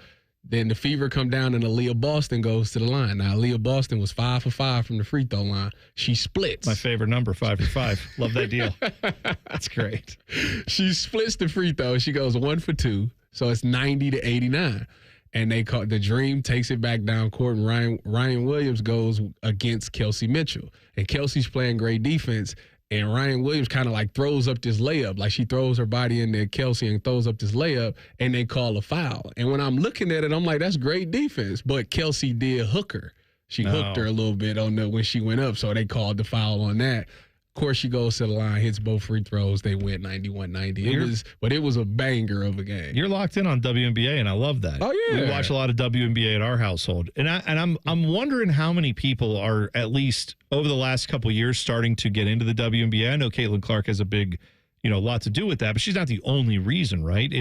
Then the fever come down, and Aaliyah Boston goes to the line. Now, Aaliyah Boston was 5 for 5 from the free throw line. She splits. My favorite number, 5 for 5. Love that deal. That's great. She splits the free throw. She goes 1 for 2. So it's 90-89. And they call the Dream takes it back down court, and Ryan Williams goes against Kelsey Mitchell. And Kelsey's playing great defense, and Ryan Williams kind of like throws up this layup. Like she throws her body in there, Kelsey, and throws up this layup, and they call a foul. And when I'm looking at it, I'm like, that's great defense. But Kelsey did hook her. She hooked her a little bit on when she went up, so they called the foul on that. Of course, she goes to the line, hits both free throws. They win 91-90. It was a banger of a game. You're locked in on WNBA, and I love that. Oh yeah, we watch a lot of WNBA at our household, and I'm wondering how many people are at least over the last couple of years starting to get into the WNBA. I know Caitlin Clark has a big, lot to do with that, but she's not the only reason, right?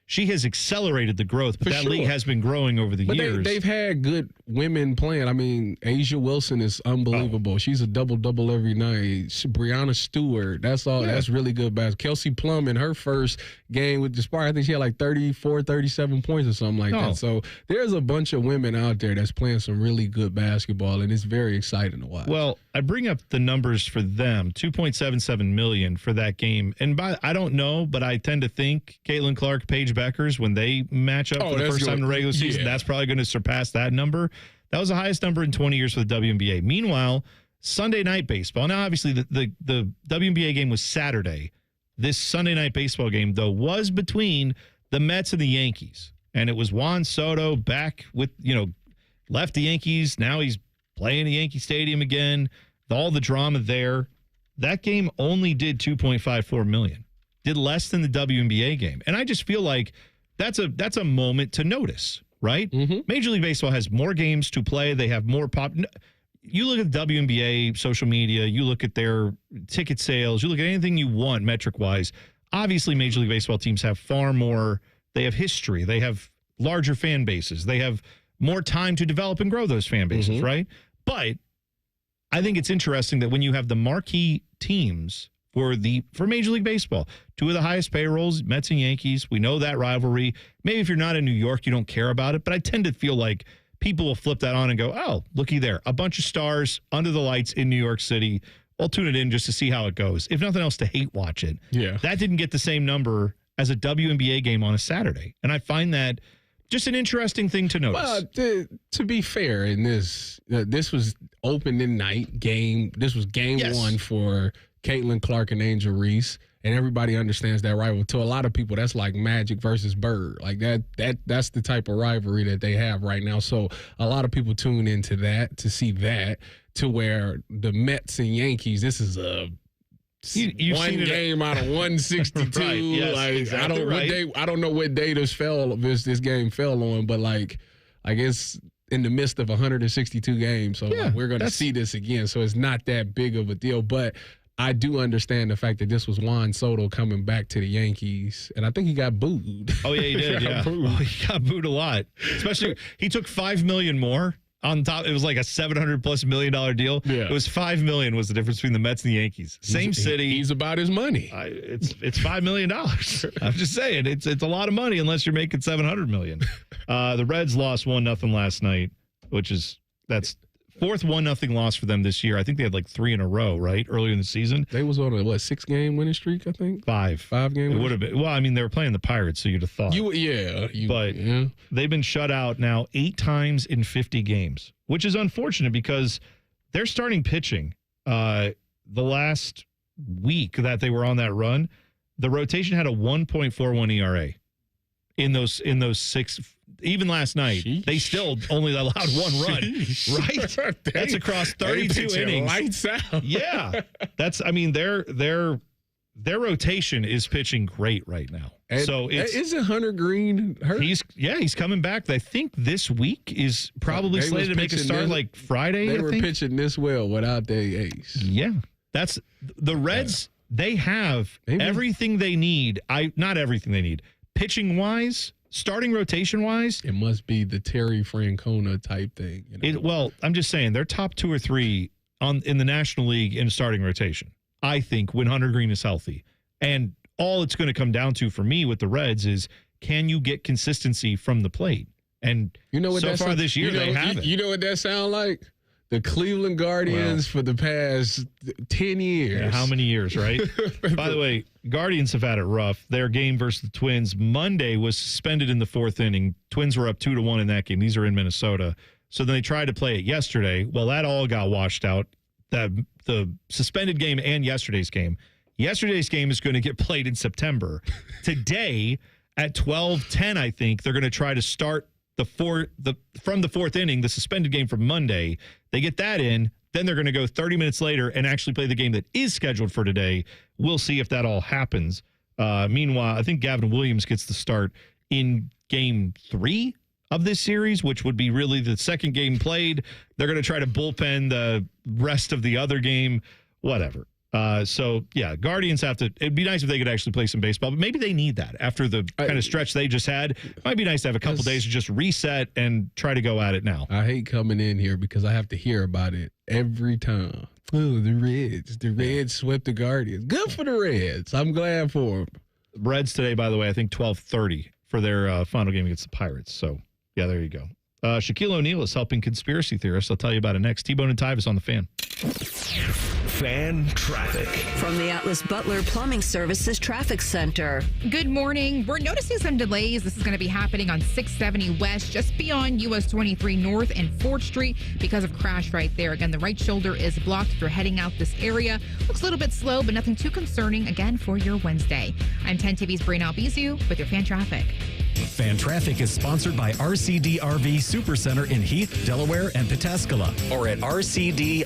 She has accelerated the growth, but league has been growing over the years. They've had good women playing. I mean, Asia Wilson is unbelievable. Oh. She's a double-double every night. Brianna Stewart, that's all. Yeah. That's really good basketball. Kelsey Plum in her first game with the Spark, I think she had like 34, 37 points or something like that. So there's a bunch of women out there that's playing some really good basketball, and it's very exciting to watch. Well, I bring up the numbers for them, $2.77 million for that game. And I don't know, but I tend to think Caitlin Clark, Paige Beckers, when they match up for the first time in the regular season, that's probably going to surpass that number. That was the highest number in 20 years for the WNBA. Meanwhile, Sunday night baseball. Now, obviously, the WNBA game was Saturday. This Sunday night baseball game, though, was between the Mets and the Yankees. And it was Juan Soto back with, left the Yankees. Now he's playing the Yankee Stadium again. All the drama there. That game only did $2.54 million. Did less than the WNBA game. And I just feel like that's a moment to notice, right? Mm-hmm. Major League Baseball has more games to play. They have more pop. You look at WNBA social media, you look at their ticket sales, you look at anything you want metric-wise. Obviously, Major League Baseball teams have far more. They have history. They have larger fan bases. They have more time to develop and grow those fan bases, right? But I think it's interesting that when you have the marquee teams for Major League Baseball, two of the highest payrolls, Mets and Yankees, we know that rivalry. Maybe if you're not in New York, you don't care about it, but I tend to feel like people will flip that on and go, oh, looky there, a bunch of stars under the lights in New York City. I'll tune it in just to see how it goes. If nothing else, to hate watch it. Yeah. That didn't get the same number as a WNBA game on a Saturday. And I find that just an interesting thing to notice. Well, to be fair, in this was opening night game. This was game one for Caitlin Clark and Angel Reese, and everybody understands that rivalry. To a lot of people, that's like Magic versus Bird. Like that's the type of rivalry that they have right now. So a lot of people tune into that to see that, to where the Mets and Yankees, this is a one game out of 162. Right, yes, like exactly I don't know what day this game fell on, but like it's in the midst of 162 games. So we're going to see this again. So it's not that big of a deal, but I do understand the fact that this was Juan Soto coming back to the Yankees, and I think he got booed. Oh, yeah, he did, he got booed a lot. Especially, he took $5 million more on top. It was like a $700+ million deal. Yeah. It was $5 million was the difference between the Mets and the Yankees. Same city. He's about his money. It's $5 million. I'm just saying, it's a lot of money unless you're making $700 million. The Reds lost 1-0 last night, that's fourth 1-0 loss for them this year. I think they had like 3 in a row, right? Earlier in the season. They was on a 6-game winning streak, I think? 5. 5-game. It would have been. Well, I mean, they were playing the Pirates, so you'd have thought. But they've been shut out now 8 times in 50 games, which is unfortunate because they're starting pitching. The last week that they were on that run, the rotation had a 1.41 ERA in those 6 even last night, they still only allowed one run, right? That's across 32 innings. Lights out. Yeah. Their rotation is pitching great right now. And so isn't Hunter Green hurt? He's coming back. I think this week is probably slated to make a start like Friday. They were pitching this well without their ace. Yeah. That's the Reds. They have everything they need. Not everything they need. Pitching wise, starting rotation wise. It must be the Terry Francona type thing. Well, I'm just saying they're top 2 or 3 in the National League in starting rotation. I think when Hunter Green is healthy. And all it's going to come down to for me with the Reds is, can you get consistency from the plate? And so far this year, they haven't. You know what that sounds like? The Cleveland Guardians for the past 10 years. Yeah, how many years, right? By the way, Guardians have had it rough. Their game versus the Twins Monday was suspended in the 4th inning. Twins were up 2-1 in that game. These are in Minnesota. So then they tried to play it yesterday. Well, that all got washed out. The suspended game and yesterday's game. Yesterday's game is going to get played in September. Today at 12:10, I think they're going to try to start from the 4th inning, the suspended game from Monday. They get that in, then they're going to go 30 minutes later and actually play the game that is scheduled for today. We'll see if that all happens. Meanwhile, I think Gavin Williams gets the start in game 3 of this series, which would be really the second game played. They're going to try to bullpen the rest of the other game, whatever. Guardians have to. It'd be nice if they could actually play some baseball, but maybe they need that after the kind of stretch they just had. It might be nice to have a couple days to just reset and try to go at it now. I hate coming in here because I have to hear about it every time. Oh, the Reds swept the Guardians. Good for the Reds. I'm glad for them. Reds today, by the way, I think 12:30 for their final game against the Pirates. So, yeah, there you go. Shaquille O'Neal is helping conspiracy theorists. I'll tell you about it next. T-Bone and Tyvis on the Fan. Fan traffic. From the Atlas Butler Plumbing Services Traffic Center. Good morning. We're noticing some delays. This is going to be happening on 670 West, just beyond US 23 North and 4th Street because of crash right there. Again, the right shoulder is blocked if you're heading out this area. Looks a little bit slow, but nothing too concerning, again, for your Wednesday. I'm 10 TV's Brain Albizu with your fan traffic. Fan Traffic is sponsored by RCD RV Supercenter in Heath, Delaware, and Pataskala, or at rcdrv.com.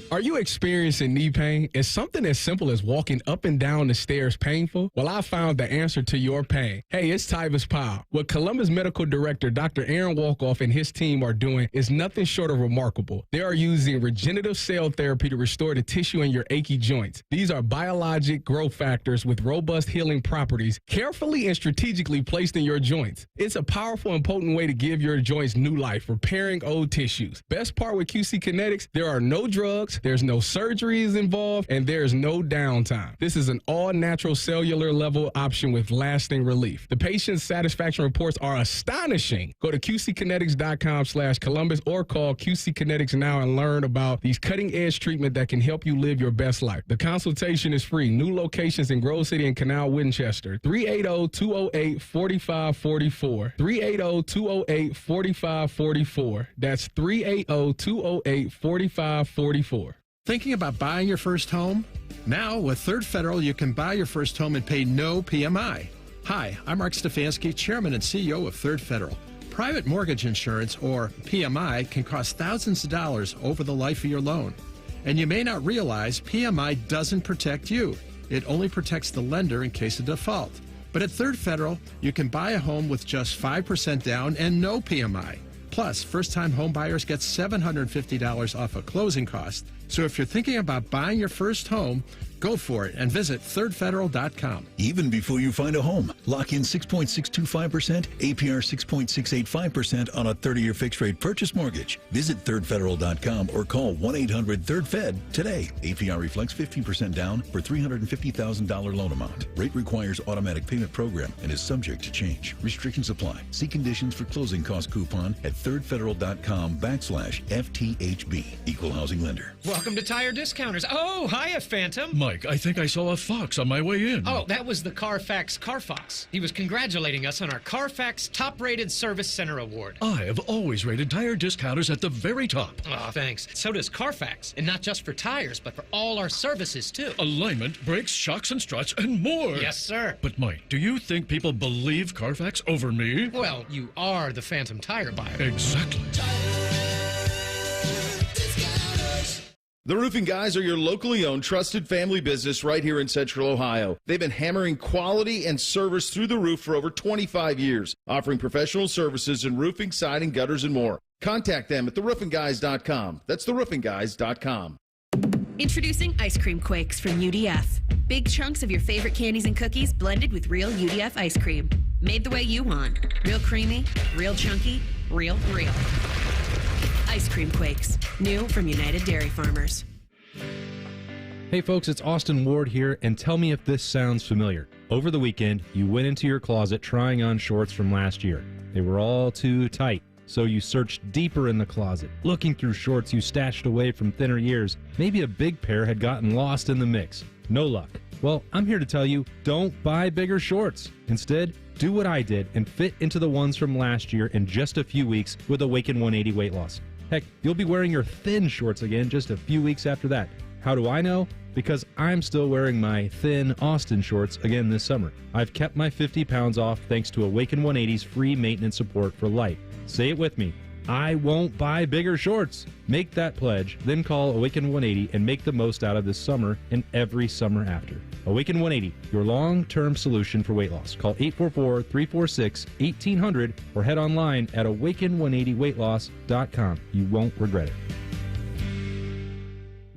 Are you experiencing knee pain? Is something as simple as walking up and down the stairs painful? Well, I found the answer to your pain. Hey, it's Tyvis Powell. What Columbus Medical Director Dr. Aaron Walkoff and his team are doing is nothing short of remarkable. They are using regenerative cell therapy to restore the tissue in your achy joints. These are biologic growth factors with robust healing properties carefully and strategically placed in your joints. It's a powerful and potent way to give your joints new life, repairing old tissues. Best part with QC Kinetics, there are no drugs, there's no surgeries involved, and there's no downtime. This is an all-natural cellular level option with lasting relief. The patient's satisfaction reports are astonishing. Go to qckinetics.com/Columbus or call QC Kinetics now and learn about these cutting-edge treatment that can help you live your best life. The consultation is free. New locations in Grove City and Canal Winchester. 380-208-4544. 380-208-4544. That's 380-208-4544. Thinking about buying your first home? Now, with Third Federal, you can buy your first home and pay no PMI. Hi, I'm Mark Stefanski, Chairman and CEO of Third Federal. Private mortgage insurance, or PMI, can cost thousands of dollars over the life of your loan. And you may not realize PMI doesn't protect you. It only protects the lender in case of default. But at Third Federal, you can buy a home with just 5% down and no PMI. Plus, first-time home buyers get $750 off a closing cost. So if you're thinking about buying your first home, go for it and visit thirdfederal.com. Even before you find a home, lock in 6.625%, APR 6.685% on a 30-year fixed-rate purchase mortgage. Visit thirdfederal.com or call 1-800-3rd-FED today. APR reflects 15% down for $350,000 loan amount. Rate requires automatic payment program and is subject to change. Restrictions apply. See conditions for closing cost coupon at thirdfederal.com/FTHB. Equal housing lender. Welcome to Tire Discounters. Oh, hiya, Phantom. Mike, I think I saw a fox on my way in. Oh, that was the Carfax Carfox. He was congratulating us on our Carfax Top-Rated Service Center Award. I have always rated Tire Discounters at the very top. Oh, thanks. So does Carfax. And not just for tires, but for all our services, too. Alignment, brakes, shocks, and struts, and more. Yes, sir. But, Mike, do you think people believe Carfax over me? Well, you are the Phantom tire buyer. Exactly. The Roofing Guys are your locally owned, trusted family business right here in Central Ohio. They've been hammering quality and service through the roof for over 25 years, offering professional services in roofing, siding, gutters, and more. Contact them at theroofingguys.com. That's theroofingguys.com. Introducing Ice Cream Quakes from UDF. Big chunks of your favorite candies and cookies blended with real UDF ice cream. Made the way you want. Real creamy, real chunky, real. Ice Cream Quakes. New from United Dairy Farmers. Hey folks, it's Austin Ward here, and tell me if this sounds familiar. Over the weekend, you went into your closet trying on shorts from last year. They were all too tight, so you searched deeper in the closet, looking through shorts you stashed away from thinner years. Maybe a big pair had gotten lost in the mix. No luck. Well, I'm here to tell you, don't buy bigger shorts. Instead, do what I did and fit into the ones from last year in just a few weeks with Awaken 180 weight loss. Heck, you'll be wearing your thin shorts again just a few weeks after that. How do I know? Because I'm still wearing my thin Austin shorts again this summer. I've kept my 50 pounds off thanks to Awaken 180's free maintenance support for life. Say it with me. I won't buy bigger shorts. Make that pledge, then call Awaken 180 and make the most out of this summer and every summer after. Awaken 180, your long-term solution for weight loss. Call 844-346-1800 or head online at awaken180weightloss.com. You won't regret it.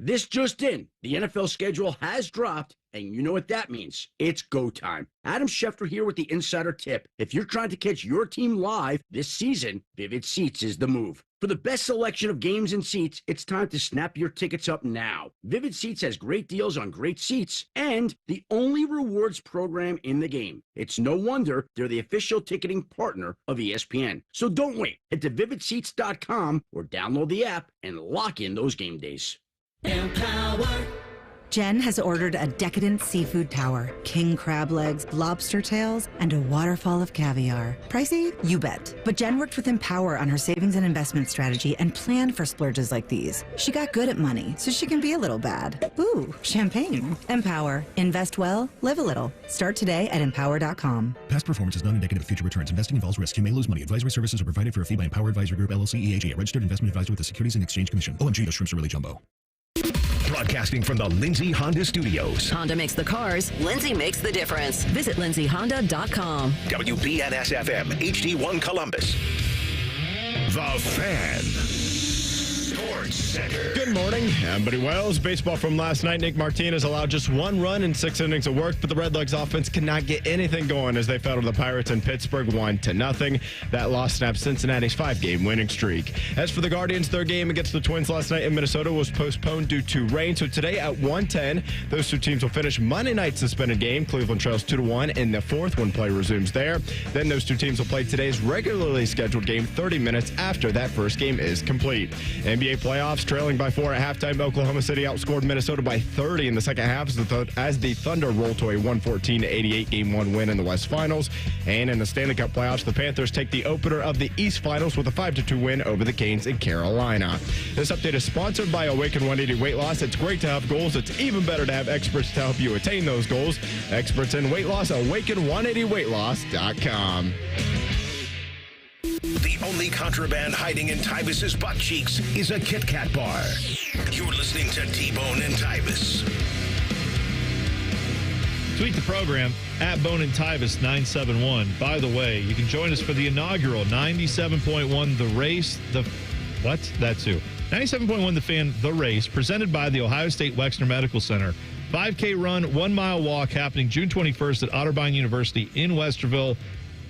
This just in, the NFL schedule has dropped, and you know what that means. It's go time. Adam Schefter here with the Insider Tip. If you're trying to catch your team live this season, Vivid Seats is the move. For the best selection of games and seats, it's time to snap your tickets up now. Vivid Seats has great deals on great seats and the only rewards program in the game. It's no wonder they're the official ticketing partner of ESPN. So don't wait. Head to vividseats.com or download the app and lock in those game days. Empower. Jen has ordered a decadent seafood tower, king crab legs, lobster tails, and a waterfall of caviar. Pricey? You bet. But Jen worked with Empower on her savings and investment strategy and planned for splurges like these. She got good at money, so she can be a little bad. Ooh, champagne. Empower. Invest well, live a little. Start today at empower.com. Past performance is not indicative of future returns. Investing involves risk. You may lose money. Advisory services are provided for a fee by Empower Advisory Group, LLC, EAG, a registered investment advisor with the Securities and Exchange Commission. OMG, those shrimps are really jumbo. Broadcasting from the Lindsay Honda Studios. Honda makes the cars, Lindsay makes the difference. Visit lindsayhonda.com. WBNS-FM, HD1 Columbus. The Fan. Sports Center. Good morning. I'm Buddy Wells. Baseball from last night. Nick Martinez allowed just one run in 6 innings of work, but the Redlegs offense could not get anything going as they fell to the Pirates in Pittsburgh 1-0. That loss snapped Cincinnati's 5-game winning streak. As for the Guardians, their game against the Twins last night in Minnesota was postponed due to rain. So today at 1:10, those two teams will finish Monday night's suspended game. Cleveland trails 2-1 in the fourth when play resumes there. Then those two teams will play today's regularly scheduled game 30 minutes after that first game is complete. NBA playoffs, trailing by 4 at halftime. Oklahoma City outscored Minnesota by 30 in the second half as the Thunder roll to a 114-88 Game 1 win in the West Finals. And in the Stanley Cup playoffs, the Panthers take the opener of the East Finals with a 5-2 win over the Canes in Carolina. This update is sponsored by Awaken 180 Weight Loss. It's great to have goals. It's even better to have experts to help you attain those goals. Experts in weight loss, awaken180weightloss.com. The only contraband hiding in Tyvis's butt cheeks is a Kit Kat bar. You're listening to T-Bone and Tyvis. Tweet the program at Bone and Tyvis 971. By the way, you can join us for the inaugural 97.1 The Race. That too. 97.1 The Fan, The Race, presented by the Ohio State Wexner Medical Center. 5K run, 1 mile walk happening June 21st at Otterbein University in Westerville.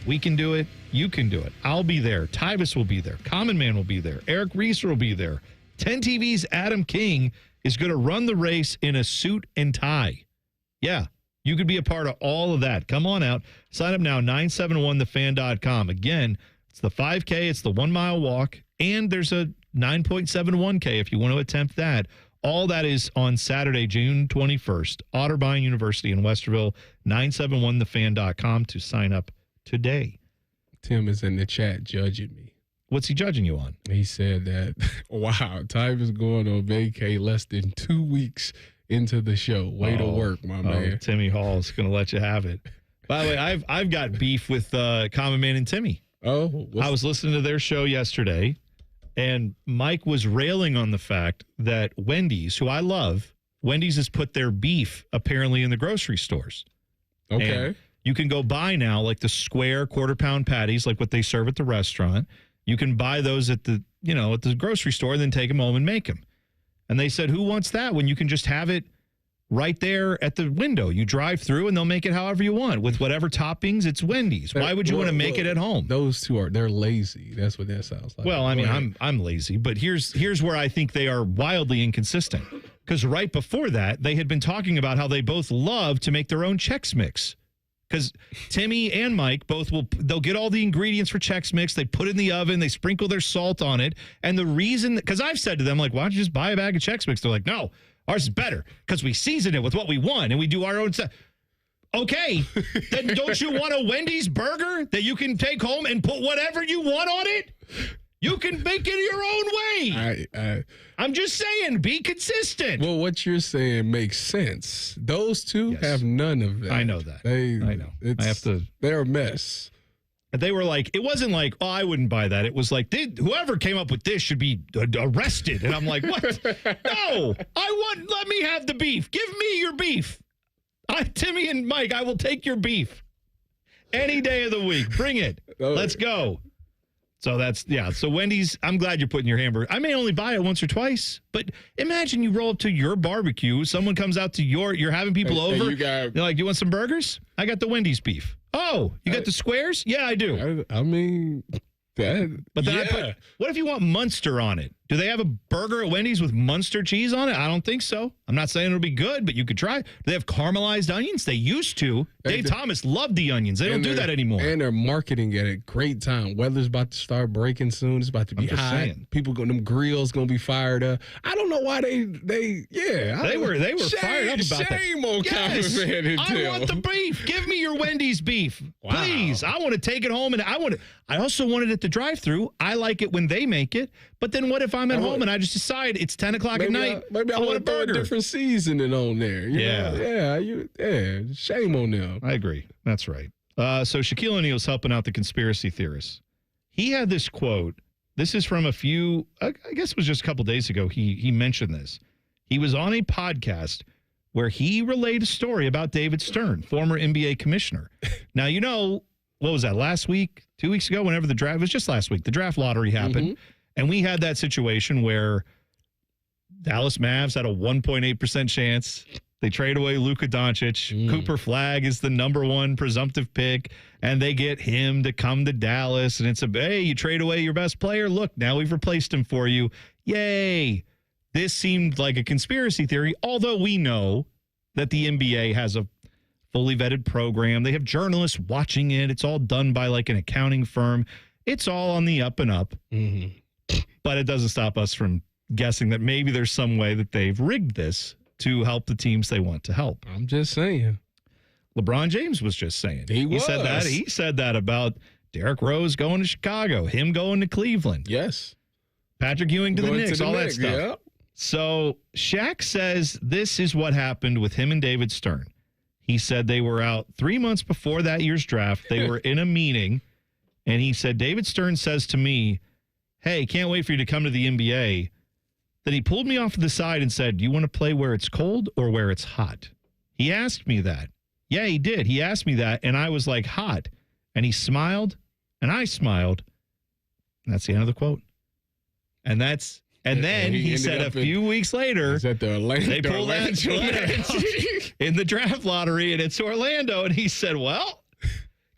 We can do it. You can do it. I'll be there. Tyvis will be there. Common Man will be there. Eric Reeser will be there. 10 TV's Adam King is going to run the race in a suit and tie. Yeah, you could be a part of all of that. Come on out. Sign up now, 971thefan.com. Again, it's the 5K, it's the 1 mile walk, and there's a 9.71K if you want to attempt that. All that is on Saturday, June 21st. Otterbein University in Westerville, 971thefan.com to sign up today. Tim is in the chat judging me. What's he judging you on? He said that, wow, Tyvis going on vacay less than 2 weeks into the show. Way to work, my man. Timmy Hall is going to let you have it. By the way, I've got beef with Common Man and Timmy. Oh, I was listening to their show yesterday, and Mike was railing on the fact that Wendy's, who I love, Wendy's has put their beef apparently in the grocery stores. Okay. And you can go buy now like the square quarter-pound patties, like what they serve at the restaurant. You can buy those at the grocery store and then take them home and make them. And they said, who wants that when you can just have it right there at the window? You drive through and they'll make it however you want with whatever toppings. It's Wendy's. Why would you want to make it at home? Those two they're lazy. That's what that sounds like. Well, I mean, I'm lazy, but here's where I think they are wildly inconsistent. Because right before that, they had been talking about how they both love to make their own Chex Mix. Because Timmy and Mike they'll get all the ingredients for Chex Mix. They put it in the oven. They sprinkle their salt on it. And the reason, because I've said to them, like, why don't you just buy a bag of Chex Mix? They're like, no, ours is better because we season it with what we want and we do our own stuff. Okay, then don't you want a Wendy's burger that you can take home and put whatever you want on it? You can make it your own way. I'm just saying, be consistent. Well, what you're saying makes sense. Those two have none of that. I know that. I know. I have to. They're a mess. They were like, it wasn't like, oh, I wouldn't buy that. It was like, whoever came up with this should be arrested. And I'm like, what? No, let me have the beef. Give me your beef. Timmy and Mike, I will take your beef any day of the week. Bring it. Let's go. So so Wendy's, I'm glad you're putting your hamburger. I may only buy it once or twice, but imagine you roll up to your barbecue, someone comes out to you're having people over. They're like, you want some burgers? I got the Wendy's beef. Oh, you got the squares? Yeah, I do. I mean, but then what if you want Munster on it? Do they have a burger at Wendy's with Munster cheese on it? I don't think so. I'm not saying it'll be good, but you could try. Do they have caramelized onions? They used to. Dave Thomas loved the onions. They don't do that anymore. And they're marketing at a great time. Weather's about to start breaking soon. It's about to be hot. Saying. People them grills gonna be fired up. I don't know why they were fired up about that. Shame on Common Man and Tim. I want the beef. Give me your Wendy's beef. Wow. Please. I want to take it home and I also want it at the drive-thru. I like it when they make it. But then what if I'm at home and I just decide it's 10 o'clock at night? Maybe I want a burger. A different seasoning on there. Yeah. Shame on them. I agree. That's right. So Shaquille O'Neal's helping out the conspiracy theorists. He had this quote. This is from I guess it was just a couple days ago. He mentioned this. He was on a podcast where he relayed a story about David Stern, former NBA commissioner. Now, what was that, last week, 2 weeks ago, whenever the draft, it was just last week, the draft lottery happened. Mm-hmm. And we had that situation where Dallas Mavs had a 1.8% chance. They trade away Luka Doncic. Cooper Flagg is the number one presumptive pick, and they get him to come to Dallas. And it's hey, you trade away your best player. Look, now we've replaced him for you. Yay. This seemed like a conspiracy theory, although we know that the NBA has a fully vetted program. They have journalists watching it. It's all done by like an accounting firm. It's all on the up and up. Mm-hmm. But it doesn't stop us from guessing that maybe there's some way that they've rigged this to help the teams they want to help. I'm just saying. LeBron James was just saying. He said that. He said that about Derrick Rose going to Chicago, him going to Cleveland. Yes. Patrick Ewing to the Knicks, all that stuff. Yeah. So Shaq says this is what happened with him and David Stern. He said they were out 3 months before that year's draft. They were in a meeting, and he said, David Stern says to me, hey, can't wait for you to come to the NBA. Then he pulled me off to the side and said, do you want to play where it's cold or where it's hot? He asked me that. Yeah, he did. He asked me that, and I was like, hot. And he smiled, and I smiled. And that's the end of the quote. And then he said a few weeks later, they pulled that in the draft lottery, and it's Orlando. And he said, well,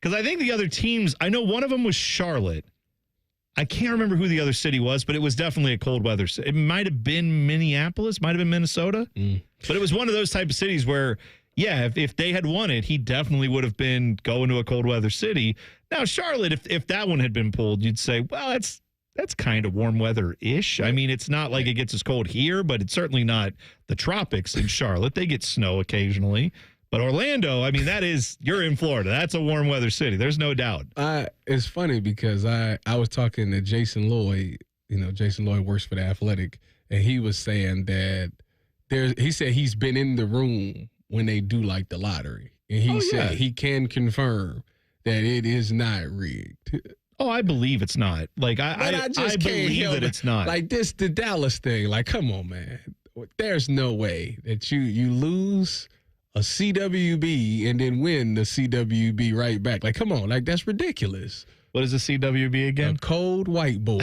because I think the other teams, I know one of them was Charlotte. I can't remember who the other city was, but it was definitely a cold weather city. It might have been Minneapolis, might have been Minnesota. But it was one of those type of cities where, yeah, if they had won it, he definitely would have been going to a cold weather city. Now, Charlotte, if that one had been pulled, you'd say, well, that's kind of warm weather-ish. I mean, it's not like it gets as cold here, but it's certainly not the tropics in Charlotte. They get snow occasionally. But Orlando, I mean, you're in Florida. That's a warm weather city. There's no doubt. It's funny because I was talking to Jason Lloyd. Jason Lloyd works for The Athletic, and he was saying that he said he's been in the room when they do like the lottery. And he said he can confirm that it is not rigged. Oh, I believe it's not. Like, I believe that it's not. Like the Dallas thing. Like, come on, man. There's no way that you lose a CWB and then win the CWB right back. Like, come on. Like, that's ridiculous. What is a CWB again? A cold white boy.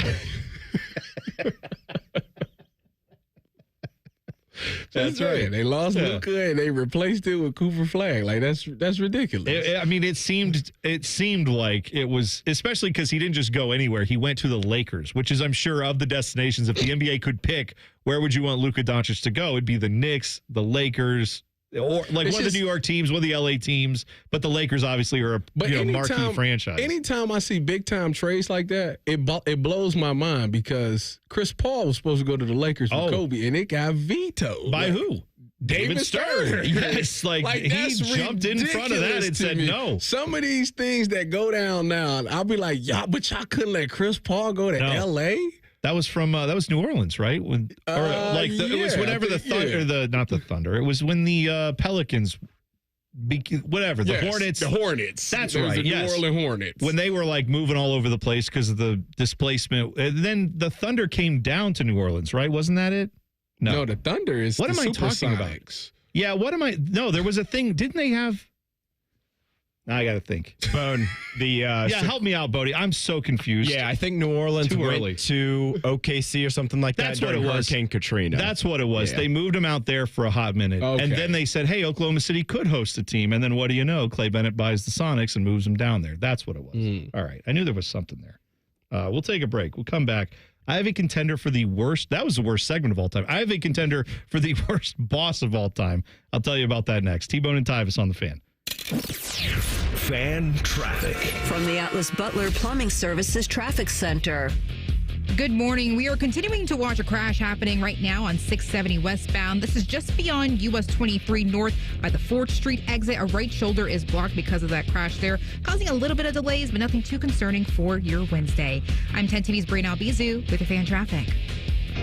That's right. They lost Luka and they replaced it with Cooper Flag. Like, that's ridiculous. It seemed like it was, especially because he didn't just go anywhere. He went to the Lakers, which is, I'm sure, of the destinations. If the NBA could pick, where would you want Luka Doncic to go? It'd be the Knicks, the Lakers, or one of the New York teams, one of the LA teams. But the Lakers obviously are a marquee franchise. Anytime I see big time trades like that, it blows my mind because Chris Paul was supposed to go to the Lakers with Kobe, and it got vetoed. By who? David Stern. Yes, he jumped in front of that and said no. Some of these things that go down now, I'll be like, but y'all couldn't let Chris Paul go to L.A.? That was from New Orleans, right? It was whenever the Thunder, not the Thunder. It was when the Pelicans, the Hornets. The Hornets. That's right. The New Orleans Hornets. When they were moving all over the place because of the displacement. And then the Thunder came down to New Orleans, right? Wasn't that it? No, the Thunder is. What am I talking about? Yeah, No, there was a thing. Didn't they have? I got to think. Bone. Help me out, Bodie. I'm so confused. Yeah, I think New Orleans went to OKC or something like that. That's what it was. Hurricane Katrina. That's what it was. Yeah. They moved him out there for a hot minute. Okay. And then they said, hey, Oklahoma City could host a team. And then what do you know? Clay Bennett buys the Sonics and moves them down there. That's what it was. All right. I knew there was something there. We'll take a break. We'll come back. I have a contender for the worst. That was the worst segment of all time. I have a contender for the worst boss of all time. I'll tell you about that next. T-Bone and Tyvis on the Fan. Fan traffic. From the Atlas Butler Plumbing Services Traffic Center. Good morning. We are continuing to watch a crash happening right now on 670 westbound. This is just beyond US 23 north by the 4th Street exit. A right shoulder is blocked because of that crash there, causing a little bit of delays, but nothing too concerning for your Wednesday. I'm 10 TV's Brianna Albizu with your fan traffic.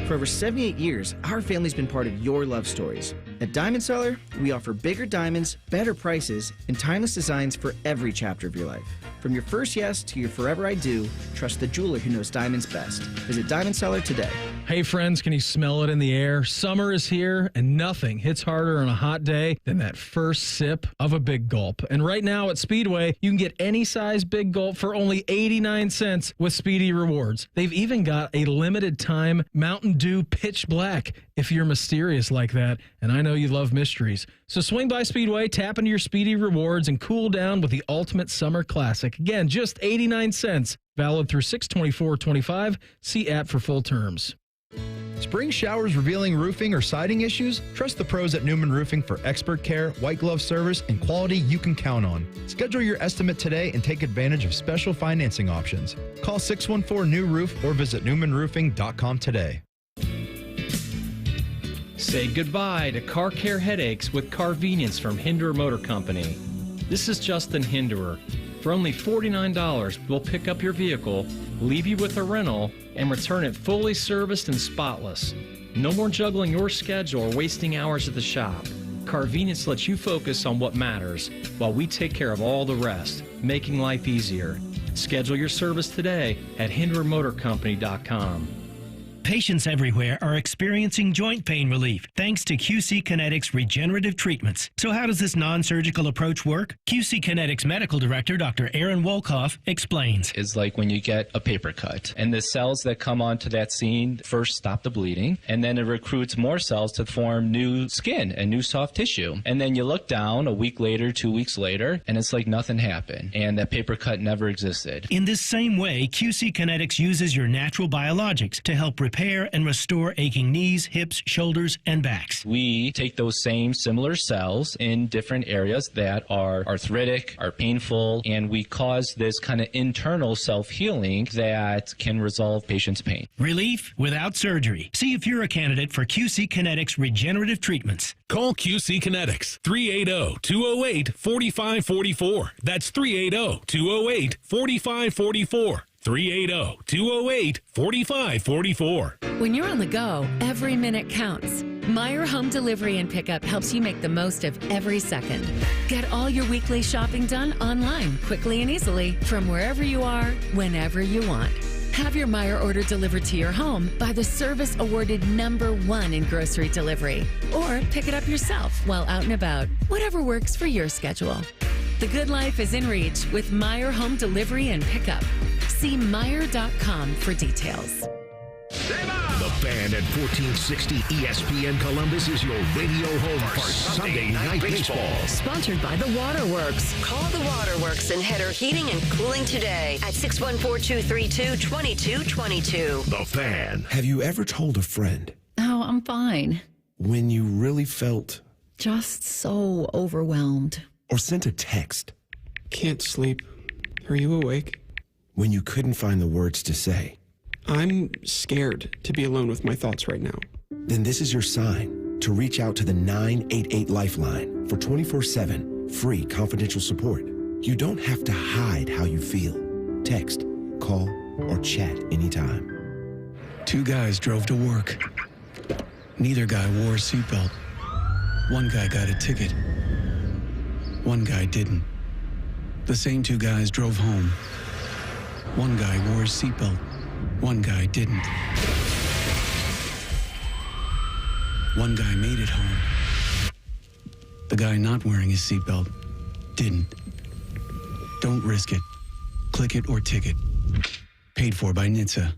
For over 78 years, our family's been part of your love stories. At Diamond Seller, we offer bigger diamonds, better prices, and timeless designs for every chapter of your life. From your first yes to your forever I do, trust the jeweler who knows diamonds best. Visit Diamond Seller today. Hey friends, can you smell it in the air? Summer is here, and nothing hits harder on a hot day than that first sip of a Big Gulp. And right now at Speedway, you can get any size Big Gulp for only 89 cents with Speedy Rewards. They've even got a limited time Mountain Dew Pitch Black if you're mysterious like that, and I know you love mysteries. So swing by Speedway, tap into your Speedy Rewards, and cool down with the Ultimate Summer Classic. Again, just 89 cents. Valid through 6/24/25. See app for full terms. Spring showers revealing roofing or siding issues? Trust the pros at Newman Roofing for expert care, white glove service, and quality you can count on. Schedule your estimate today and take advantage of special financing options. Call 614-NEW-ROOF or visit newmanroofing.com today. Say goodbye to car care headaches with Carvenience from Hinderer Motor Company. This is Justin Hinderer. For only $49, we'll pick up your vehicle, leave you with a rental, and return it fully serviced and spotless. No more juggling your schedule or wasting hours at the shop. Carvenience lets you focus on what matters, while we take care of all the rest, making life easier. Schedule your service today at HindererMotorCompany.com. Patients everywhere are experiencing joint pain relief thanks to QC Kinetics regenerative treatments. So how does this non-surgical approach work? QC Kinetics Medical Director Dr. Aaron Wolkoff explains. It's like when you get a paper cut and the cells that come onto that scene first stop the bleeding, and then it recruits more cells to form new skin and new soft tissue. And then you look down a week later, 2 weeks later, and it's like nothing happened and that paper cut never existed. In this same way, QC Kinetics uses your natural biologics to help repair repair and restore aching knees, hips, shoulders, and backs. We take those same similar cells in different areas that are arthritic, are painful, and we cause this kind of internal self-healing that can resolve patients' pain. Relief without surgery. See if you're a candidate for QC Kinetics regenerative treatments. Call QC Kinetics 380-208-4544. That's 380-208-4544. 380-208-4544. When you're on the go, every minute counts. Meyer Home Delivery and Pickup helps you make the most of every second. Get all your weekly shopping done online, quickly and easily, from wherever you are, whenever you want. Have your Meyer order delivered to your home by the service awarded #1 in grocery delivery. Or pick it up yourself while out and about. Whatever works for your schedule. The good life is in reach with Meyer Home Delivery and Pickup. See Meyer.com for details. The Fan at 1460 ESPN Columbus is your radio home for Sunday Night Baseball. Sponsored by The Waterworks. Call The Waterworks and Header Heating and Cooling today at 614-232-2222. The Fan. Have you ever told a friend Oh, I'm fine. when you really felt Just so overwhelmed. or sent a text Can't sleep. Are you awake? when you couldn't find the words to say? I'm scared to be alone with my thoughts right now. Then this is your sign to reach out to the 988 Lifeline for 24/7 free confidential support. You don't have to hide how you feel. Text, call, or chat anytime. Two guys drove to work. Neither guy wore a seatbelt. One guy got a ticket. One guy didn't. The same two guys drove home. One guy wore his seatbelt. One guy didn't. One guy made it home. The guy not wearing his seatbelt didn't. Don't risk it. Click it or ticket. Paid for by NHTSA.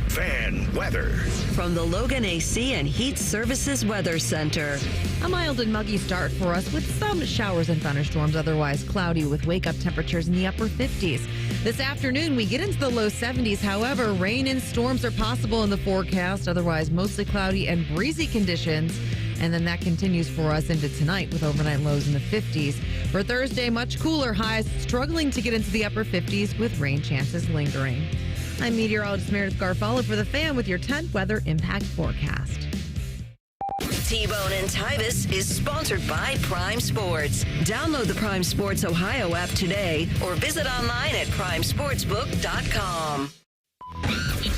Fan weather. From the Logan AC and Heat Services Weather Center. A mild and muggy start for us with some showers and thunderstorms, otherwise cloudy with wake-up temperatures in the upper 50s. This afternoon, we get into the low 70s. However, rain and storms are possible in the forecast, otherwise mostly cloudy and breezy conditions. And then that continues for us into tonight with overnight lows in the 50s. For Thursday, much cooler highs, struggling to get into the upper 50s with rain chances lingering. I'm meteorologist Meredith Garfalo for The Fan with your 10th weather impact forecast. T-Bone and Tyvis is sponsored by Prime Sports. Download the Prime Sports Ohio app today or visit online at primesportsbook.com.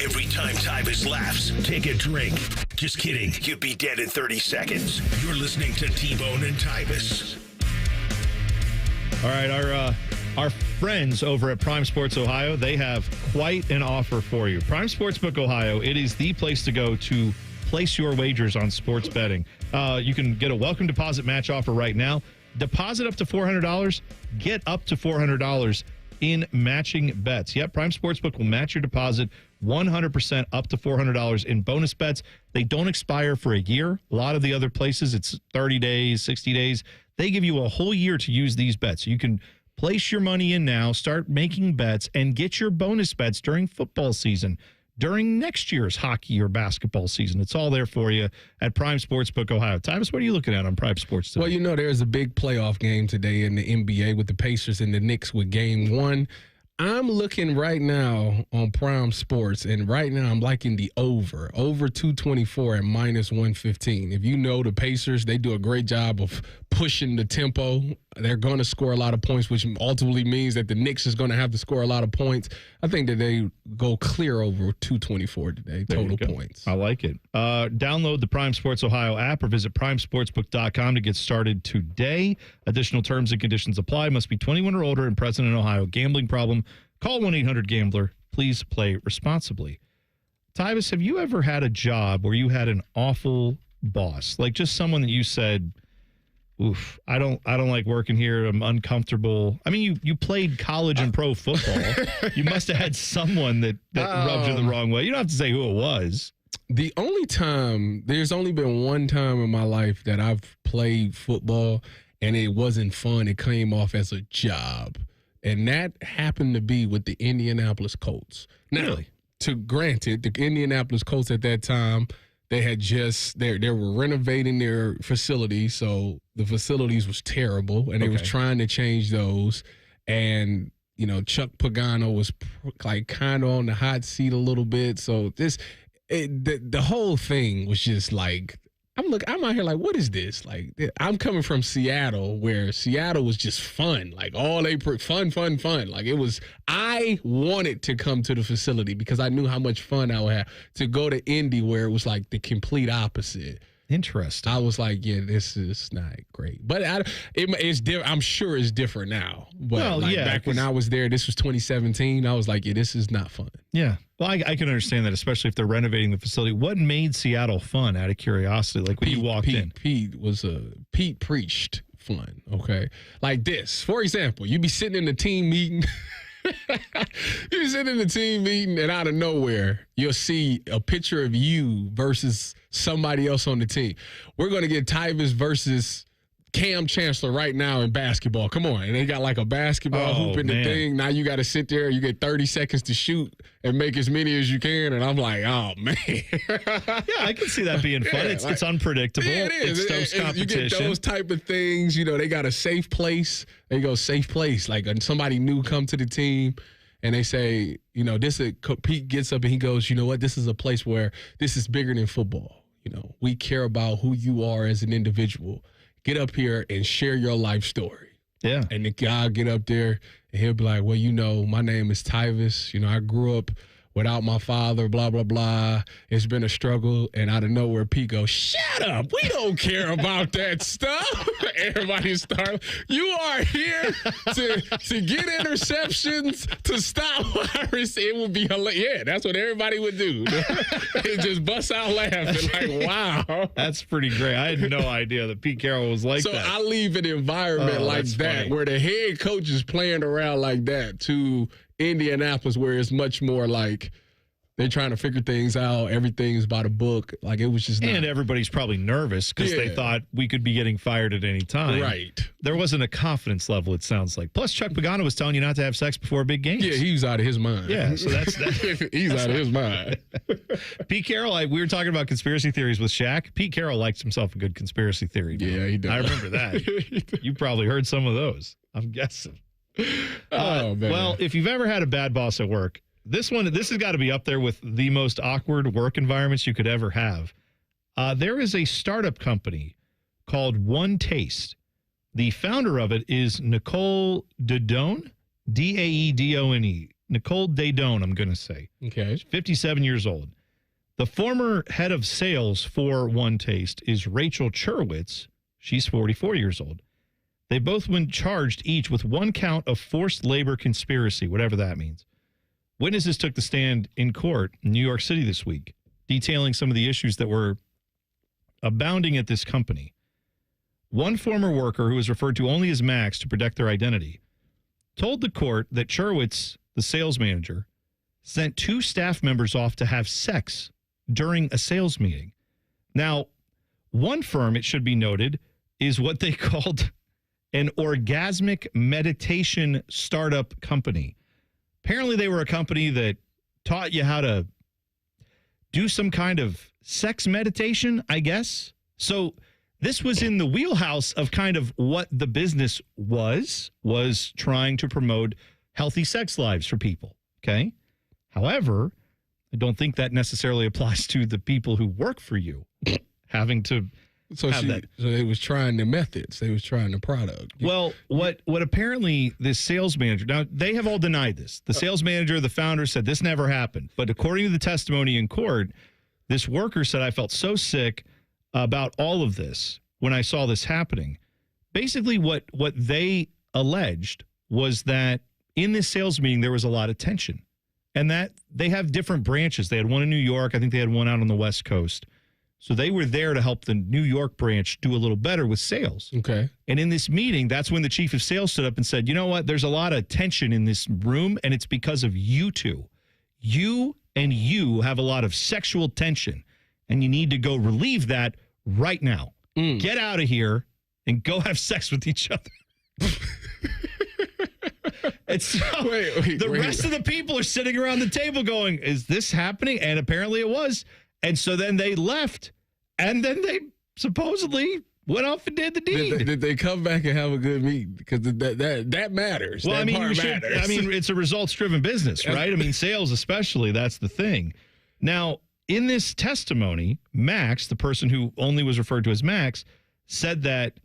Every time Tyvis laughs, take a drink. Just kidding. You'd be dead in 30 seconds. You're listening to T-Bone and Tyvis. All right, our friends over at Prime Sports Ohio, they have quite an offer for you. Prime Sportsbook Ohio, it is the place to go to place your wagers on sports betting. You can get a welcome deposit match offer right now. Deposit up to $400, get up to $400 in matching bets. Yep, Prime Sportsbook will match your deposit 100% up to $400 in bonus bets. They don't expire for a year. A lot of the other places, it's 30 days, 60 days. They give you a whole year to use these bets. You can place your money in now, start making bets, and get your bonus bets during football season, during next year's hockey or basketball season. It's all there for you at Prime Sportsbook Ohio. Tyvis, what are you looking at on Prime Sports today? Well, you know, there's a big playoff game today in the NBA with the Pacers and the Knicks with Game 1. I'm looking right now on Prime Sports, and right now I'm liking the over 224 at -115. If you know the Pacers, they do a great job of pushing the tempo. They're going to score a lot of points, which ultimately means that the Knicks is going to have to score a lot of points. I think that they go clear over 224 today, total points. I like it. Download the Prime Sports Ohio app or visit primesportsbook.com to get started today. Additional terms and conditions apply. Must be 21 or older and present in Ohio. Gambling problem? Call 1-800-GAMBLER. Please play responsibly. Tyvis, have you ever had a job where you had an awful boss? Like just someone that you said, oof, I don't like working here. I'm uncomfortable. I mean, you played college and pro football. You must have had someone that rubbed you the wrong way. You don't have to say who it was. There's only been one time in my life that I've played football and it wasn't fun. It came off as a job. And that happened to be with the Indianapolis Colts. Now, Really? granted, the Indianapolis Colts at that time, they had just they were renovating their facilities, so the facilities was terrible, and they was trying to change those. And Chuck Pagano was like kind of on the hot seat a little bit. So the whole thing was just like, I'm out here like, what is this? Like, I'm coming from Seattle, where Seattle was just fun, like fun. Like I wanted to come to the facility because I knew how much fun I would have. To go to Indy, where it was like the complete opposite. Interesting. I was like, yeah, this is not great, but it's different. I'm sure it's different now. But back when I was there, this was 2017. I was like, yeah, this is not fun. Yeah. Well, I can understand that, especially if they're renovating the facility. What made Seattle fun, out of curiosity? Like when you walked in? Pete preached fun, okay? Like this. For example, you be sitting in the team meeting. You sit in the team meeting, and out of nowhere, you'll see a picture of you versus somebody else on the team. We're going to get Tyvis versus Cam Chancellor right now in basketball. Come on. And they got like a basketball hoop in the thing. Now you got to sit there. You get 30 seconds to shoot and make as many as you can. And I'm like, oh, man. Yeah, I can see that being fun. It's unpredictable. Yeah, it is. It's those competition. You get those type of things. They got a safe place. They go safe place. Like somebody new come to the team. And they say, Pete gets up and he goes, you know what? This is a place where this is bigger than football. We care about who you are as an individual. Get up here and share your life story. Yeah. And the guy will get up there and he'll be like, well, my name is Tyvis. I grew up without my father, blah, blah, blah. It's been a struggle. And out of nowhere, Pete goes, shut up. We don't care about that stuff. Everybody start. You are here to get interceptions, to stop virus. It would be hilarious. Yeah, that's what everybody would do. They just bust out laughing like, wow. That's pretty great. I had no idea that Pete Carroll was like that. So I leave an environment like that funny. where the head coach is playing around like that to Indianapolis, where it's much more like they're trying to figure things out. Everything's by the book. Like, it was just not. And everybody's probably nervous because they thought we could be getting fired at any time. Right. There wasn't a confidence level, it sounds like. Plus, Chuck Pagano was telling you not to have sex before big games. Yeah, he was out of his mind. Yeah, so that's he's out of his mind. Pete Carroll, we were talking about conspiracy theories with Shaq. Pete Carroll likes himself a good conspiracy theory. Yeah, he does. I remember that. You probably heard some of those, I'm guessing. Oh, man. Well, if you've ever had a bad boss at work, this has got to be up there with the most awkward work environments you could ever have. There is a startup company called One Taste. The founder of it is Nicole Daedone, Daedone. Nicole Daedone, I'm going to say. Okay. She's 57 years old. The former head of sales for One Taste is Rachel Churwitz. She's 44 years old. They both been charged each with one count of forced labor conspiracy, whatever that means. Witnesses took the stand in court in New York City this week, detailing some of the issues that were abounding at this company. One former worker, who was referred to only as Max to protect their identity, told the court that Churwitz, the sales manager, sent 2 staff members off to have sex during a sales meeting. Now, one firm, it should be noted, is what they called an orgasmic meditation startup company. Apparently, they were a company that taught you how to do some kind of sex meditation, I guess. So this was in the wheelhouse of kind of what the business was trying to promote healthy sex lives for people, okay? However, I don't think that necessarily applies to the people who work for you having to have that. So they was trying the methods. They was trying the product. Well, what apparently this sales manager, now they have all denied this. The sales manager, the founder said this never happened. But according to the testimony in court, this worker said, I felt so sick about all of this when I saw this happening. Basically, what they alleged was that in this sales meeting, there was a lot of tension. And that they have different branches. They had one in New York. I think they had one out on the West Coast. So they were there to help the New York branch do a little better with sales. Okay. And in this meeting, that's when the chief of sales stood up and said, you know what? There's a lot of tension in this room, and it's because of you two. You and you have a lot of sexual tension, and you need to go relieve that right now. Get out of here and go have sex with each other. And so the rest of the people are sitting around the table going, is this happening? And apparently it was. And so then they left. And then they supposedly went off and did the deed. Did they come back and have a good meeting? Because that matters. Well, that matters. I mean, it's a results-driven business, right? I mean, sales especially, that's the thing. Now, in this testimony, Max, the person who only was referred to as Max, said that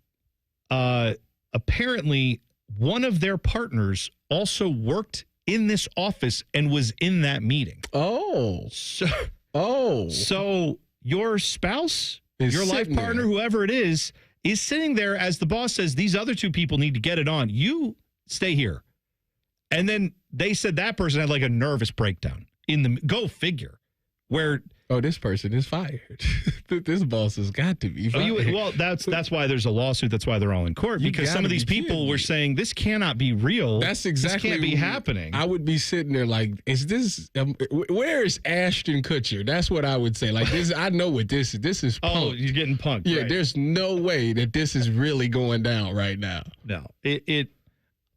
apparently one of their partners also worked in this office and was in that meeting. Oh. So your spouse, your life partner, whoever it is sitting there as the boss says, these other two people need to get it on. You stay here. And then they said that person had like a nervous breakdown go figure, where this person is fired. This boss has got to be fired. Well, that's why there's a lawsuit. That's why they're all in court, because some of these people were saying this cannot be real. That's exactly this can't be happening. I would be sitting there like, is this? Where is Ashton Kutcher? That's what I would say. Like this, I know what this is. This is punked. Oh, you're getting punked. Yeah, right. There's no way that this is really going down right now. No,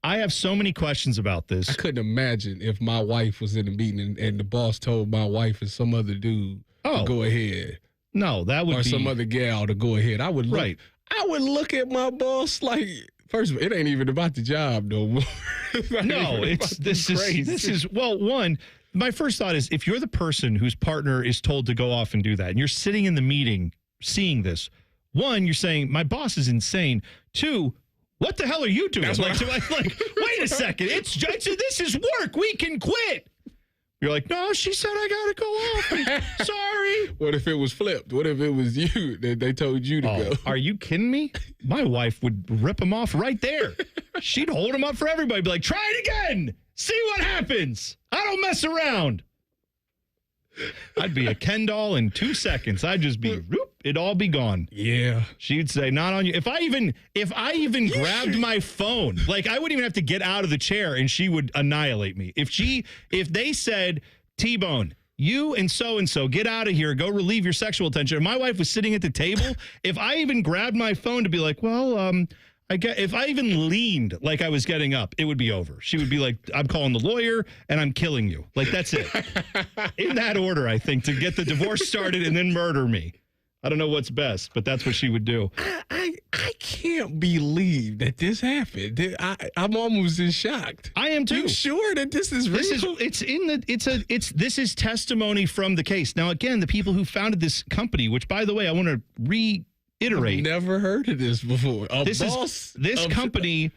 I have so many questions about this. I couldn't imagine if my wife was in a meeting and the boss told my wife and some other dude to go ahead. No, that would be. Or be some other gal to go ahead. I would look at my boss like, first of all, it ain't even about the job no more. No, this is one. My first thought is, if you're the person whose partner is told to go off and do that, and you're sitting in the meeting seeing this, one, you're saying, my boss is insane. Two, what the hell are you doing? Like, wait a second. This is work. We can quit. You're like, no, she said I got to go off. Sorry. What if it was flipped? What if it was you that they told you to go? Are you kidding me? My wife would rip him off right there. She'd hold him up for everybody. Be like, try it again. See what happens. I don't mess around. I'd be a Ken doll in 2 seconds. I'd just be, it'd all be gone. Yeah. She'd say, not on you. If I even grabbed my phone, like I wouldn't even have to get out of the chair and she would annihilate me. If they said, T-Bone, you and so get out of here, go relieve your sexual attention. And my wife was sitting at the table. If I even grabbed my phone to be like, well, if I even leaned like I was getting up, it would be over. She would be like, I'm calling the lawyer and I'm killing you. Like, that's it. In that order, I think, to get the divorce started and then murder me. I don't know what's best, but that's what she would do. I can't believe that this happened. I'm almost in shocked. I am too. You sure that this is real? This is testimony from the case. Now, again, the people who founded this company, which, by the way, I want to reiterate. I've never heard of this before. This company,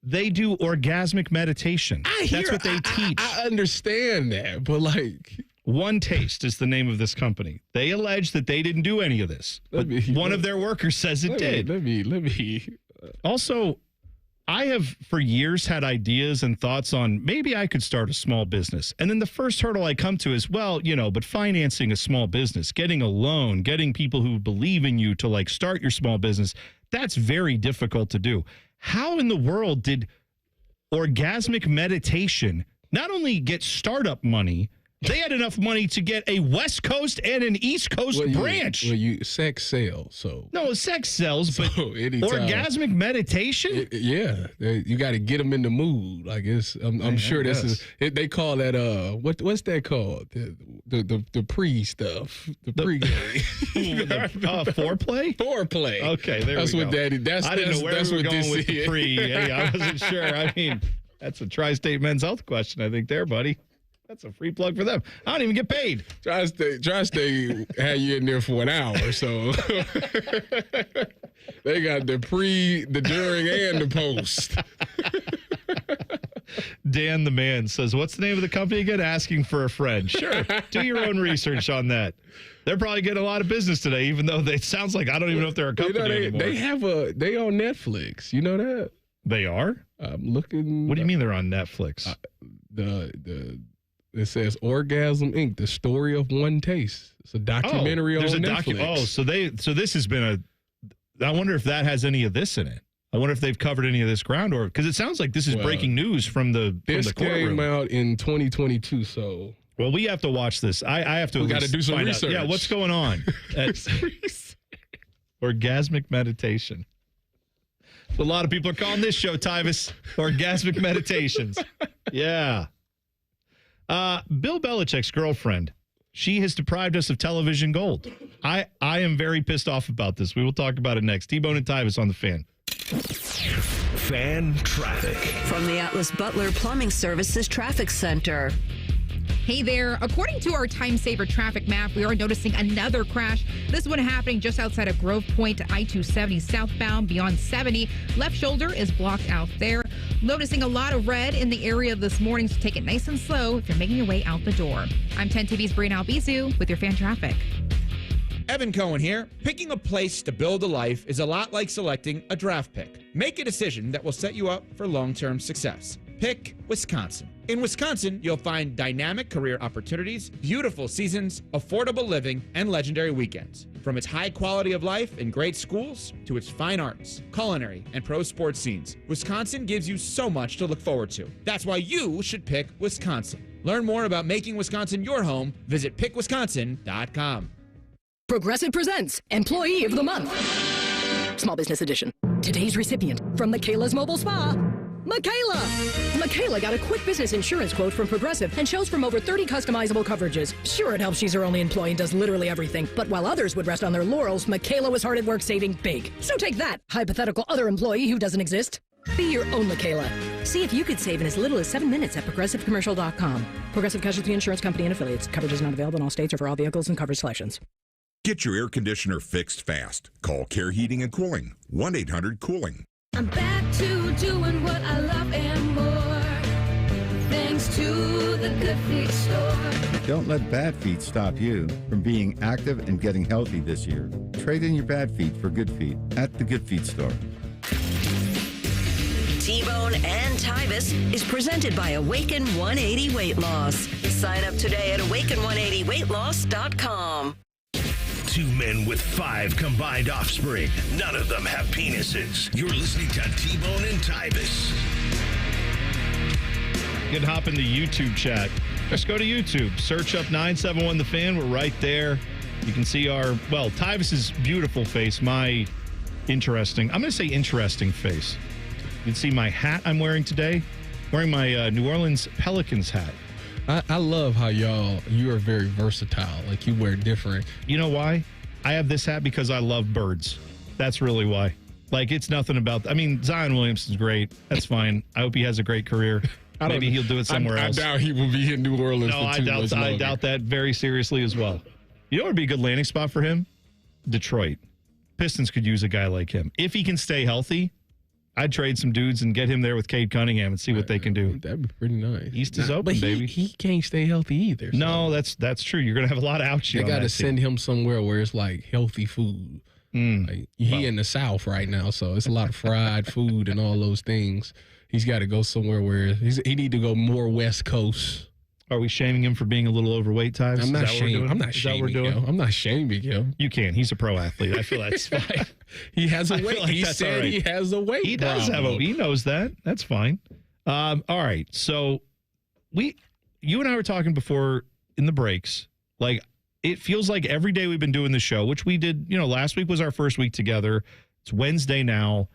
they do orgasmic meditation. That's what they teach. I understand that, but like, One Taste is the name of this company. They allege that they didn't do any of this, but one of their workers says it did. Let me. Also, I have for years had ideas and thoughts on maybe I could start a small business. And then the first hurdle I come to is, but financing a small business, getting a loan, getting people who believe in you to like start your small business, that's very difficult to do. How in the world did orgasmic meditation not only get startup money, they had enough money to get a West Coast and an East Coast branch. Sex sells, so. No, sex sells, but anytime. Orgasmic meditation? You got to get them in the mood. Like I'm sure this is. They call that what's that called? The pre stuff. The pre-game. Foreplay. Foreplay. Okay, that's we what go. I didn't know where we were going with the pre. Hey, I wasn't sure. I mean, that's a tri-state men's health question, I think, there, buddy. That's a free plug for them. I don't even get paid. Tri-State had you in there for an hour, so they got the pre, the during, and the post. Dan the Man says, what's the name of the company again? Asking for a friend. Sure. Do your own research on that. They're probably getting a lot of business today, even though it sounds like I don't even know if they're a company anymore. They on Netflix. You know that? They are? I'm looking. What do you mean they're on Netflix? It says Orgasm Inc., the story of one taste. It's a documentary on Netflix. So this has been I wonder if that has any of this in it. I wonder if they've covered any of this ground, or because it sounds like this is breaking news from the This courtroom. came out in 2022, so. Well, we have to watch this. I have to. We got to do some research. Yeah, what's going on? Orgasmic meditation. A lot of people are calling this show, Tyvis, orgasmic meditations. Yeah. Bill Belichick's girlfriend, she has deprived us of television gold. I am very pissed off about this. We will talk about it next. T-Bone and Tyvis on the Fan. Fan traffic. From the Atlas Butler Plumbing Services Traffic Center. Hey there. According to our Time Saver traffic map, we are noticing another crash. This one happening just outside of Grove Point, I-270 southbound beyond 70. Left shoulder is blocked out there. Noticing a lot of red in the area this morning, so take it nice and slow if you're making your way out the door. I'm 10 TV's Brianna Albizu with your fan traffic. Evan Cohen here. Picking a place to build a life is a lot like selecting a draft pick. Make a decision that will set you up for long-term success. Pick Wisconsin. In Wisconsin, you'll find dynamic career opportunities, beautiful seasons, affordable living, and legendary weekends. From its high quality of life and great schools to its fine arts, culinary, and pro sports scenes, Wisconsin gives you so much to look forward to. That's why you should pick Wisconsin. Learn more about making Wisconsin your home. Visit pickwisconsin.com. Progressive presents Employee of the Month. Small Business Edition. Today's recipient from Michaela's Mobile Spa, Michaela. Michaela got a quick business insurance quote from Progressive and chose from over 30 customizable coverages. Sure, it helps she's her only employee and does literally everything. But while others would rest on their laurels, Michaela was hard at work saving big. So take that, hypothetical other employee who doesn't exist. Be your own Michaela. See if you could save in as little as 7 minutes at ProgressiveCommercial.com. Progressive Casualty Insurance Company and Affiliates. Coverage is not available in all states or for all vehicles and coverage selections. Get your air conditioner fixed fast. Call Care Heating and Cooling. 1-800-COOLING. I'm back to doing what I love and more. Thanks to the Good Feet store. Don't let bad feet stop you from being active and getting healthy this year. Trade in your bad feet for good feet at the Good Feet store. T-Bone and Tyvis is presented by Awaken 180 Weight Loss. Sign up today at awaken180weightloss.com. 2 men with 5 combined offspring. None of them have penises. You're listening to T-Bone and Tyvis. You can hop in the YouTube chat. Just go to YouTube. Search up 971 The Fan. We're right there. You can see Tyvis's beautiful face. I'm going to say interesting face. You can see my hat I'm wearing today. Wearing my New Orleans Pelicans hat. I love how you are very versatile. Like, you wear different. You know why? I have this hat because I love birds. That's really why. Like, it's nothing about... Zion Williamson's great. That's fine. I hope he has a great career. Maybe he'll do it somewhere else. I doubt he will be in New Orleans. No, I doubt that very seriously as well. You know what would be a good landing spot for him? Detroit. Pistons could use a guy like him. If he can stay healthy, I'd trade some dudes and get him there with Cade Cunningham and see what they can do. That'd be pretty nice. East is open, baby. He can't stay healthy either. So. No, that's true. You're going to have a lot of outs. They got to send him somewhere where it's like healthy food. Like, he in the South right now, so it's a lot of fried food and all those things. He's got to go somewhere where he need to go more West Coast. Are we shaming him for being a little overweight, Tyvis? I'm not shaming him. I'm not shaming him. You can. He's a pro athlete. I feel that's fine. He has a weight. Like he said he has a weight. He does have a. He knows that. That's fine. All right. So you and I were talking before in the breaks. Like, it feels like every day we've been doing the show, which we did. Last week was our first week together. It's Wednesday now.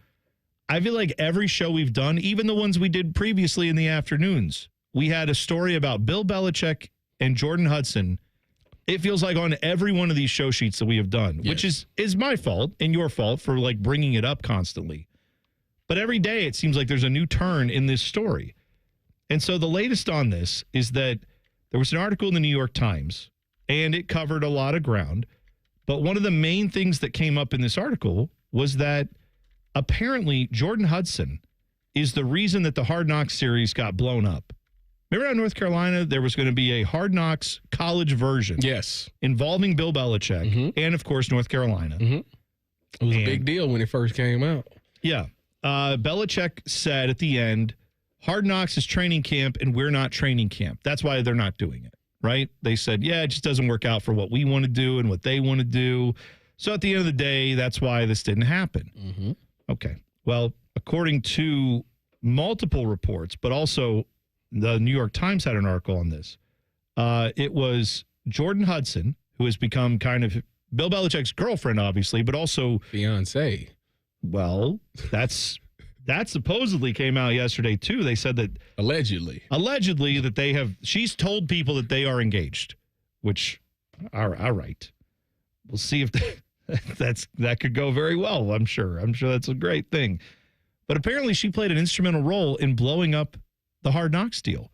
I feel like every show we've done, even the ones we did previously in the afternoons, we had a story about Bill Belichick and Jordan Hudson. It feels like on every one of these show sheets that we have done, which is my fault and your fault for like bringing it up constantly. But every day it seems like there's a new turn in this story. And so the latest on this is that there was an article in the New York Times and it covered a lot of ground. But one of the main things that came up in this article was that apparently Jordan Hudson is the reason that the Hard Knocks series got blown up. Remember how in North Carolina there was going to be a Hard Knocks college version? Yes. Involving Bill Belichick and, of course, North Carolina. It was a big deal when it first came out. Yeah. Belichick said at the end, Hard Knocks is training camp and we're not training camp. That's why they're not doing it, right? They said, it just doesn't work out for what we want to do and what they want to do. So at the end of the day, that's why this didn't happen. Okay. Well, according to multiple reports, but also the New York Times had an article on this. It was Jordan Hudson, who has become kind of Bill Belichick's girlfriend, obviously, but also fiance. Well, that's that supposedly came out yesterday, too. They said that allegedly that she's told people that they are engaged, which, all right. We'll see if that could go very well, I'm sure. I'm sure that's a great thing. But apparently she played an instrumental role in blowing up the Hard Knocks deal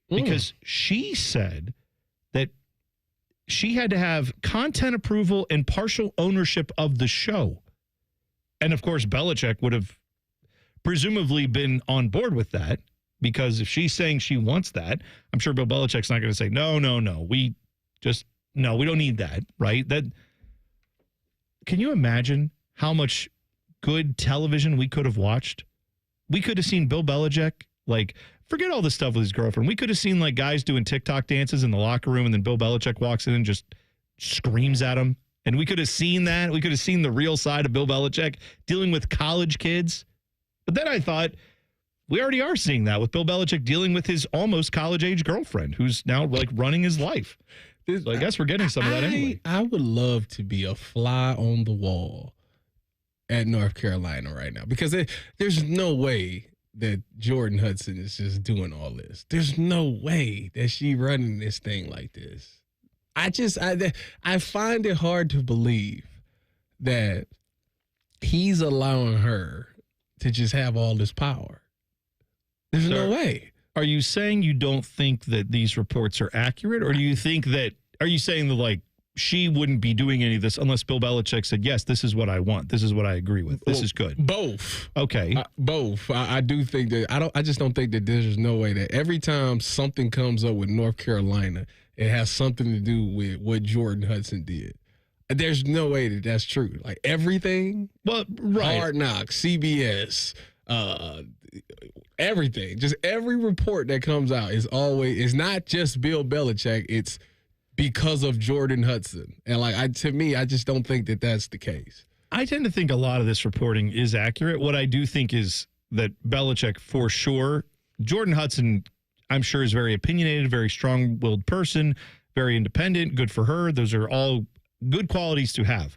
because she said that she had to have content approval and partial ownership of the show. And, of course, Belichick would have presumably been on board with that because if she's saying she wants that, I'm sure Bill Belichick's not going to say, no, we don't need that, right? Can you imagine how much good television we could have watched? We could have seen Bill Belichick, forget all this stuff with his girlfriend. We could have seen, guys doing TikTok dances in the locker room, and then Bill Belichick walks in and just screams at him. And we could have seen that. We could have seen the real side of Bill Belichick dealing with college kids. But then I thought, we already are seeing that with Bill Belichick dealing with his almost college-age girlfriend, who's now, running his life. So I guess we're getting some of that anyway. I would love to be a fly on the wall at North Carolina right now because there's no way that Jordan Hudson is just doing all this. There's no way that she running this thing like this. I find it hard to believe that he's allowing her to just have all this power. There's no way. Are you saying you don't think that these reports are accurate, or do you think that, are you saying that she wouldn't be doing any of this unless Bill Belichick said, yes, this is what I want. This is what I agree with. This is good. Both. Okay. Both. I do think that, I just don't think that there's no way that every time something comes up with North Carolina, it has something to do with what Jordan Hudson did. There's no way that that's true. Everything. Well, right. Hard Knocks, CBS, everything. Just every report that comes out is not just Bill Belichick. It's because of Jordan Hudson. And to me, I just don't think that that's the case. I tend to think a lot of this reporting is accurate. What I do think is that Belichick, for sure, Jordan Hudson, I'm sure, is very opinionated, very strong-willed person, very independent, good for her. Those are all good qualities to have.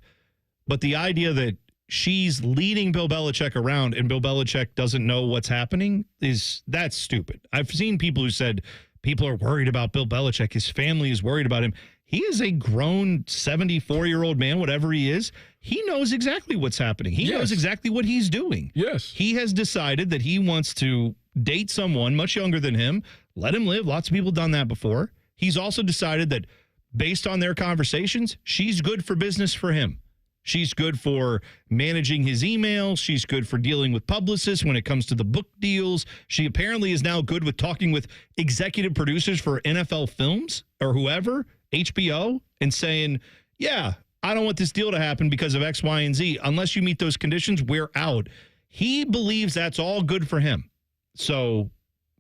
But the idea that she's leading Bill Belichick around and Bill Belichick doesn't know what's happening that's stupid. I've seen people who said people are worried about Bill Belichick. His family is worried about him. He is a grown 74-year-old man, whatever he is. He knows exactly what's happening. He knows exactly what he's doing. Yes. He has decided that he wants to date someone much younger than him. Let him live. Lots of people have done that before. He's also decided that based on their conversations, she's good for business for him. She's good for managing his emails. She's good for dealing with publicists when it comes to the book deals. She apparently is now good with talking with executive producers for NFL Films or whoever, HBO, and saying, yeah, I don't want this deal to happen because of X, Y, and Z. Unless you meet those conditions, we're out. He believes that's all good for him. So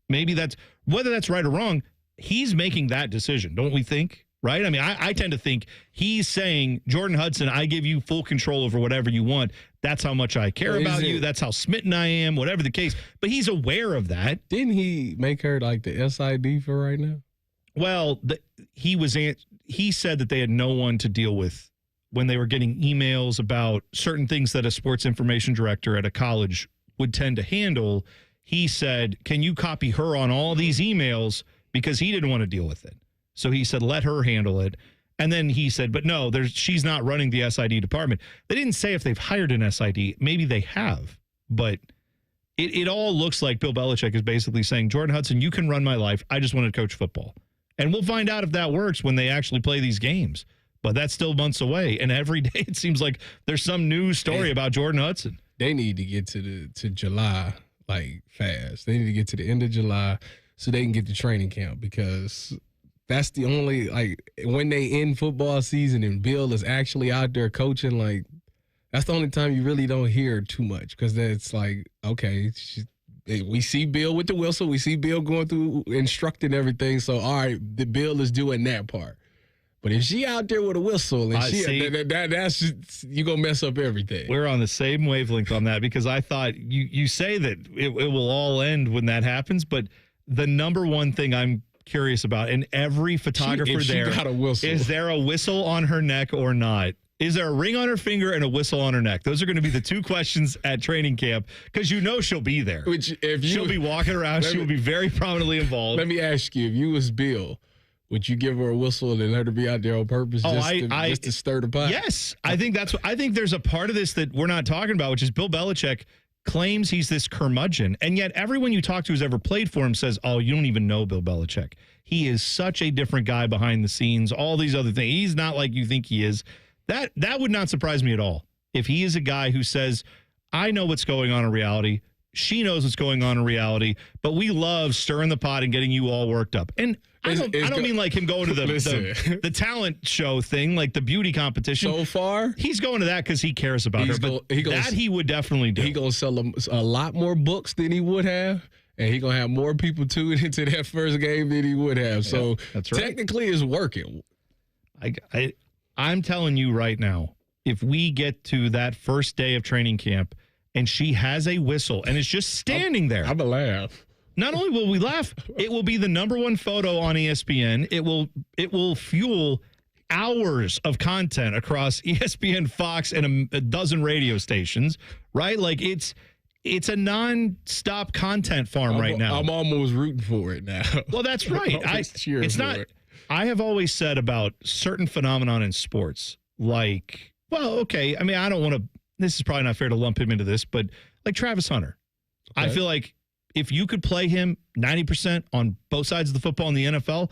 maybe whether that's right or wrong, he's making that decision, don't we think? Right? I mean, I tend to think he's saying, Jordan Hudson, I give you full control over whatever you want. That's how much I care about you. That's how smitten I am, whatever the case. But he's aware of that. Didn't he make her the SID for right now? Well, he said that they had no one to deal with when they were getting emails about certain things that a sports information director at a college would tend to handle. He said, can you copy her on all these emails? Because he didn't want to deal with it. So he said, let her handle it. And then he said, but no, she's not running the SID department. They didn't say if they've hired an SID. Maybe they have. But it all looks like Bill Belichick is basically saying, Jordan Hudson, you can run my life. I just want to coach football. And we'll find out if that works when they actually play these games. But that's still months away. And every day it seems like there's some news story about Jordan Hudson. They need to get to July fast. They need to get to the end of July so they can get to training camp because that's the only, when they end football season and Bill is actually out there coaching, that's the only time you really don't hear too much because it's okay, we see Bill with the whistle. We see Bill going through instructing everything. So, all right, the Bill is doing that part. But if she out there with a whistle, and that's you're going to mess up everything. We're on the same wavelength on that because I thought you say that it will all end when that happens, but the number one thing I'm curious about, and every photographer there, got a whistle. is there a whistle on her neck or not? Is there a ring on her finger and a whistle on her neck? Those are going to be the two questions at training camp because she'll be there. She'll be walking around. She will be very prominently involved. Let me ask you, if you was Bill, would you give her a whistle and let her be out there on purpose just to stir the pot? Yes. I think there's a part of this that we're not talking about, which is Bill Belichick claims he's this curmudgeon. And yet everyone you talk to who's ever played for him says, oh, you don't even know Bill Belichick. He is such a different guy behind the scenes, all these other things. He's not like you think he is. That would not surprise me at all if he is a guy who says, I know what's going on in reality. She knows what's going on in reality, but we love stirring the pot and getting you all worked up. And I don't mean like him going to the talent show thing, like the beauty competition. So far, he's going to that because he cares about her. But he would definitely do. He's going to sell a lot more books than he would have. And he's going to have more people tuned into that first game than he would have. So that's right. Technically it's working. I'm telling you right now, if we get to that first day of training camp and she has a whistle and is just standing there, I'm going to laugh. Not only will we laugh, it will be the #1 photo on ESPN. It will fuel hours of content across ESPN, Fox, and a dozen radio stations, right? Like it's a non-stop content farm right now. I'm almost rooting for it now. Well, that's right. I have always said about certain phenomenon in sports, like, well, okay, I mean, I don't want to, this is probably not fair to lump him into this, but like Travis Hunter. Okay. I feel like if you could play him 90% on both sides of the football in the NFL,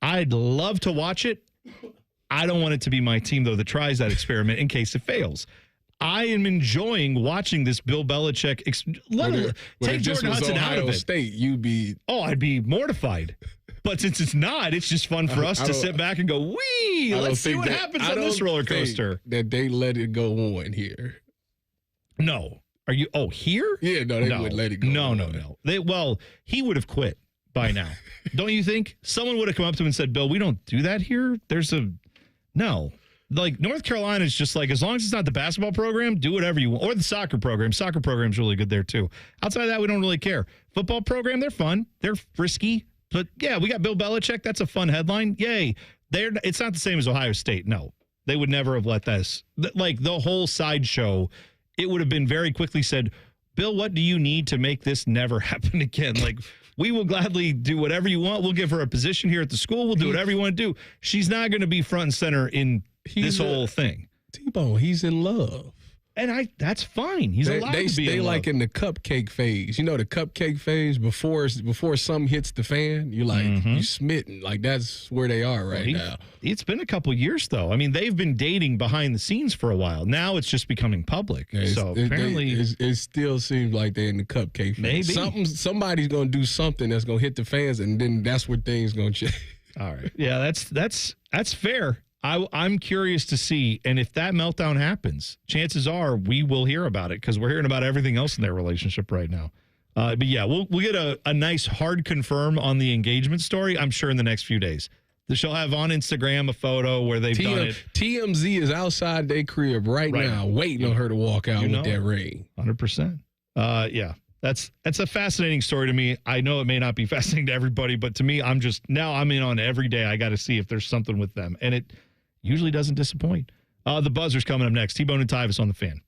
I'd love to watch it. I don't want it to be my team, though, that tries that experiment in case it fails. I am enjoying watching this Bill Belichick. Take Jordan Hudson out of it. State, I'd be mortified. But since it's not, it's just fun for us to sit back and go, wee, let's see what happens on this roller coaster. That they let it go on here. No. Are you, here? Yeah, no, they wouldn't let it go on. No. He would have quit by now. Don't you think? Someone would have come up to him and said, Bill, we don't do that here. No. Like, North Carolina is just like, as long as it's not the basketball program, do whatever you want. Or the soccer program. Soccer program's really good there, too. Outside of that, we don't really care. Football program, they're fun. They're frisky. But, yeah, we got Bill Belichick. That's a fun headline. Yay. It's not the same as Ohio State. No. They would never have let this. Like, the whole sideshow, it would have been very quickly said, Bill, what do you need to make this never happen again? Like, we will gladly do whatever you want. We'll give her a position here at the school. We'll do whatever you want to do. She's not going to be front and center in this whole thing. T-Bone, he's in love. And that's fine. He's allowed to be in love. Like in the cupcake phase. You know the cupcake phase before something hits the fan, you're like, you smitten. Like that's where they are now. It's been a couple years though. I mean, they've been dating behind the scenes for a while. Now it's just becoming public. Yeah, apparently it still seems like they're in the cupcake phase. Maybe somebody's gonna do something that's gonna hit the fans, and then that's where things gonna change. All right. Yeah, that's fair. I'm curious to see, and if that meltdown happens, chances are we will hear about it because we're hearing about everything else in their relationship right now. But yeah, we'll get a nice hard confirm on the engagement story, I'm sure, in the next few days. She'll have on Instagram a photo where they've done it. TMZ is outside their crib right now, waiting on her to walk out with that ring. 100%. Yeah. That's a fascinating story to me. I know it may not be fascinating to everybody, but to me, I'm in on every day. I got to see if there's something with them. And it usually doesn't disappoint. The buzzer's coming up next. T-Bone and Tyvis on the Fan.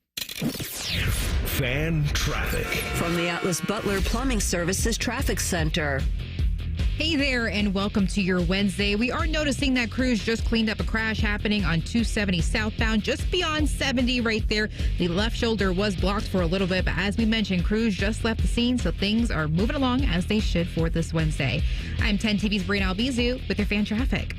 Fan traffic. From the Atlas Butler Plumbing Services Traffic Center. Hey there, and welcome to your Wednesday. We are noticing that crews just cleaned up a crash happening on 270 southbound, just beyond 70 right there. The left shoulder was blocked for a little bit, but as we mentioned, crews just left the scene, so things are moving along as they should for this Wednesday. I'm 10 TV's Brianna Albizu with your fan traffic.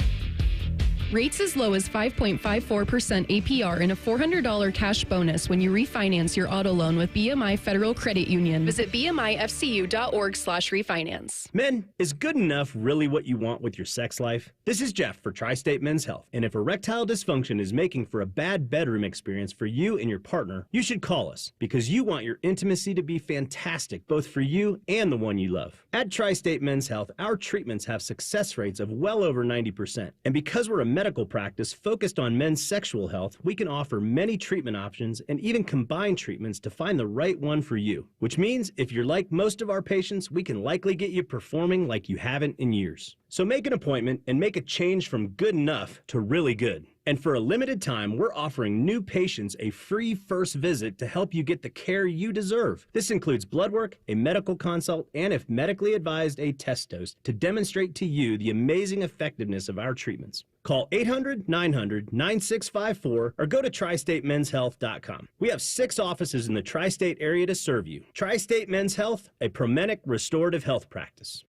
Rates as low as 5.54% APR and a $400 cash bonus when you refinance your auto loan with BMI Federal Credit Union. Visit bmifcu.org/refinance. Men, is good enough really what you want with your sex life? This is Jeff for Tri-State Men's Health. And if erectile dysfunction is making for a bad bedroom experience for you and your partner, you should call us because you want your intimacy to be fantastic, both for you and the one you love. At Tri-State Men's Health, our treatments have success rates of well over 90%. And because we're a medical practice focused on men's sexual health, we can offer many treatment options and even combine treatments to find the right one for you. Which means if you're like most of our patients, we can likely get you performing like you haven't in years. So make an appointment and make a change from good enough to really good. And for a limited time, we're offering new patients a free first visit to help you get the care you deserve. This includes blood work, a medical consult, and if medically advised, a test dose to demonstrate to you the amazing effectiveness of our treatments. Call 800-900-9654 or go to tristatemenshealth.com. We have 6 offices in the tri-state area to serve you. Tri-State Men's Health, a Promenic restorative health practice.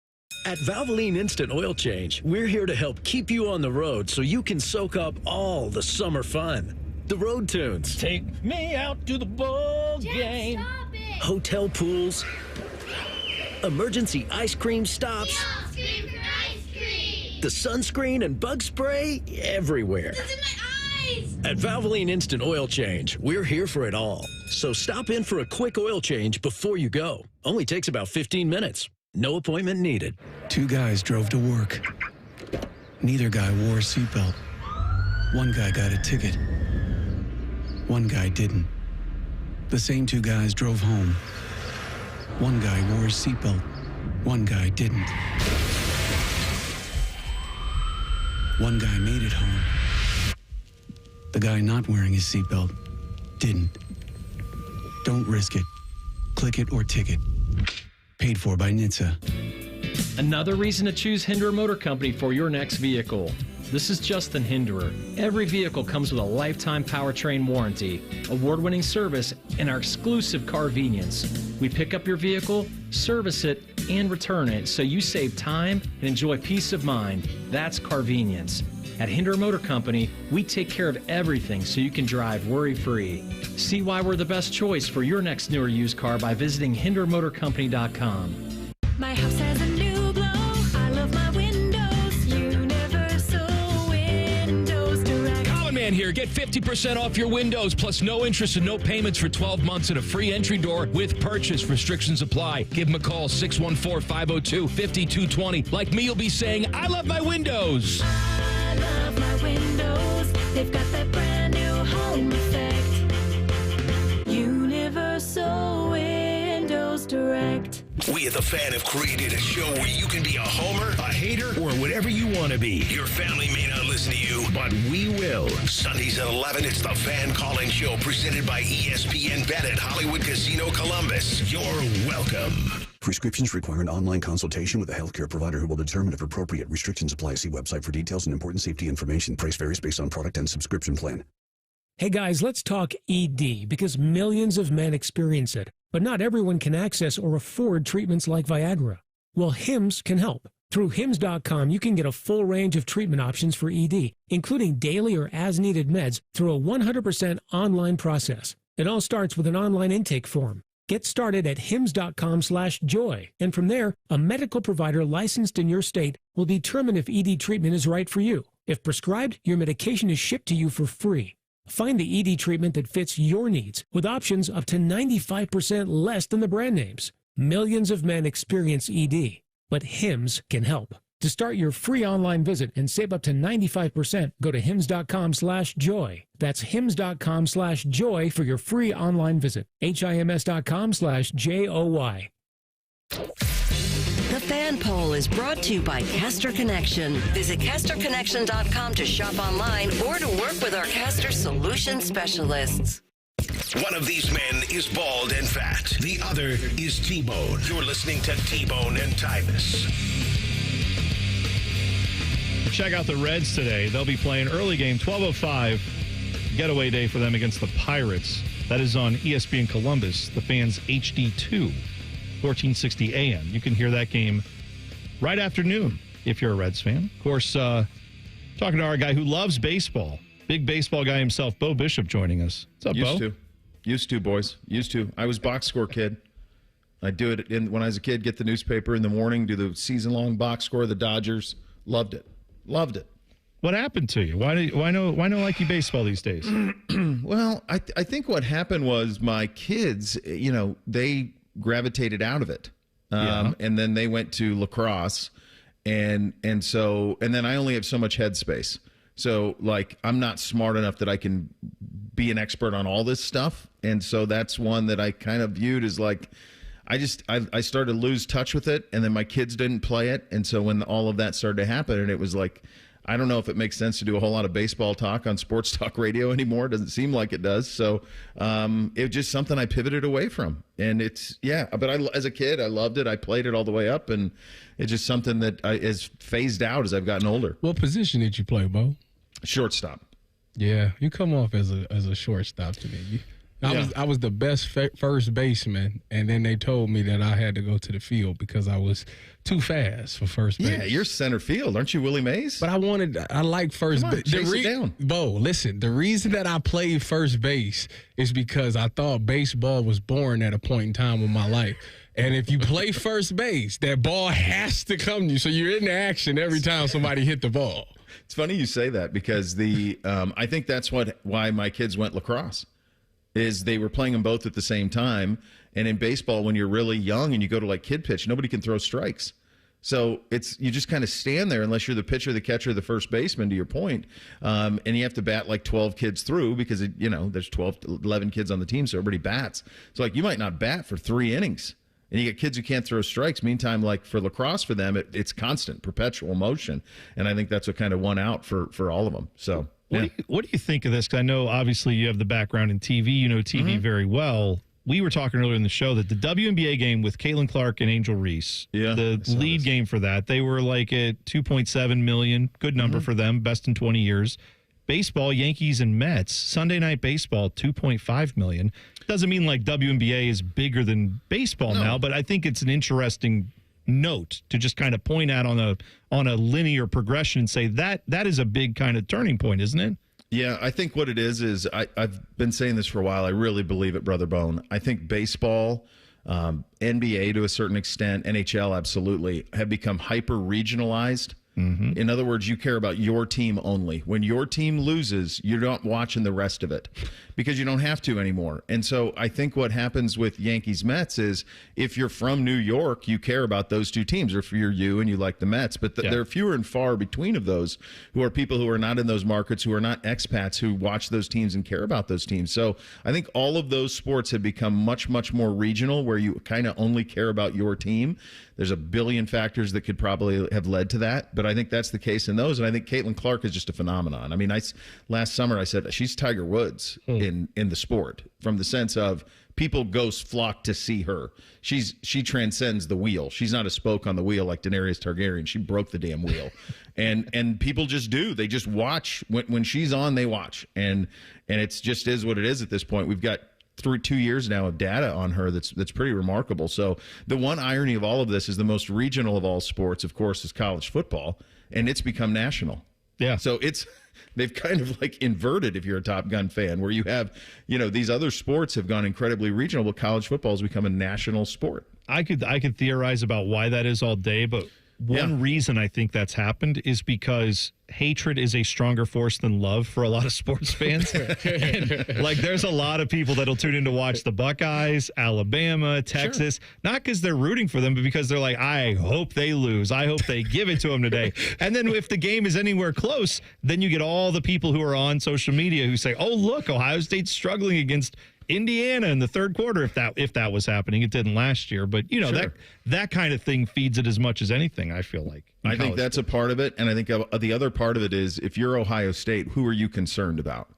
At Valvoline Instant Oil Change, we're here to help keep you on the road so you can soak up all the summer fun. The road tunes. Take me out to the ball game. Hotel pools. Emergency ice cream stops. The sunscreen and bug spray everywhere. At Valvoline Instant Oil Change, we're here for it all. So stop in for a quick oil change before you go. Only takes about 15 minutes. No appointment needed. 2 guys drove to work. Neither guy wore a seatbelt. One guy got a ticket. One guy didn't. The same 2 guys drove home. One guy wore a seatbelt. One guy didn't. One guy made it home. The guy not wearing his seatbelt didn't. Don't risk it. Click it or ticket. Paid for by NHTSA. Another reason to choose Hinderer Motor Company for your next vehicle. This is Justin Hinderer. Every vehicle comes with a lifetime powertrain warranty, award-winning service, and our exclusive Carvenience. We pick up your vehicle, service it, and return it so you save time and enjoy peace of mind. That's Carvenience. At Hinderer Motor Company, we take care of everything so you can drive worry-free. See why we're the best choice for your next new or used car by visiting HindererMotorCompany.com. My house has a new glow. I love my windows. Universal Windows Direct. Common Man here. Get 50% off your windows plus no interest and no payments for 12 months and a free entry door with purchase. Restrictions apply. Give them a call, 614-502-5220. Like me, you'll be saying, I love my windows. I love my windows. They've got that brand new home effect. Universal Windows Direct. We at The Fan have created a show where you can be a homer, a hater, or whatever you want to be. Your family may not listen to you, but we will. Sundays at 11, it's The Fan Call-In Show presented by ESPN Bet at Hollywood Casino Columbus. You're welcome. Prescriptions require an online consultation with a healthcare provider who will determine if appropriate. Restrictions apply. See website for details and important safety information. Price varies based on product and subscription plan. Hey guys, let's talk ED because millions of men experience it, but not everyone can access or afford treatments like Viagra. Well, Hims can help. Through Hims.com, you can get a full range of treatment options for ED, including daily or as-needed meds through a 100% online process. It all starts with an online intake form. Get started at hims.com/joy, and from there, a medical provider licensed in your state will determine if ED treatment is right for you. If prescribed, your medication is shipped to you for free. Find the ED treatment that fits your needs with options up to 95% less than the brand names. Millions of men experience ED, but Hims can help. To start your free online visit and save up to 95%, go to hims.com/joy. That's hims.com/joy for your free online visit. HIMS.com/JOY. The Fan Poll is brought to you by Caster Connection. Visit CasterConnection.com to shop online or to work with our Caster Solution specialists. One of these men is bald and fat. The other is T-Bone. You're listening to T-Bone and Tyvis. Check out the Reds today. They'll be playing early game, 12:05. Getaway day for them against the Pirates. That is on ESPN Columbus, the Fans HD2, 1460 AM. You can hear that game right after noon if you're a Reds fan. Of course, talking to our guy who loves baseball, big baseball guy himself, Bo Bishop, joining us. What's up, Bo? Used to, boys. Used to. I was box score kid. I do it when I was a kid, get the newspaper in the morning, do the season-long box score of the Dodgers. Loved it. Loved it. What happened to you? Why no like you baseball these days? Well, I think what happened was my kids, they gravitated out of it. And then they went to lacrosse. And then I only have so much headspace. So, I'm not smart enough that I can be an expert on all this stuff. And so that's one that I kind of viewed as I started to lose touch with it. And then my kids didn't play it. And so when all of that started to happen, and it was I don't know if it makes sense to do a whole lot of baseball talk on sports talk radio anymore. It doesn't seem like it does. So it was just something I pivoted away from. And but as a kid, I loved it. I played it all the way up, and it's just something that is phased out as I've gotten older. What position did you play, Bo? Shortstop. Yeah, you come off as a shortstop to me. I was the best first baseman, and then they told me that I had to go to the field because I was too fast for first base. Yeah, you're center field, aren't you, Willie Mays? But I like first base. Chase it down. Bo, listen, the reason that I played first base is because I thought baseball was boring at a point in time of my life. And if you play first base, that ball has to come to you. So you're in the action every time somebody hit the ball. It's funny you say that because I think that's why my kids went lacrosse. Is they were playing them both at the same time. And in baseball, when you're really young and you go to like kid pitch, nobody can throw strikes. So you just kind of stand there unless you're the pitcher, the catcher, the first baseman, to your point. And you have to bat like 12 kids through because, there's 11 kids on the team, so everybody bats. So like you might not bat for 3 innings. And you get kids who can't throw strikes. Meantime, like for lacrosse, for them, it's constant, perpetual motion. And I think that's what kind of won out for all of them. So What do you think of this? Because I know, obviously, you have the background in TV. You know TV very well. We were talking earlier in the show that the WNBA game with Caitlin Clark and Angel Reese, the lead game for that, they were like at 2.7 million. Good number for them, best in 20 years. Baseball, Yankees and Mets, Sunday Night Baseball, 2.5 million. Doesn't mean like WNBA is bigger than baseball now, but I think it's an interesting note to just kind of point out on a linear progression and say that is a big kind of turning point, isn't it? Yeah, I think what it is I've been saying this for a while. I really believe it, Brother Bone. I think baseball, NBA to a certain extent, NHL absolutely, have become hyper regionalized. In other words, you care about your team only. When your team loses, you're not watching the rest of it because you don't have to anymore. And so I think what happens with Yankees Mets is if you're from New York, you care about those two teams, or if you're you and you like the Mets. But there are fewer and far between of those who are people who are not in those markets, who are not expats, who watch those teams and care about those teams. So I think all of those sports have become much, much more regional, where you kind of only care about your team. There's a billion factors that could probably have led to that, but I think that's the case in those. And I think Caitlin Clark is just a phenomenon. I mean, last summer I said she's Tiger Woods in the sport, from the sense of people flock to see her. She transcends the wheel. She's not a spoke on the wheel like Daenerys Targaryen. She broke the damn wheel. and people just do. They just watch. When she's on, they watch. And it's just is what it is at this point. We've got 2 years now of data on her that's pretty remarkable. So the one irony of all of this is the most regional of all sports, of course, is college football, and it's become national. Yeah. So they've kind of like inverted, if you're a Top Gun fan, where you have, these other sports have gone incredibly regional, but college football has become a national sport. I could theorize about why that is all day, but one reason I think that's happened is because hatred is a stronger force than love for a lot of sports fans. And, like, there's a lot of people that'll tune in to watch the Buckeyes, Alabama, Texas, not because they're rooting for them, but because they're like, I hope they lose. I hope they give it to them today. And then if the game is anywhere close, then you get all the people who are on social media who say, oh, look, Ohio State's struggling against Indiana in the third quarter. If that was happening, it didn't last year, but that kind of thing feeds it as much as anything. I feel like I think that's a part of it, and I think the other part of it is if you're Ohio State, who are you concerned about?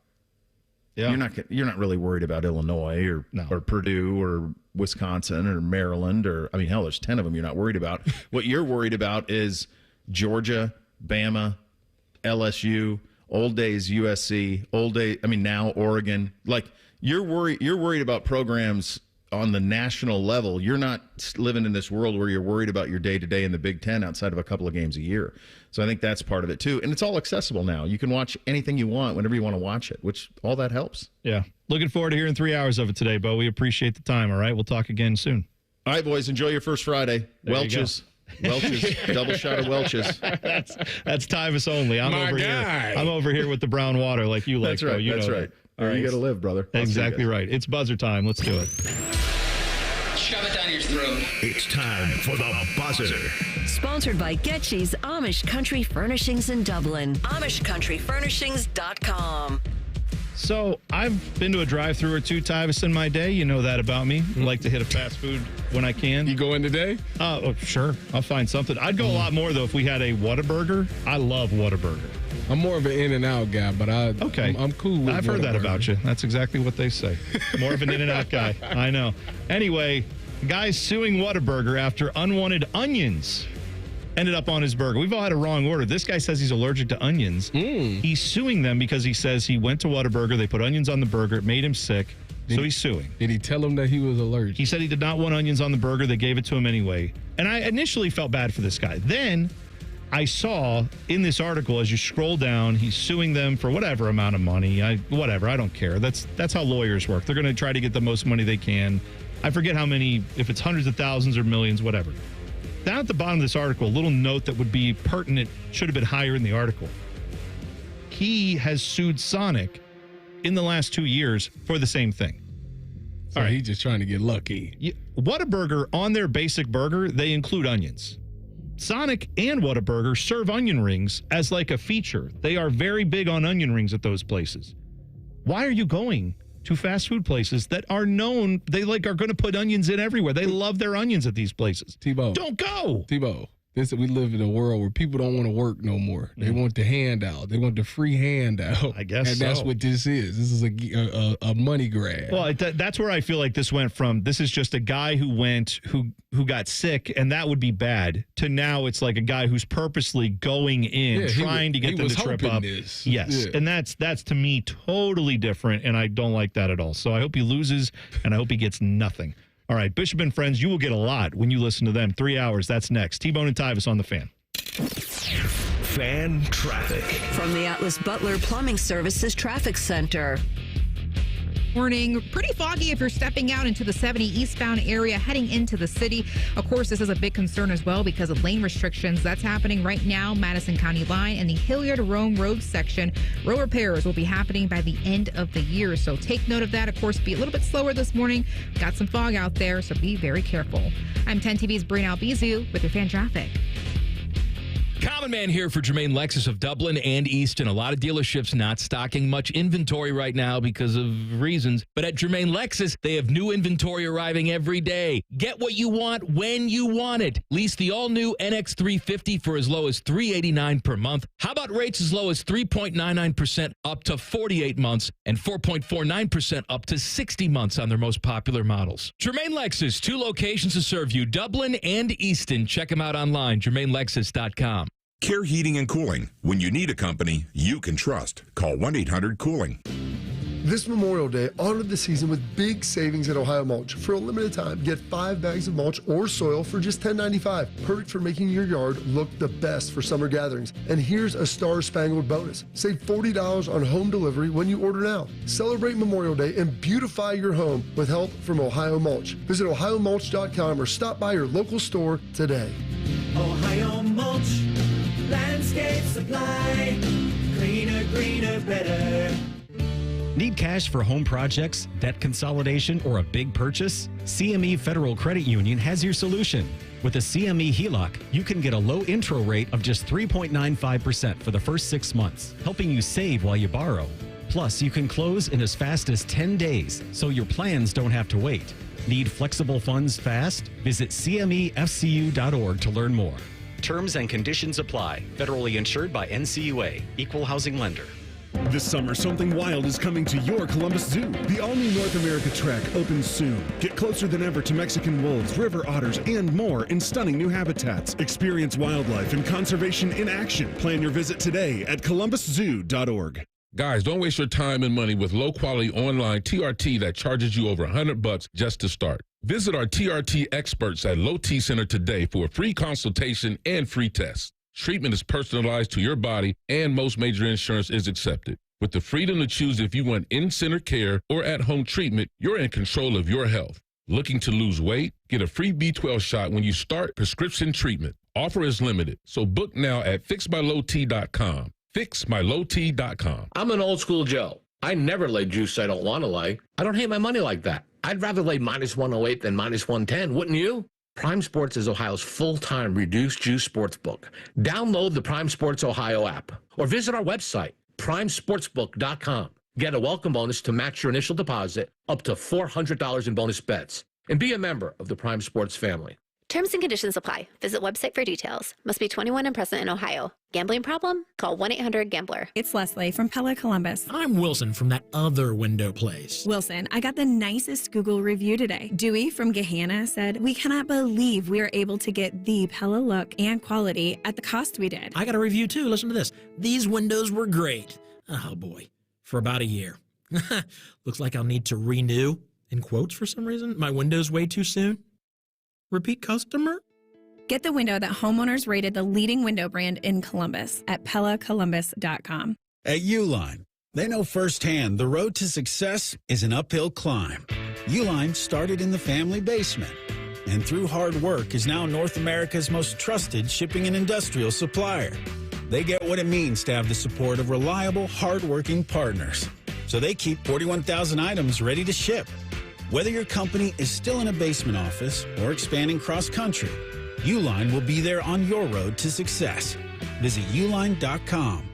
Yeah, you're not really worried about Illinois or Purdue or Wisconsin or Maryland hell, there's 10 of them you're not worried about. What you're worried about is Georgia, Bama, LSU, old days USC, now Oregon. Like, You're worried about programs on the national level. You're not living in this world where you're worried about your day-to-day in the Big Ten outside of a couple of games a year. So I think that's part of it, too. And it's all accessible now. You can watch anything you want whenever you want to watch it, which all that helps. Yeah. Looking forward to hearing 3 hours of it today, Bo. We appreciate the time, all right? We'll talk again soon. All right, boys. Enjoy your first Friday. Welch's. Double shot of Welch's. That's Tyvis only. I'm over here with the brown water like you like. That's right. That's right. All right, you got to live, brother. Exactly right. It's buzzer time. Let's do it. Shove it down your throat. It's time for the buzzer. Sponsored by Getchy's Amish Country Furnishings in Dublin. AmishCountryFurnishings.com. So I've been to a drive-thru or two, Tyvis, in my day. You know that about me. I like to hit a fast food when I can. You go in today? Oh, sure. I'll find something. I'd go a lot more, though, if we had a Whataburger. I love Whataburger. I'm more of an In-N-Out guy, but I'm cool with I've heard that about you. That's exactly what they say. More of an In-N-Out guy. I know. Anyway, guys suing Whataburger after unwanted onions ended up on his burger. We've all had a wrong order. This guy says he's allergic to onions. He's suing them because he says he went to Whataburger. They put onions on the burger. It made him sick. So he's suing. Did he tell him that he was allergic? He said he did not want onions on the burger. They gave it to him anyway. And I initially felt bad for this guy. Then I saw in this article, as you scroll down, he's suing them for whatever amount of money. I don't care. That's how lawyers work. They're going to try to get the most money they can. I forget how many, if it's hundreds of thousands or millions, whatever. Down at the bottom of this article, a little note that would be pertinent, should have been higher in the article. He has sued Sonic in the last 2 years for the same thing. So he's just trying to get lucky. Whataburger, on their basic burger, they include onions. Sonic and Whataburger serve onion rings as like a feature. They are very big on onion rings at those places. Why are you going to fast food places that are known, they are going to put onions in everywhere? They love their onions at these places. T-Bo. Don't go. T-Bo. We live in a world where people don't want to work no more. They want the handout. They want the free handout. I guess and that's what this is. This is a money grab. Well, that's where I feel like this went from, this is just a guy who got sick, and that would be bad, to now it's like a guy who's purposely going in, trying to get them to trip up. Yes. Yeah. And that's to me totally different, and I don't like that at all. So I hope he loses, and I hope he gets nothing. All right, Bishop and Friends, you will get a lot when you listen to them. 3 hours, that's next. T-Bone and Tyvis on the Fan. Fan traffic. From the Atlas Butler Plumbing Services Traffic Center. Morning. Pretty foggy if you're stepping out into the 70 eastbound area heading into the city. Of course, this is a big concern as well because of lane restrictions. That's happening right now, Madison County line and the Hilliard-Rome Road section. Road repairs will be happening by the end of the year. So take note of that. Of course, be a little bit slower this morning. Got some fog out there, so be very careful. I'm 10 TV's Breen Albizu with your fan traffic. Common Man here for Jermaine Lexus of Dublin and Easton. A lot of dealerships not stocking much inventory right now because of reasons. But at Jermaine Lexus, they have new inventory arriving every day. Get what you want when you want it. Lease the all-new NX350 for as low as $389 per month. How about rates as low as 3.99% up to 48 months and 4.49% up to 60 months on their most popular models. Jermaine Lexus, 2 locations to serve you, Dublin and Easton. Check them out online, JermaineLexus.com. Care Heating and Cooling. When you need a company you can trust, call 1-800-COOLING. This Memorial Day, honor the season with big savings at Ohio Mulch. For a limited time, get 5 bags of mulch or soil for just $10.95. Perfect for making your yard look the best for summer gatherings. And here's a star-spangled bonus. Save $40 on home delivery when you order now. Celebrate Memorial Day and beautify your home with help from Ohio Mulch. Visit OhioMulch.com or stop by your local store today. Ohio Mulch, landscape supply, cleaner, greener, better. Need cash for home projects, debt consolidation, or a big purchase? CME Federal Credit Union has your solution. With a CME HELOC, you can get a low intro rate of just 3.95% for the first 6 months, helping you save while you borrow. Plus, you can close in as fast as 10 days, so your plans don't have to wait. Need flexible funds fast? Visit CMEFCU.org to learn more. Terms and conditions apply. Federally insured by NCUA. Equal housing lender. This summer, something wild is coming to your Columbus Zoo. The all-new North America Trek opens soon. Get closer than ever to Mexican wolves, river otters, and more in stunning new habitats. Experience wildlife and conservation in action. Plan your visit today at columbuszoo.org. Guys, don't waste your time and money with low-quality online TRT that charges you over $100 just to start. Visit our TRT experts at Low T Center today for a free consultation and free test. Treatment is personalized to your body, and most major insurance is accepted. With the freedom to choose if you want in-center care or at-home treatment, you're in control of your health. Looking to lose weight? Get a free B12 shot when you start prescription treatment. Offer is limited, so book now at fixmylowt.com. fixmylowt.com. I'm an old school Joe. I never lay juice I don't want to lay. I don't hate my money like that. I'd rather lay minus 108 than minus 110, wouldn't you? Prime Sports is Ohio's full-time reduced juice sports book. Download the Prime Sports Ohio app or visit our website, primesportsbook.com. Get a welcome bonus to match your initial deposit up to $400 in bonus bets. And be a member of the Prime Sports family. Terms and conditions apply. Visit website for details. Must be 21 and present in Ohio. Gambling problem? Call 1-800-GAMBLER. It's Leslie from Pella Columbus. I'm Wilson from that other window place. Wilson, I got the nicest Google review today. Dewey from Gahanna said, "We cannot believe we are able to get the Pella look and quality at the cost we did." I got a review too. Listen to this. These windows were great. Oh boy. For about a year. Looks like I'll need to renew, in quotes for some reason, my windows way too soon. Repeat customer? Get the window that homeowners rated the leading window brand in Columbus at PellaColumbus.com. At Uline, they know firsthand the road to success is an uphill climb. Uline started in the family basement, and through hard work is now North America's most trusted shipping and industrial supplier. They get what it means to have the support of reliable, hardworking partners. So they keep 41,000 items ready to ship. Whether your company is still in a basement office or expanding cross-country, Uline will be there on your road to success. Visit uline.com.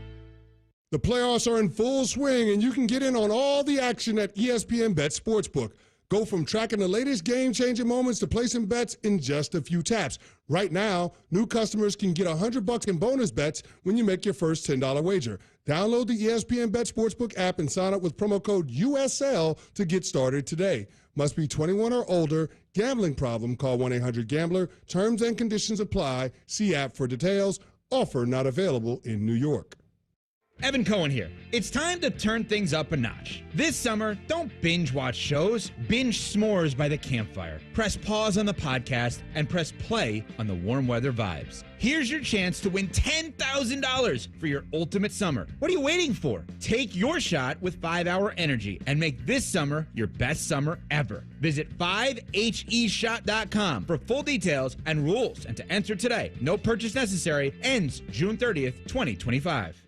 The playoffs are in full swing, and you can get in on all the action at ESPN Bet Sportsbook. Go from tracking the latest game-changing moments to placing bets in just a few taps. Right now, new customers can get $100 in bonus bets when you make your first $10 wager. Download the ESPN Bet Sportsbook app and sign up with promo code USL to get started today. Must be 21 or older. Gambling problem? Call 1-800-GAMBLER. Terms and conditions apply. See app for details. Offer not available in New York. Evan Cohen here. It's time to turn things up a notch. This summer, don't binge watch shows. Binge s'mores by the campfire. Press pause on the podcast and press play on the warm weather vibes. Here's your chance to win $10,000 for your ultimate summer. What are you waiting for? Take your shot with 5-Hour Energy and make this summer your best summer ever. Visit 5heshot.com for full details and rules and to enter today. No purchase necessary. Ends June 30th, 2025.